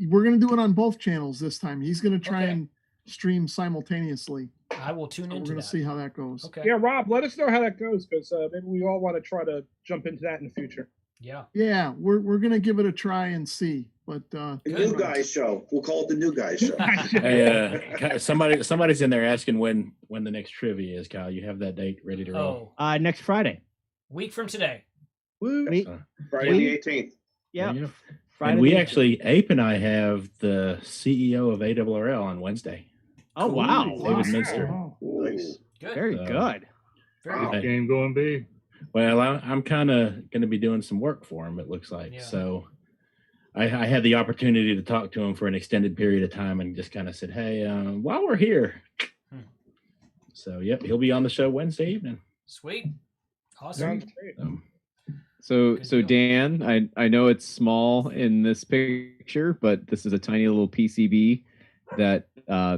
We're going to do it on both channels this time. He's going to try Okay. and stream simultaneously. I will tune We're into going that. to see how that goes. Okay. Yeah, Rob, let us know how that goes, because maybe we all want to try to jump into that in the future. Yeah. Yeah, we're going to give it a try and see. But The new guys show. We'll call it the new guys show. Hey, somebody's in there asking when the next trivia is, Kyle. You have that date ready to roll? Next Friday. Week from today. Woo. Friday the 18th. Yeah. There you go. Friday And we the actually, Ape and I have the CEO of ARRL on Wednesday. Oh wow. David Minster. Nice. Good. Very good. Very Okay. Game going big. Well, I'm kind of going to be doing some work for him, it looks like. Yeah. So I had the opportunity to talk to him for an extended period of time and just kind of said, hey, while we're here. So, yep, he'll be on the show Wednesday evening. Sweet. Awesome. Sounds great. So Dan, I know it's small in this picture, but this is a tiny little PCB that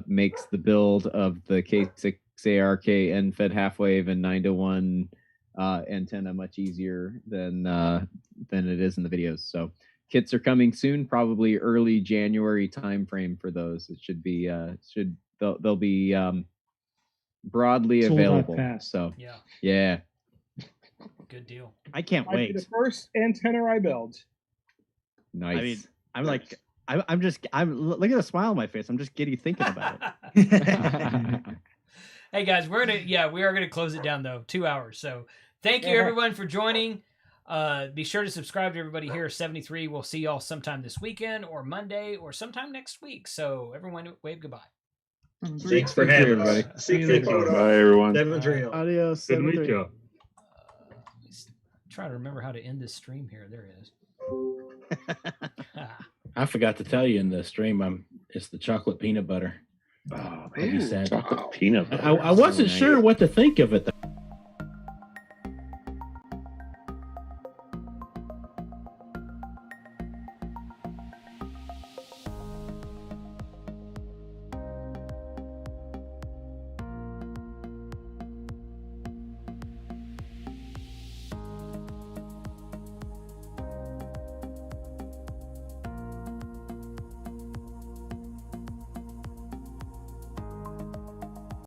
makes the build of the K6ARK end-fed half-wave and 9-to-1 antenna much easier than it is in the videos. So kits are coming soon, probably early January timeframe for those. It should be they'll be broadly Sold out available. fast. So Yeah, yeah, good deal. I can't Might be wait. the first antenna I build. nice. I mean, I'm like, look at the smile on my face. I'm just giddy thinking about it. Hey guys, we are gonna close it down though. 2 hours. So thank you everyone for joining. Be sure to subscribe to everybody here. 73. We'll see y'all sometime this weekend or Monday or sometime next week. So everyone wave goodbye. Thanks for Thank you, having us. everybody. See you Thank later. you. Bye, everyone. 7-3. Adios. Good to meet 7-3. you. Try to remember how to end this stream here. There it is. I forgot to tell you in the stream, it's the chocolate peanut butter. Oh, Like you man. said. Chocolate peanut butter. I wasn't So nice. sure what to think of it.